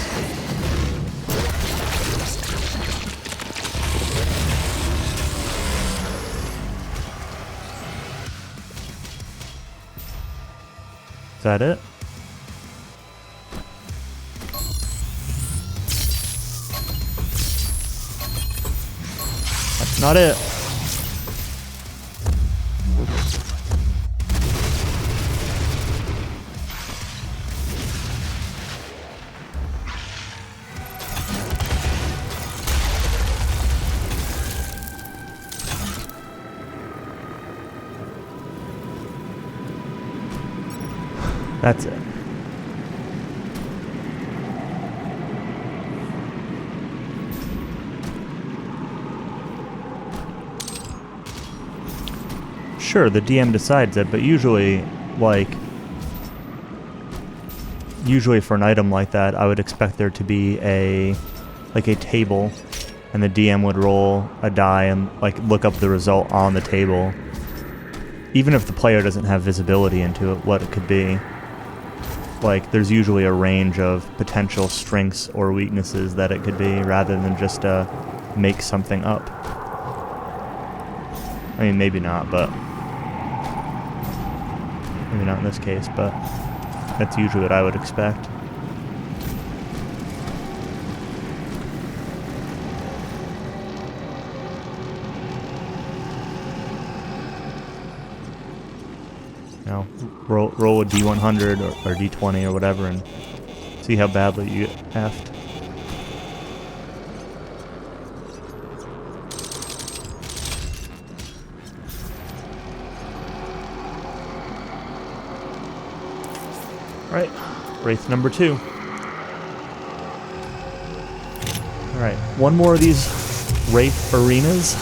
A: Is that it? That's not it. That's it. Sure, the DM decides it, but usually, usually for an item like that, I would expect there to be a table, and the DM would roll a die and look up the result on the table, even if the player doesn't have visibility into it, what it could be. There's usually a range of potential strengths or weaknesses that it could be, rather than just make something up. I mean, maybe not, but... Maybe not in this case, but that's usually what I would expect. Now, roll a D100 or D20 or whatever and see how badly you get effed. Alright, Wraith number 2. Alright, one more of these Wraith arenas.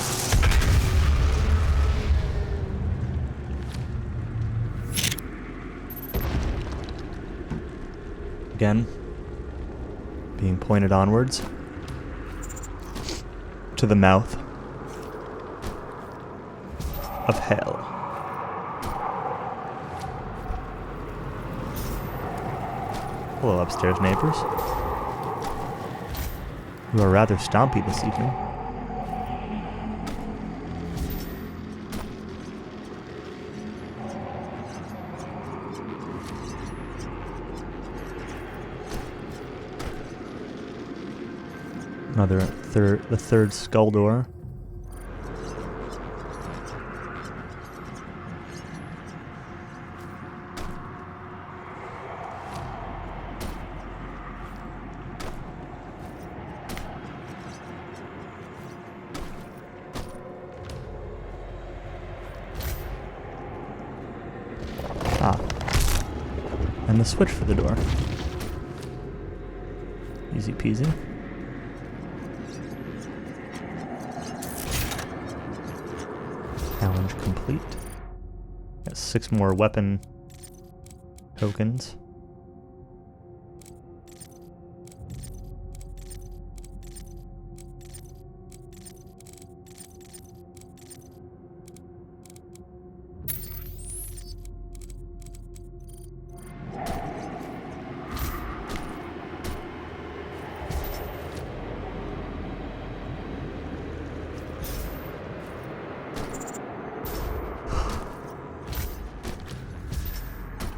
A: Again, being pointed onwards to the mouth of hell. Hello, upstairs neighbors. You are rather stompy this evening. The third skull door. And the switch for the door. Easy peasy. Challenge complete. Got 6 more weapon tokens.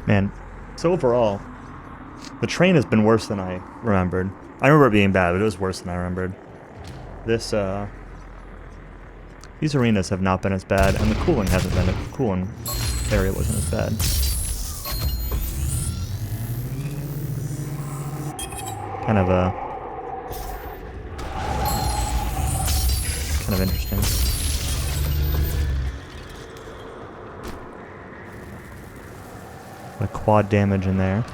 A: Man, so overall, the train has been worse than I remembered. I remember it being bad, but it was worse than I remembered. These arenas have not been as bad, and the cooling hasn't been. The cooling area wasn't as bad. Kind of interesting. A quad damage in there.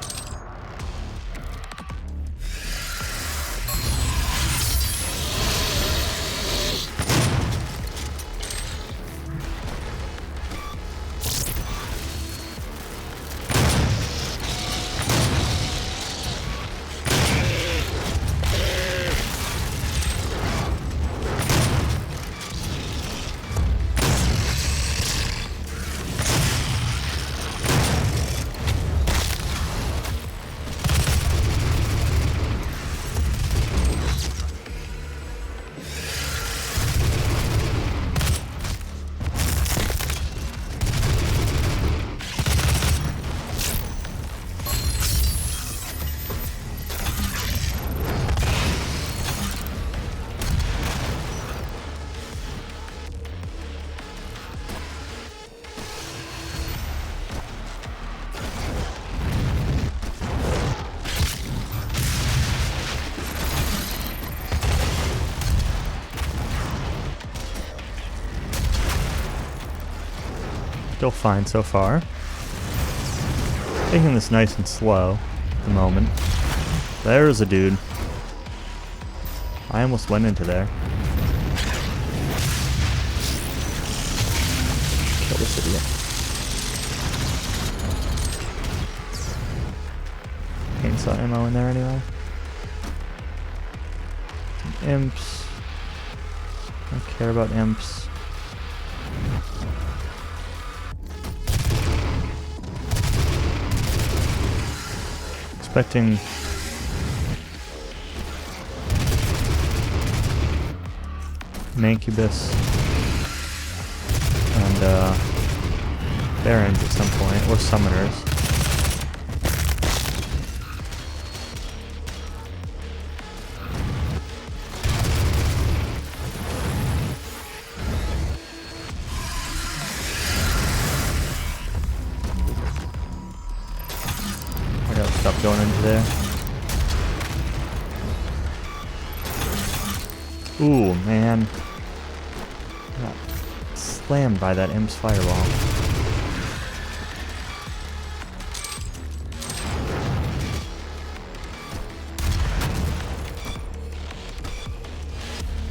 A: Still fine so far. Taking this nice and slow at the moment. There's a dude. I almost went into there. Kill this idiot. Chainsaw ammo in there anyway. Some imps. I don't care about imps. Expecting Mancubus and Barons at some point, or Summoners. Stop going into there. Ooh, man. Got slammed by that imp's fireball.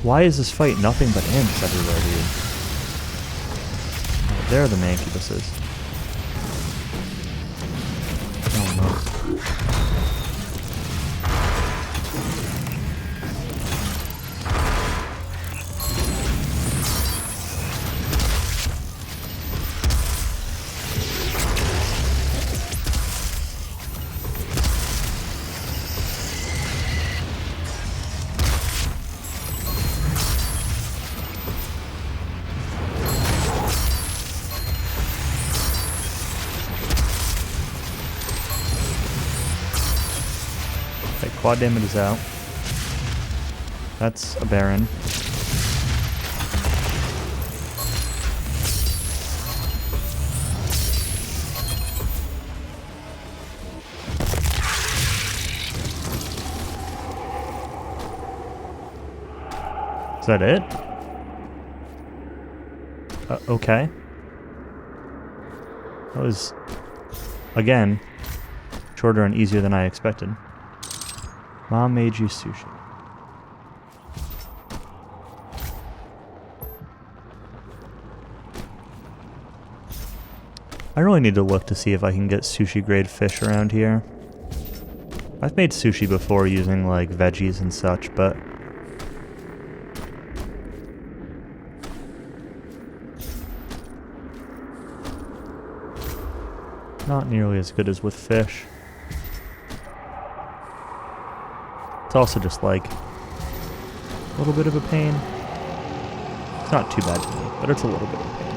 A: Why is this fight nothing but imps everywhere, dude? Oh, there the Mancubuses. Oh no. Quad damage is out. That's a Baron. Is that it? Okay. That was, again, shorter and easier than I expected. Mom made you sushi. I really need to look to see if I can get sushi grade fish around here. I've made sushi before using like veggies and such, but not nearly as good as with fish. It's also just like a little bit of a pain. It's not too bad for me, but it's a little bit of a pain.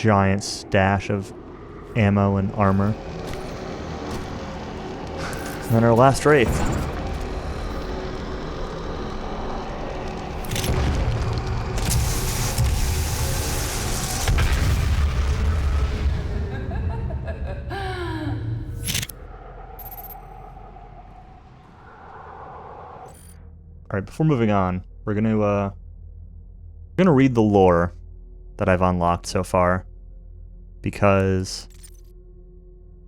A: giant stash of ammo and armor. And then our last wraith. Alright, before moving on, we're gonna read the lore that I've unlocked so far, because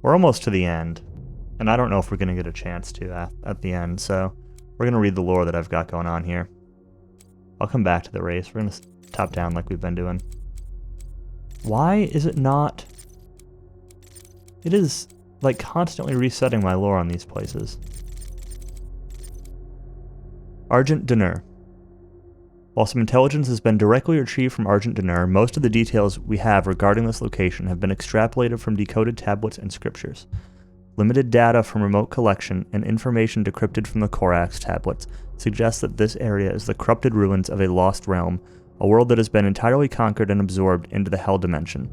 A: we're almost to the end, and I don't know if we're gonna get a chance to at the end, so we're gonna read the lore that I've got going on here. I'll come back to the race. We're gonna top down like we've been doing. Why is it not... It is, like, constantly resetting my lore on these places. Argent D'Nur. While some intelligence has been directly retrieved from Argent D'Nur, most of the details we have regarding this location have been extrapolated from decoded tablets and scriptures. Limited data from remote collection and information decrypted from the Corax tablets suggests that this area is the corrupted ruins of a lost realm, a world that has been entirely conquered and absorbed into the Hell dimension.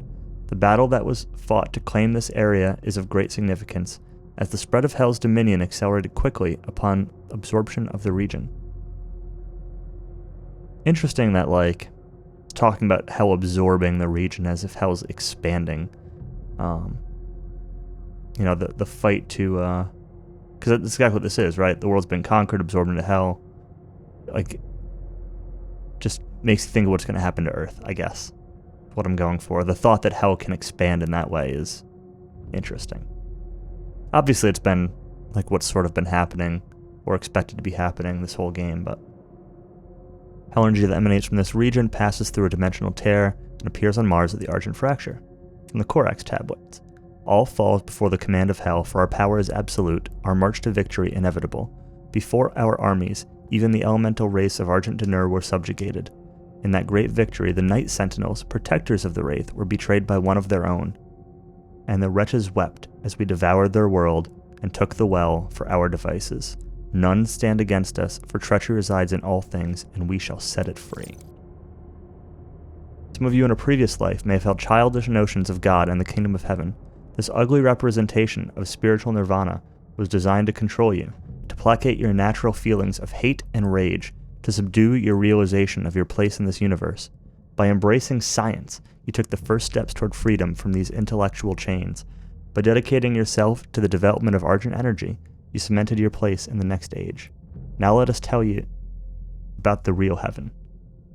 A: The battle that was fought to claim this area is of great significance, as the spread of Hell's dominion accelerated quickly upon absorption of the region. Interesting that, like, talking about Hell absorbing the region as if Hell's expanding. You know, the fight to, because that's exactly what this is, right? The world's been conquered, absorbed into Hell. Like, just makes you think of what's going to happen to Earth, I guess. What I'm going for. The thought that Hell can expand in that way is interesting. Obviously, it's been, like, what's sort of been happening, or expected to be happening this whole game, but Hell energy that emanates from this region passes through a dimensional tear and appears on Mars at the Argent Fracture. From the Corax tablets. All falls before the command of Hell, for our power is absolute, our march to victory inevitable. Before our armies, even the elemental race of Argent D'Nur were subjugated. In that great victory, the Night Sentinels, protectors of the Wraith, were betrayed by one of their own. And the wretches wept as we devoured their world and took the well for our devices. None stand against us, for treachery resides in all things, and we shall set it free. Some of you in a previous life may have held childish notions of God and the kingdom of heaven. This ugly representation of spiritual nirvana was designed to control you, to placate your natural feelings of hate and rage, to subdue your realization of your place in this universe. By embracing science, you took the first steps toward freedom from these intellectual chains. By dedicating yourself to the development of Argent energy, you cemented your place in the next age. Now let us tell you about the real heaven.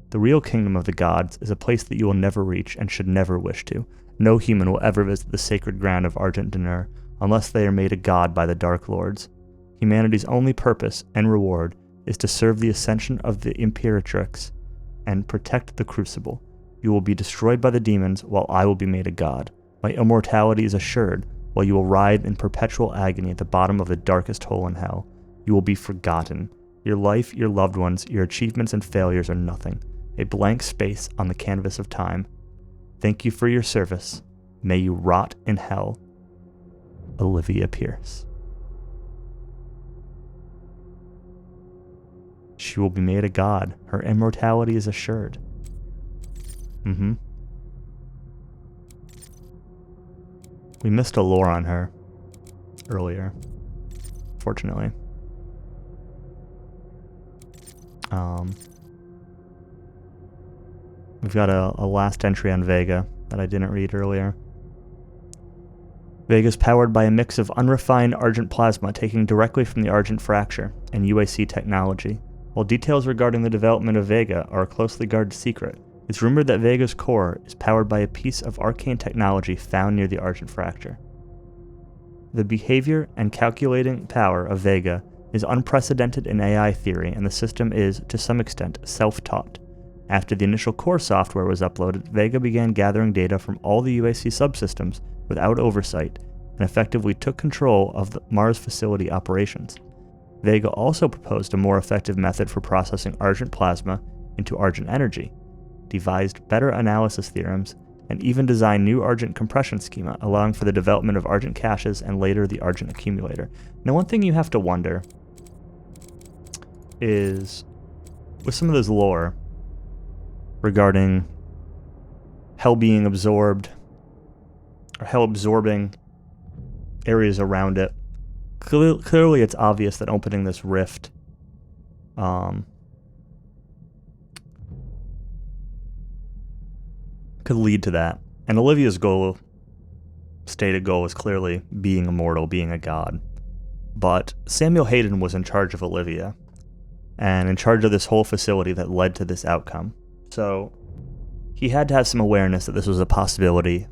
A: The real kingdom of the gods is a place that you will never reach and should never wish to. No human will ever visit the sacred ground of Argent D'Nur unless they are made a god by the Dark Lords. Humanity's only purpose and reward is to serve the ascension of the Imperatrix and protect the Crucible. You will be destroyed by the demons while I will be made a god. My immortality is assured, while you will writhe in perpetual agony at the bottom of the darkest hole in Hell. You will be forgotten. Your life, your loved ones, your achievements and failures are nothing. A blank space on the canvas of time. Thank you for your service. May you rot in Hell. Olivia Pierce. She will be made a god. Her immortality is assured. We missed a lore on her earlier, fortunately. We've got a last entry on Vega that I didn't read earlier. Vega is powered by a mix of unrefined Argent plasma taken directly from the Argent Fracture and UAC technology. While details regarding the development of Vega are a closely guarded secret, it's rumored that Vega's core is powered by a piece of arcane technology found near the Argent Fracture. The behavior and calculating power of Vega is unprecedented in AI theory, and the system is, to some extent, self-taught. After the initial core software was uploaded, Vega began gathering data from all the UAC subsystems without oversight, and effectively took control of the Mars facility operations. Vega also proposed a more effective method for processing Argent plasma into Argent energy, devised better analysis theorems, and even designed new Argent compression schema, allowing for the development of Argent caches and later the Argent accumulator. Now, one thing you have to wonder is, with some of this lore regarding Hell being absorbed or hell absorbing areas around it. Clearly it's obvious that opening this rift could lead to that. And Olivia's stated goal is clearly being immortal, being a god. But Samuel Hayden was in charge of Olivia, and in charge of this whole facility that led to this outcome. So he had to have some awareness that this was a possibility,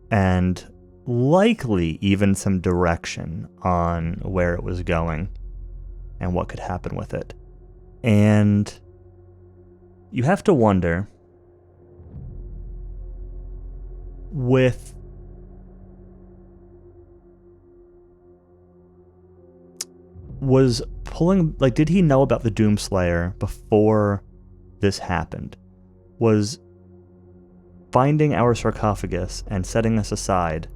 A: and likely even some direction on where it was going and what could happen with it. And you have to wonder, did he know about the Doomslayer before this happened? Was finding our sarcophagus and setting us aside,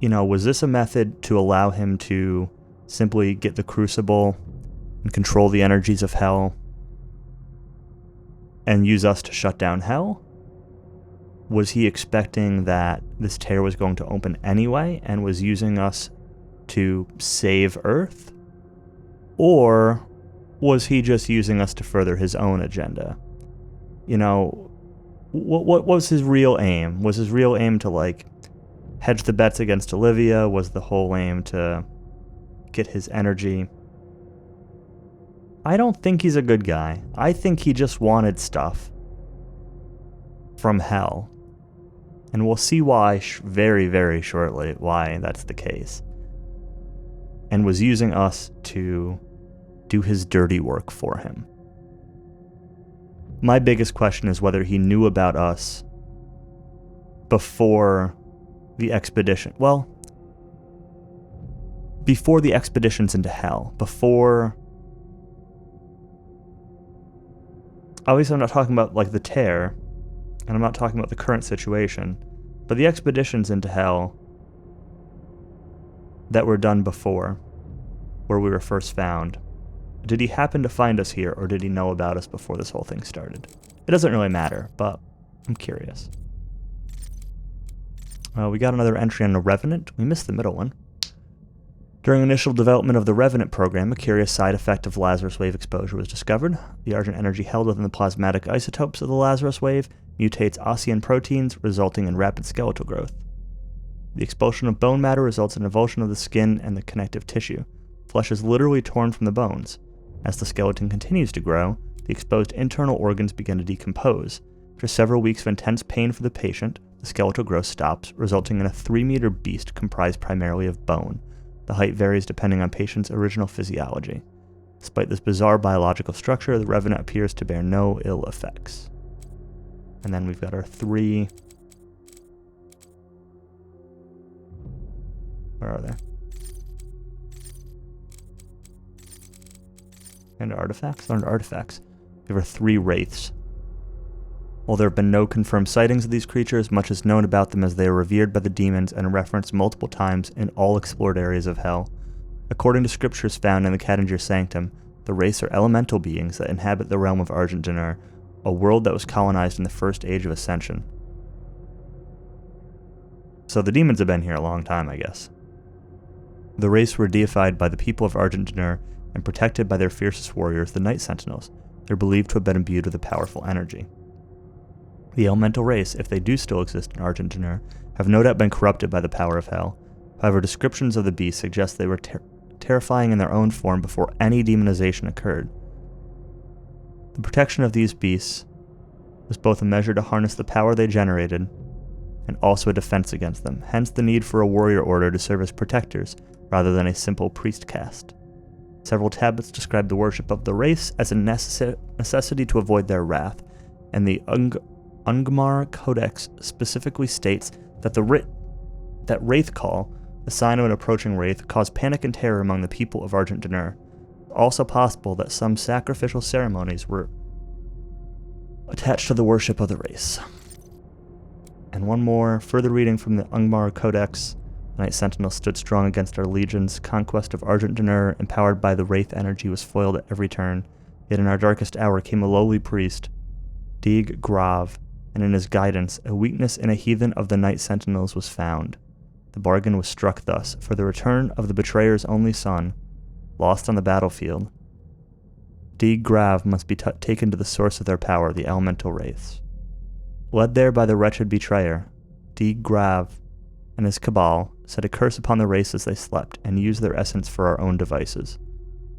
A: was this a method to allow him to simply get the crucible and control the energies of hell and use us to shut down hell? Was he expecting that this tear was going to open anyway and was using us to save Earth? Or was he just using us to further his own agenda? What was his real aim? Was his real aim to, hedge the bets against Olivia? Was the whole aim to get his energy? I don't think he's a good guy. I think he just wanted stuff from hell. And we'll see why very, very shortly, why that's the case. And was using us to do his dirty work for him. My biggest question is whether he knew about us before the expedition. Well, before the expeditions into hell. Obviously, I'm not talking about, the tear, and I'm not talking about the current situation, but the expeditions into hell that were done before, where we were first found. Did he happen to find us here, or did he know about us before this whole thing started? It doesn't really matter, but I'm curious. We got another entry on the Revenant. We missed the middle one. During initial development of the Revenant program, a curious side effect of Lazarus Wave exposure was discovered. The Argent energy held within the plasmatic isotopes of the Lazarus Wave mutates Ossian proteins, resulting in rapid skeletal growth. The expulsion of bone matter results in avulsion of the skin and the connective tissue. Flesh is literally torn from the bones. As the skeleton continues to grow, the exposed internal organs begin to decompose. After several weeks of intense pain for the patient, the skeletal growth stops, resulting in a 3-meter beast comprised primarily of bone. The height varies depending on patient's original physiology. Despite this bizarre biological structure, the Revenant appears to bear no ill effects. And then we've got our 3... Where are they? And artifacts? They're artifacts. There were 3 wraiths. While there have been no confirmed sightings of these creatures, much is known about them as they are revered by the demons and referenced multiple times in all explored areas of hell. According to scriptures found in the Kadinger Sanctum, the wraiths are elemental beings that inhabit the realm of Argent D'Nur, a world that was colonized in the first age of Ascension. So the demons have been here a long time, I guess. The wraiths were deified by the people of Argent D'Nur and protected by their fiercest warriors, the Night Sentinels. They're believed to have been imbued with a powerful energy. The elemental race, if they do still exist in Argent D'Nur, have no doubt been corrupted by the power of hell. However, descriptions of the beasts suggest they were terrifying in their own form before any demonization occurred. The protection of these beasts was both a measure to harness the power they generated and also a defense against them, hence the need for a warrior order to serve as protectors rather than a simple priest caste. Several tablets describe the worship of the race as a necessity to avoid their wrath, and the Ungmar Codex specifically states that that wraith call, the sign of an approaching wraith, caused panic and terror among the people of Argent D'Nur. It's also possible that some sacrificial ceremonies were attached to the worship of the race. And one more, further reading from the Ungmar Codex. The Night Sentinel stood strong against our legions. Conquest of Argent D'Nur, empowered by the wraith energy, was foiled at every turn. Yet in our darkest hour came a lowly priest, Dig Grav, and in his guidance, a weakness in a heathen of the Night Sentinels was found. The bargain was struck thus, for the return of the betrayer's only son, lost on the battlefield. D. Grav must be taken to the source of their power, the elemental wraiths. Led there by the wretched betrayer, D. Grav and his cabal set a curse upon the race as they slept, and used their essence for our own devices.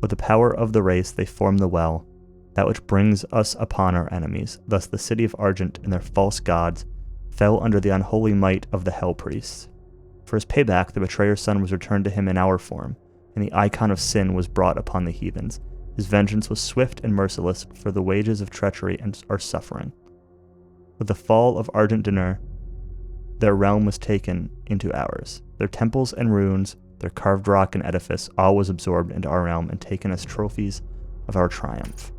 A: With the power of the race they formed the well, that which brings us upon our enemies. Thus the city of Argent and their false gods fell under the unholy might of the Hell Priests. For his payback, the betrayer's son was returned to him in our form, and the icon of sin was brought upon the heathens. His vengeance was swift and merciless, for the wages of treachery are suffering. With the fall of Argent Dinner, their realm was taken into ours. Their temples and ruins, their carved rock and edifice, all was absorbed into our realm and taken as trophies of our triumph.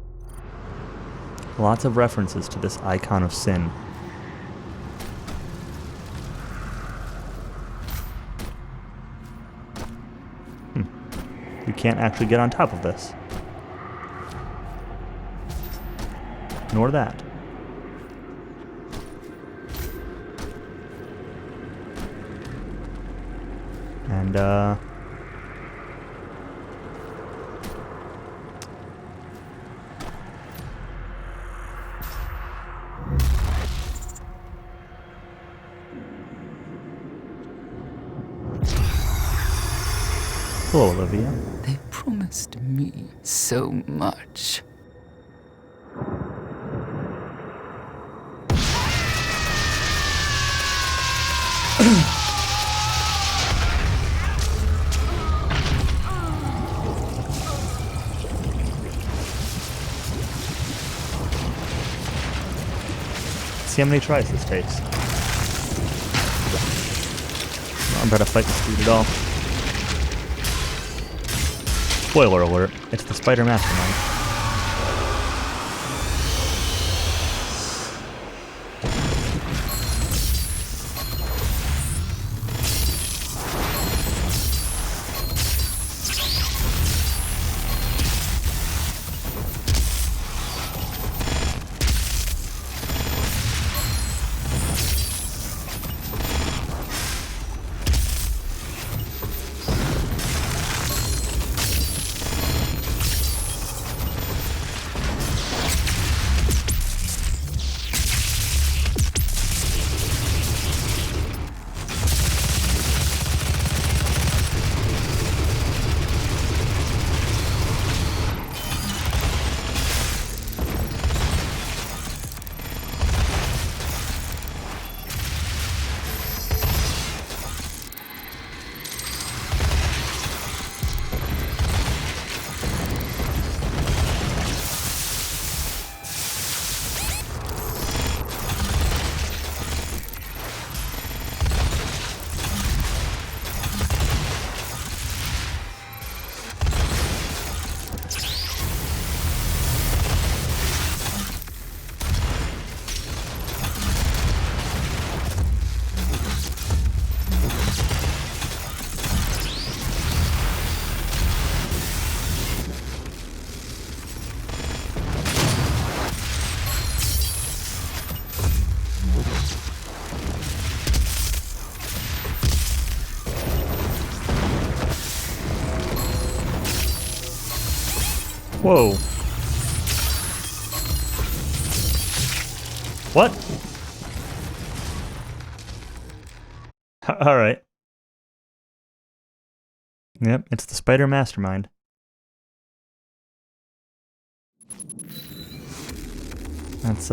A: Lots of references to this icon of sin. You can't actually get on top of this. Nor that. And, hello, Olivia.
F: They promised me so much.
A: See how many tries this takes. I'm about to fight this dude at all. Spoiler alert, it's the Spider Mastermind. Whoa. What? Alright. Yep, it's the Spider Mastermind. That's,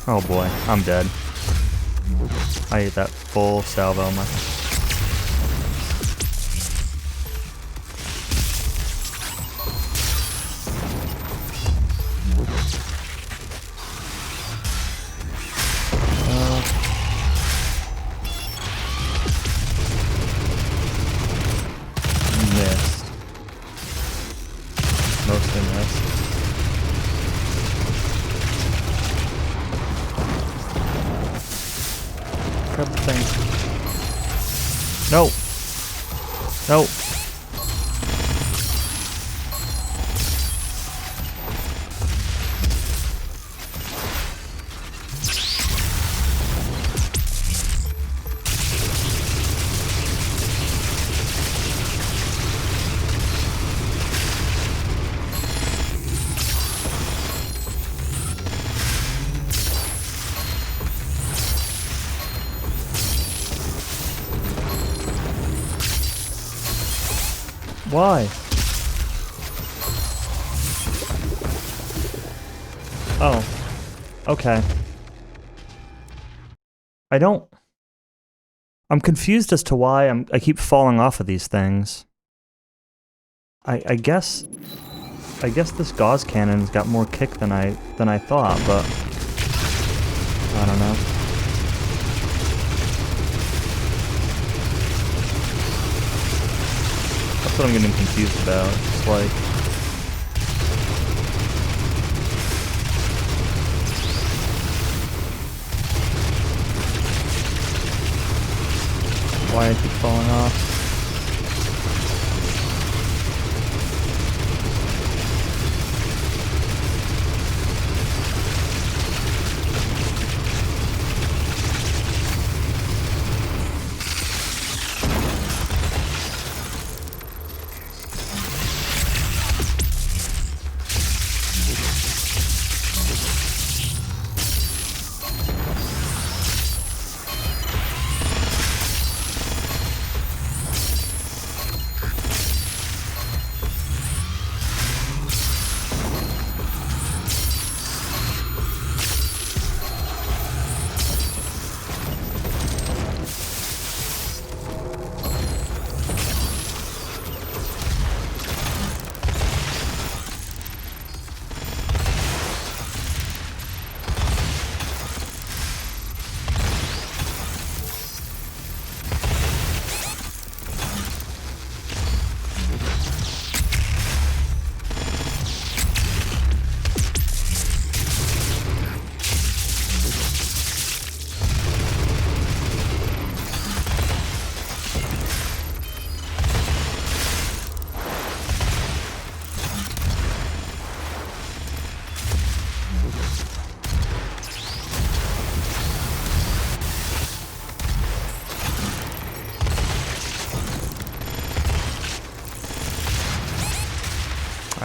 A: oh boy, I'm dead. I ate that full salvo. Grab the thing. No. No. Why? Oh. Okay. I'm confused as to why I keep falling off of these things. I guess this gauze cannon's got more kick than I thought, but I don't know. That's what I'm getting confused about. It's like, why I keep falling off.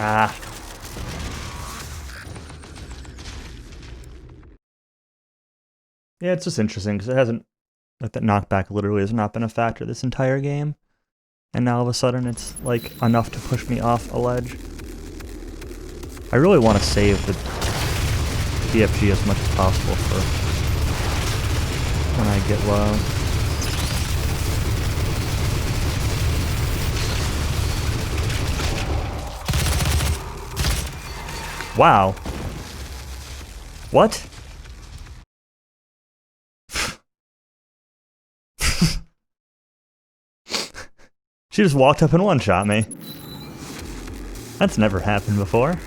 A: Ah. Yeah, it's just interesting because it hasn't, like, that knockback literally has not been a factor this entire game. And now all of a sudden it's, like, enough to push me off a ledge. I really want to save the BFG as much as possible for when I get low. Wow. What? She just walked up and one-shot me. That's never happened before.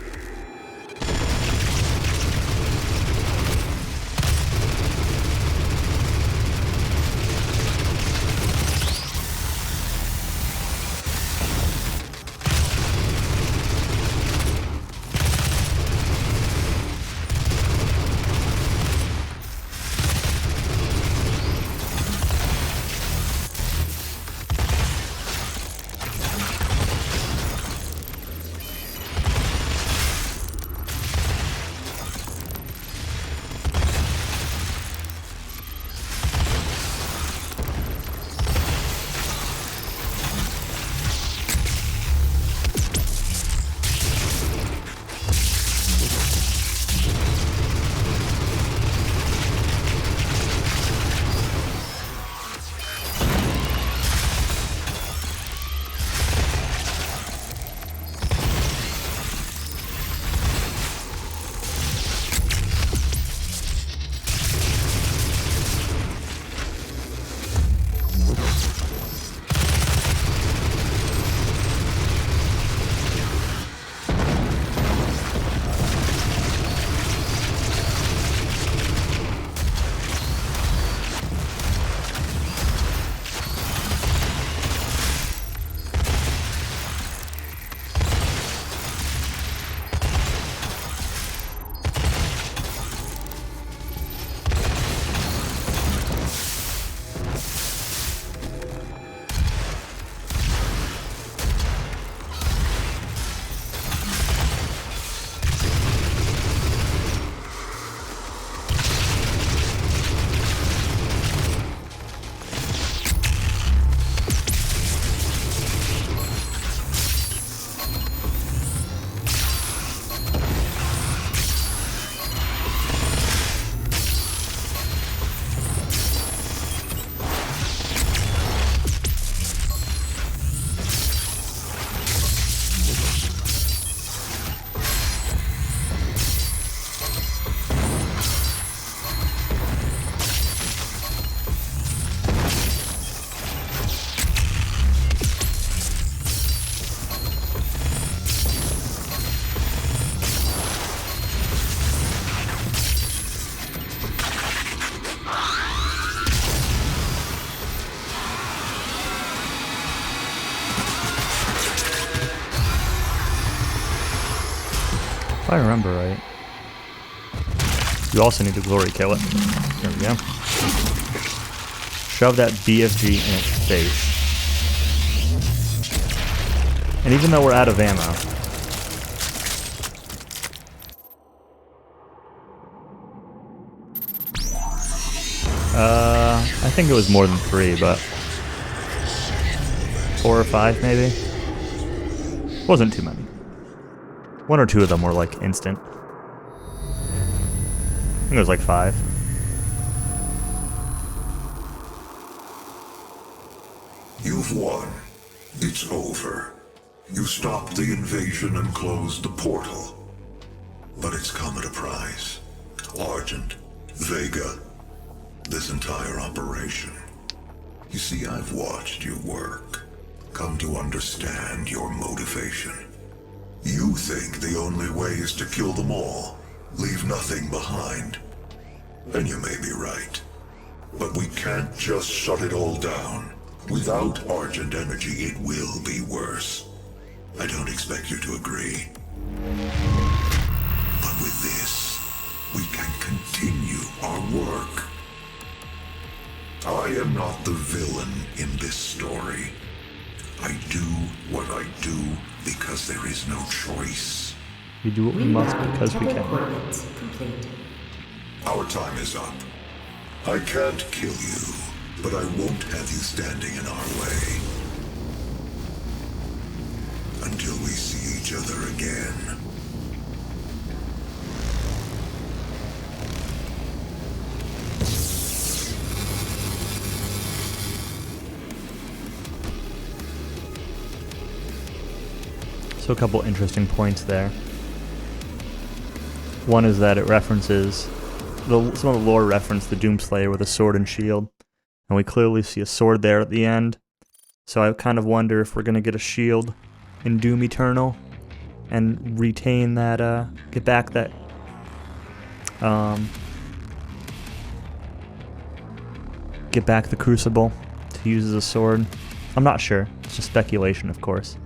A: I remember right. You also need to glory kill it. There we go. Shove that BFG in its face. And even though we're out of ammo, I think it was more than 3, but 4 or 5 maybe. Wasn't too many. 1 or 2 of them were like instant. I think it was like 5.
B: You've won. It's over. You stopped the invasion and closed the portal. But it's come at a price. Argent, Vega, this entire operation. You see, I've watched you work. Come to understand your motivation. You think the only way is to kill them all, leave nothing behind. And you may be right. But we can't just shut it all down. Without Argent energy, it will be worse. I don't expect you to agree. But with this, we can continue our work. I am not the villain in this story. I do what I do because there is no choice.
A: We do what we must because we can.
D: Coordinates complete.
B: Our time is up. I can't kill you, but I won't have you standing in our way. Until we see each other again.
A: So a couple interesting points there. One is that it references, some of the lore reference the Doomslayer with a sword and shield. And we clearly see a sword there at the end. So I kind of wonder if we're going to get a shield in Doom Eternal and retain that, get back that, get back the Crucible to use as a sword. I'm not sure. It's just speculation, of course.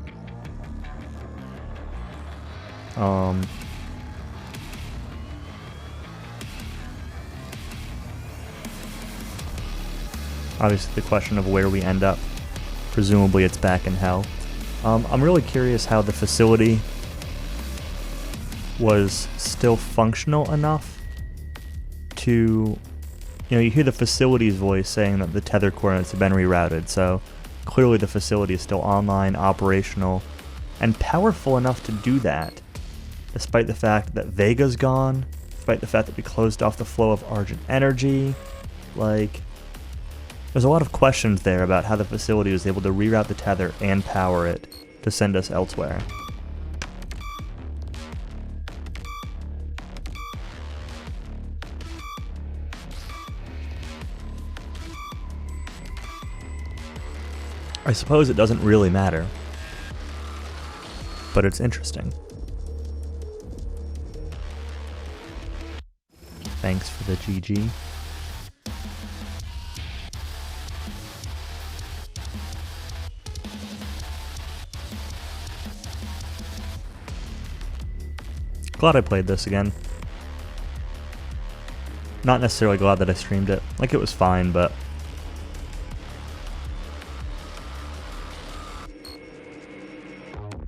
A: Obviously the question of where we end up. Presumably it's back in Hell. I'm really curious how the facility was still functional enough to, you hear the facility's voice saying that the tether coordinates have been rerouted, so clearly the facility is still online, operational, and powerful enough to do that, despite the fact that Vega's gone, despite the fact that we closed off the flow of Argent energy. Like, there's a lot of questions there about how the facility was able to reroute the tether and power it to send us elsewhere. I suppose it doesn't really matter, but it's interesting. Thanks for the GG. Glad I played this again. Not necessarily glad that I streamed it. Like, it was fine, but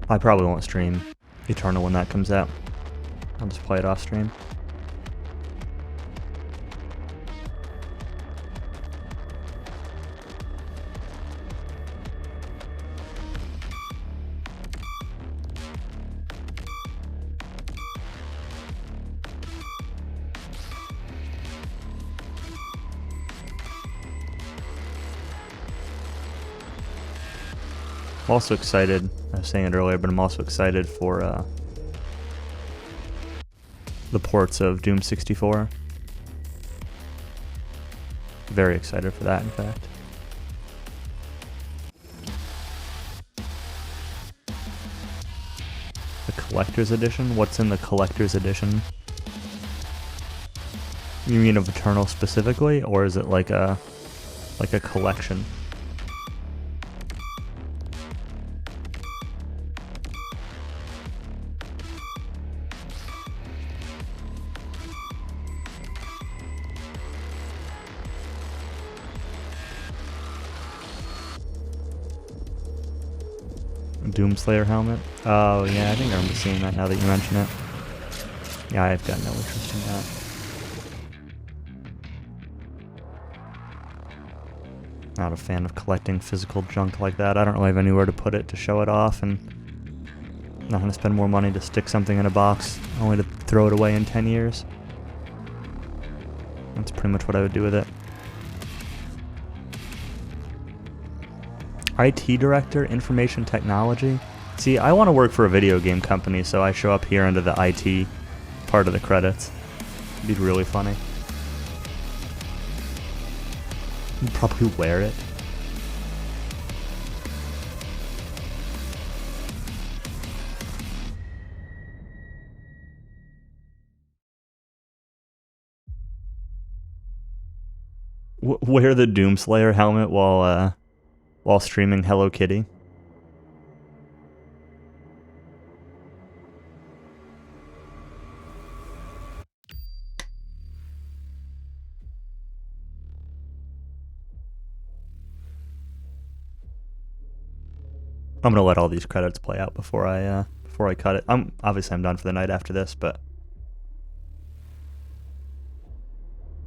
A: I probably won't stream Eternal when that comes out. I'll just play it off stream. I'm also excited, I was saying it earlier, but I'm also excited for the ports of Doom 64. Very excited for that, in fact. The Collector's Edition? What's in the Collector's Edition? You mean of Eternal specifically, or is it like a collection? Doomslayer helmet. Oh yeah, I think I remember seeing that now that you mention it. Yeah, I've got no interest in that. Not a fan of collecting physical junk like that. I don't really have anywhere to put it to show it off, and I'm not going to spend more money to stick something in a box only to throw it away in 10 years. That's pretty much what I would do with it. IT director, information technology. See, I want to work for a video game company, so I show up here under the IT part of the credits. It'd be really funny. I'd probably wear it. Wear the Doomslayer helmet while streaming Hello Kitty. I'm gonna let all these credits play out before I cut it. Obviously I'm done for the night after this, but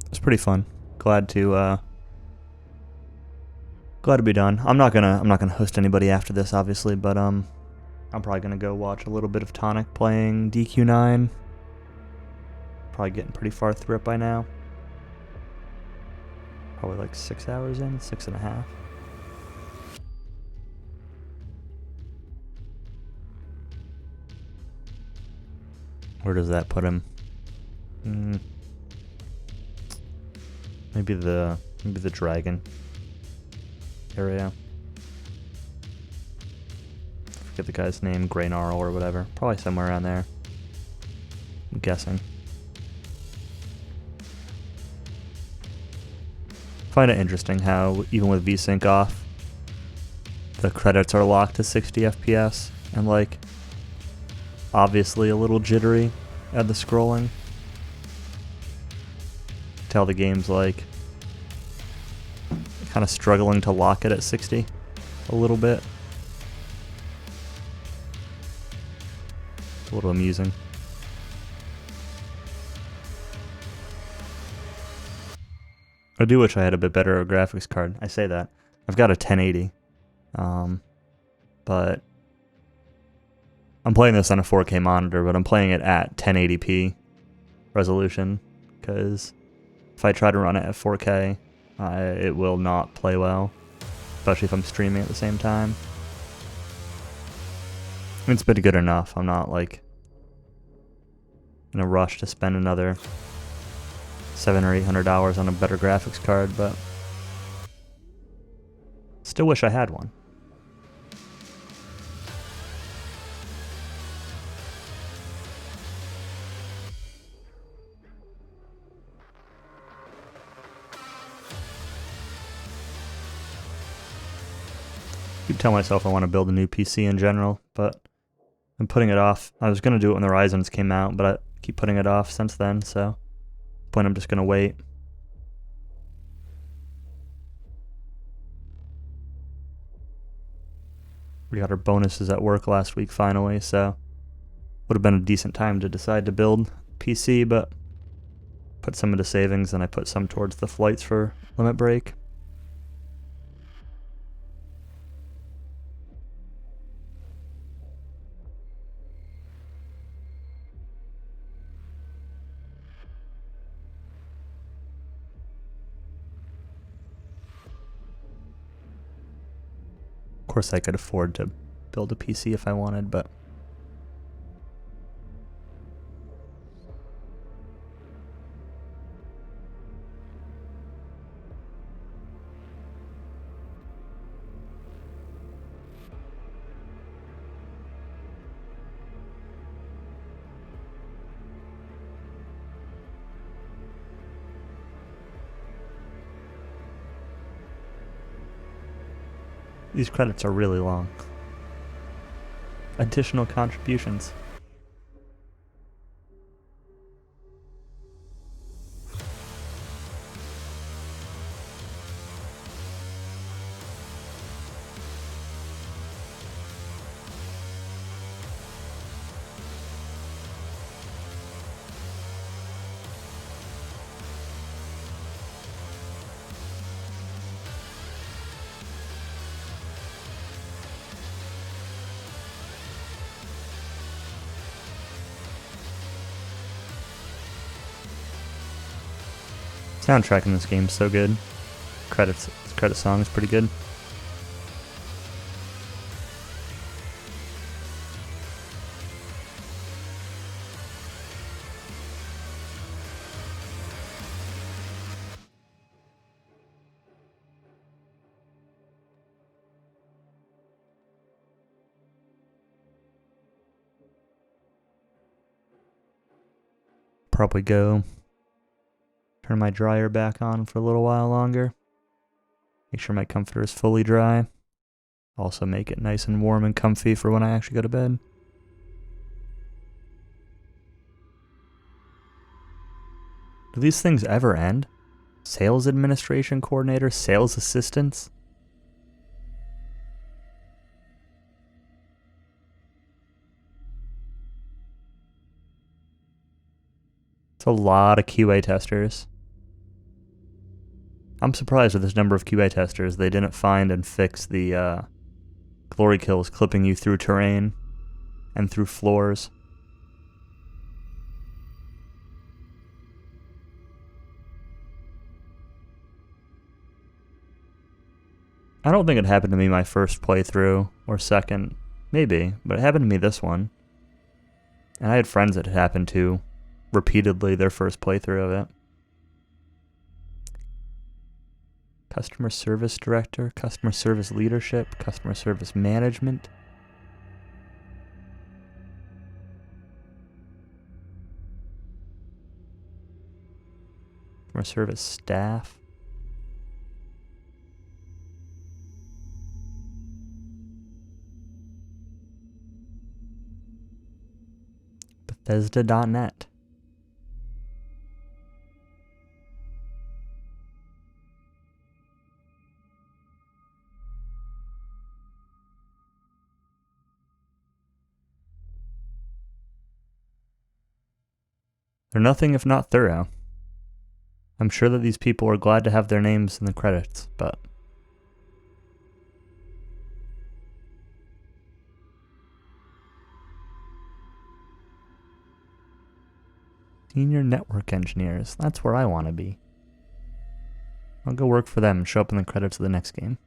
A: it's pretty fun. Glad to be done. I'm not gonna host anybody after this, obviously, but I'm probably gonna go watch a little bit of Tonic playing DQ9. Probably getting pretty far through it by now. Probably like 6 hours in, 6.5. Where does that put him? Maybe the dragon area. Forget the guy's name, Greynarl or whatever. Probably somewhere around there. I'm guessing. Find it interesting how even with VSync off, the credits are locked to 60 FPS and like obviously a little jittery at the scrolling. Tell the game's like kind of struggling to lock it at 60 a little bit. It's a little amusing. I do wish I had a bit better graphics card. I say that. I've got a 1080, but I'm playing this on a 4K monitor, but I'm playing it at 1080p resolution, because if I try to run it at 4K, it will not play well, especially if I'm streaming at the same time. It's been good enough. I'm not like in a rush to spend another $700 or $800 on a better graphics card, but still wish I had one. I keep telling myself I want to build a new PC in general, but I'm putting it off. I was going to do it when the Ryzens came out, but I keep putting it off since then, so at this point I'm just going to wait. We got our bonuses at work last week finally, so would have been a decent time to decide to build PC, but put some into savings and I put some towards the flights for Limit Break. Of course, I could afford to build a PC if I wanted, but these credits are really long. Additional contributions. Soundtrack in this game is so good. Credit song is pretty good. Probably go turn my dryer back on for a little while longer. Make sure my comforter is fully dry. Also make it nice and warm and comfy for when I actually go to bed. Do these things ever end? Sales administration coordinator, sales assistants? It's a lot of QA testers. I'm surprised with this number of QA testers they didn't find and fix the glory kills clipping you through terrain and through floors. I don't think it happened to me my first playthrough or second, maybe, but it happened to me this one. And I had friends that it happened to repeatedly their first playthrough of it. Customer service director, customer service leadership, customer service management. Customer service staff. Bethesda.net. They're nothing if not thorough. I'm sure that these people are glad to have their names in the credits, but... Senior network engineers. That's where I want to be. I'll go work for them and show up in the credits of the next game.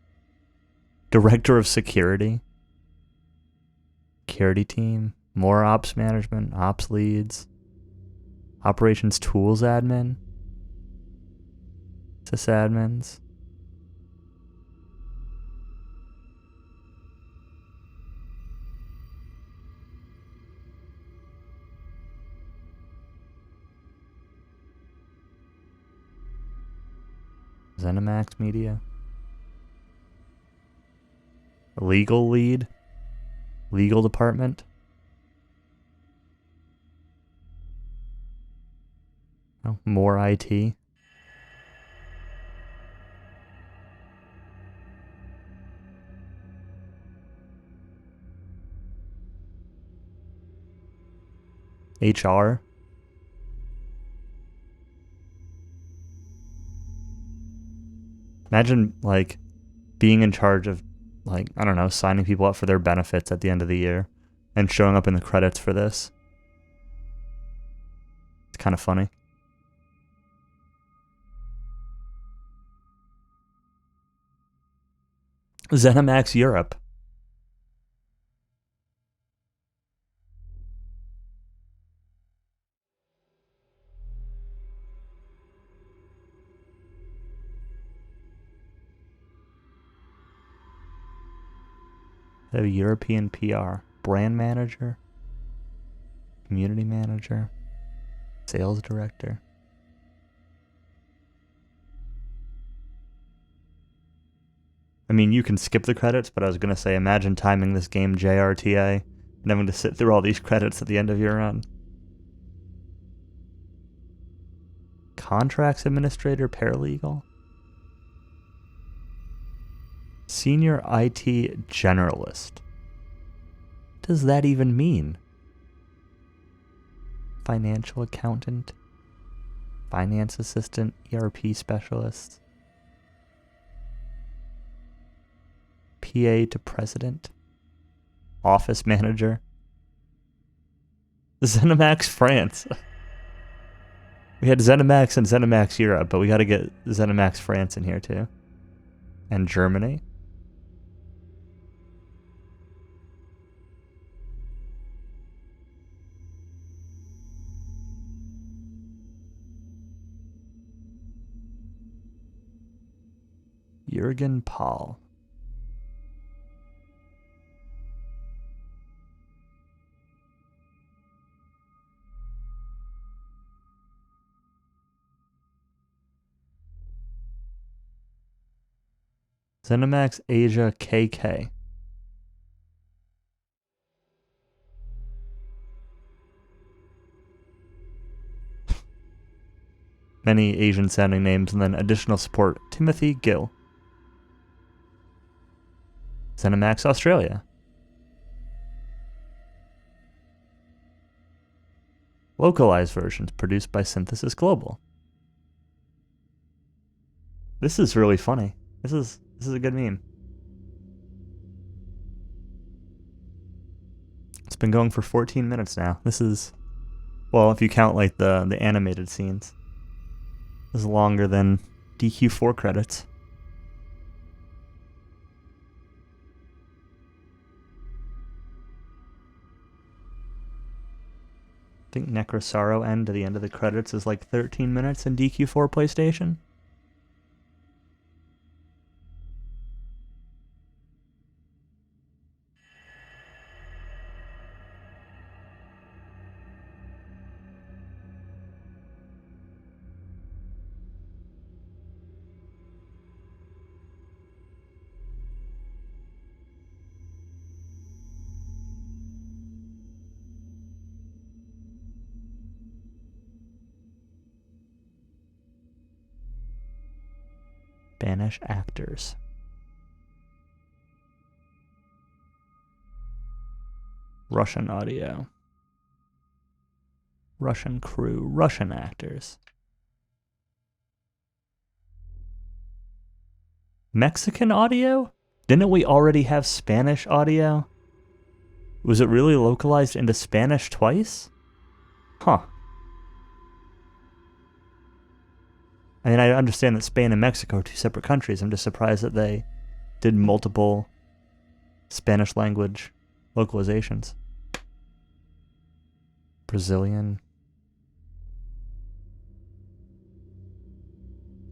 A: Director of security. Security team. More ops management. Ops leads. Operations tools admin. Sysadmins. ZeniMax Media. Legal lead. Legal department. Oh, more IT. HR. Imagine, like, being in charge of, like, I don't know, signing people up for their benefits at the end of the year and showing up in the credits for this. It's kind of funny. ZeniMax Europe. The European PR. Brand manager. Community manager. Sales director. I mean, you can skip the credits, but I was going to say, imagine timing this game JRTA and having to sit through all these credits at the end of your run. Contracts administrator, paralegal. Senior IT generalist. What does that even mean? Financial accountant. Finance assistant, ERP specialist. PA to president. Office manager. ZeniMax France. We had ZeniMax and ZeniMax Europe, but we got to get ZeniMax France in here too. And Germany. Jürgen Paul. ZeniMax Asia KK. Many Asian sounding names, and then additional support. Timothy Gill. ZeniMax Australia. Localized versions produced by Synthesis Global. This is really funny. This is a good meme. It's been going for 14 minutes now. This is, well, if you count like the animated scenes. This is longer than DQ4 credits. I think Necrosaro end to the end of the credits is like 13 minutes in DQ4 PlayStation. Spanish actors. Russian audio. Russian crew. Russian actors. Mexican audio? Didn't we already have Spanish audio? Was it really localized into Spanish twice? Huh. I mean, I understand that Spain and Mexico are two separate countries. I'm just surprised that they did multiple Spanish language localizations. Brazilian.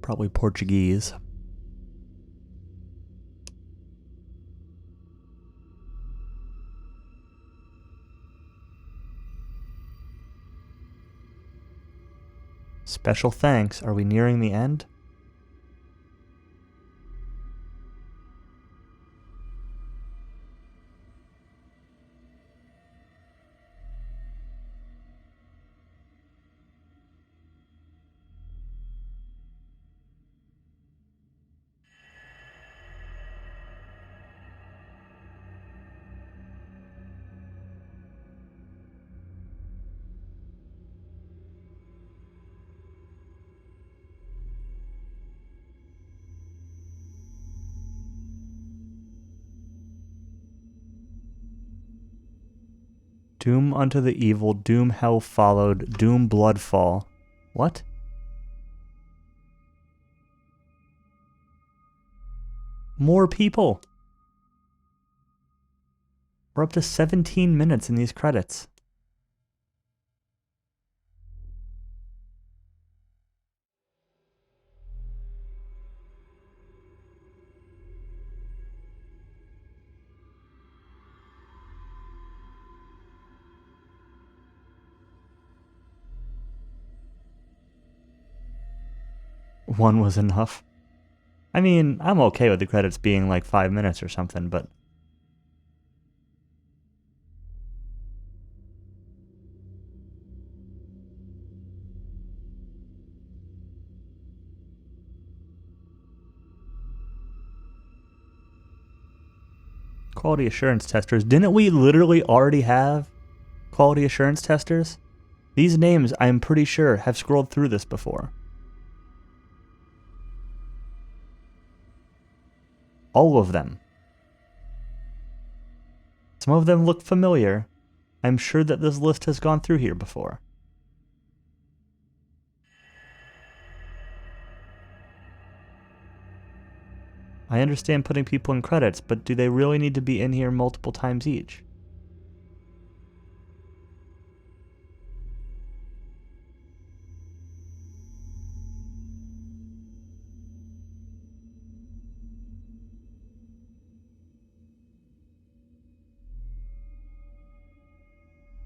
A: Probably Portuguese. Special thanks. Are we nearing the end? Doom unto the evil, doom hell followed, doom blood fall. What? More people. We're up to 17 minutes in these credits. One was enough. I mean, I'm okay with the credits being like 5 minutes or something, but... Quality assurance testers. Didn't we literally already have quality assurance testers? These names, I'm pretty sure, have scrolled through this before. All of them. Some of them look familiar. I'm sure that this list has gone through here before. I understand putting people in credits, but do they really need to be in here multiple times each?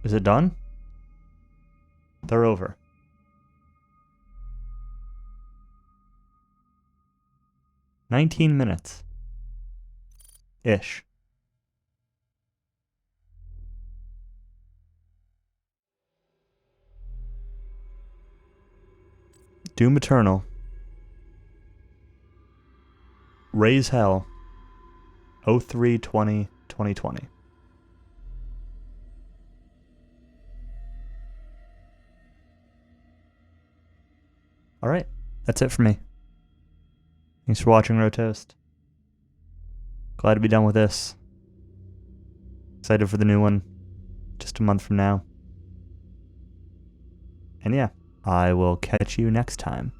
A: Is it done? They're over. "19 minutes. Ish. Doom Eternal. Raise Hell. 03/20/2020. Alright, that's it for me. Thanks for watching, Rotoast. Glad to be done with this. Excited for the new one. Just a month from now. And yeah, I will catch you next time.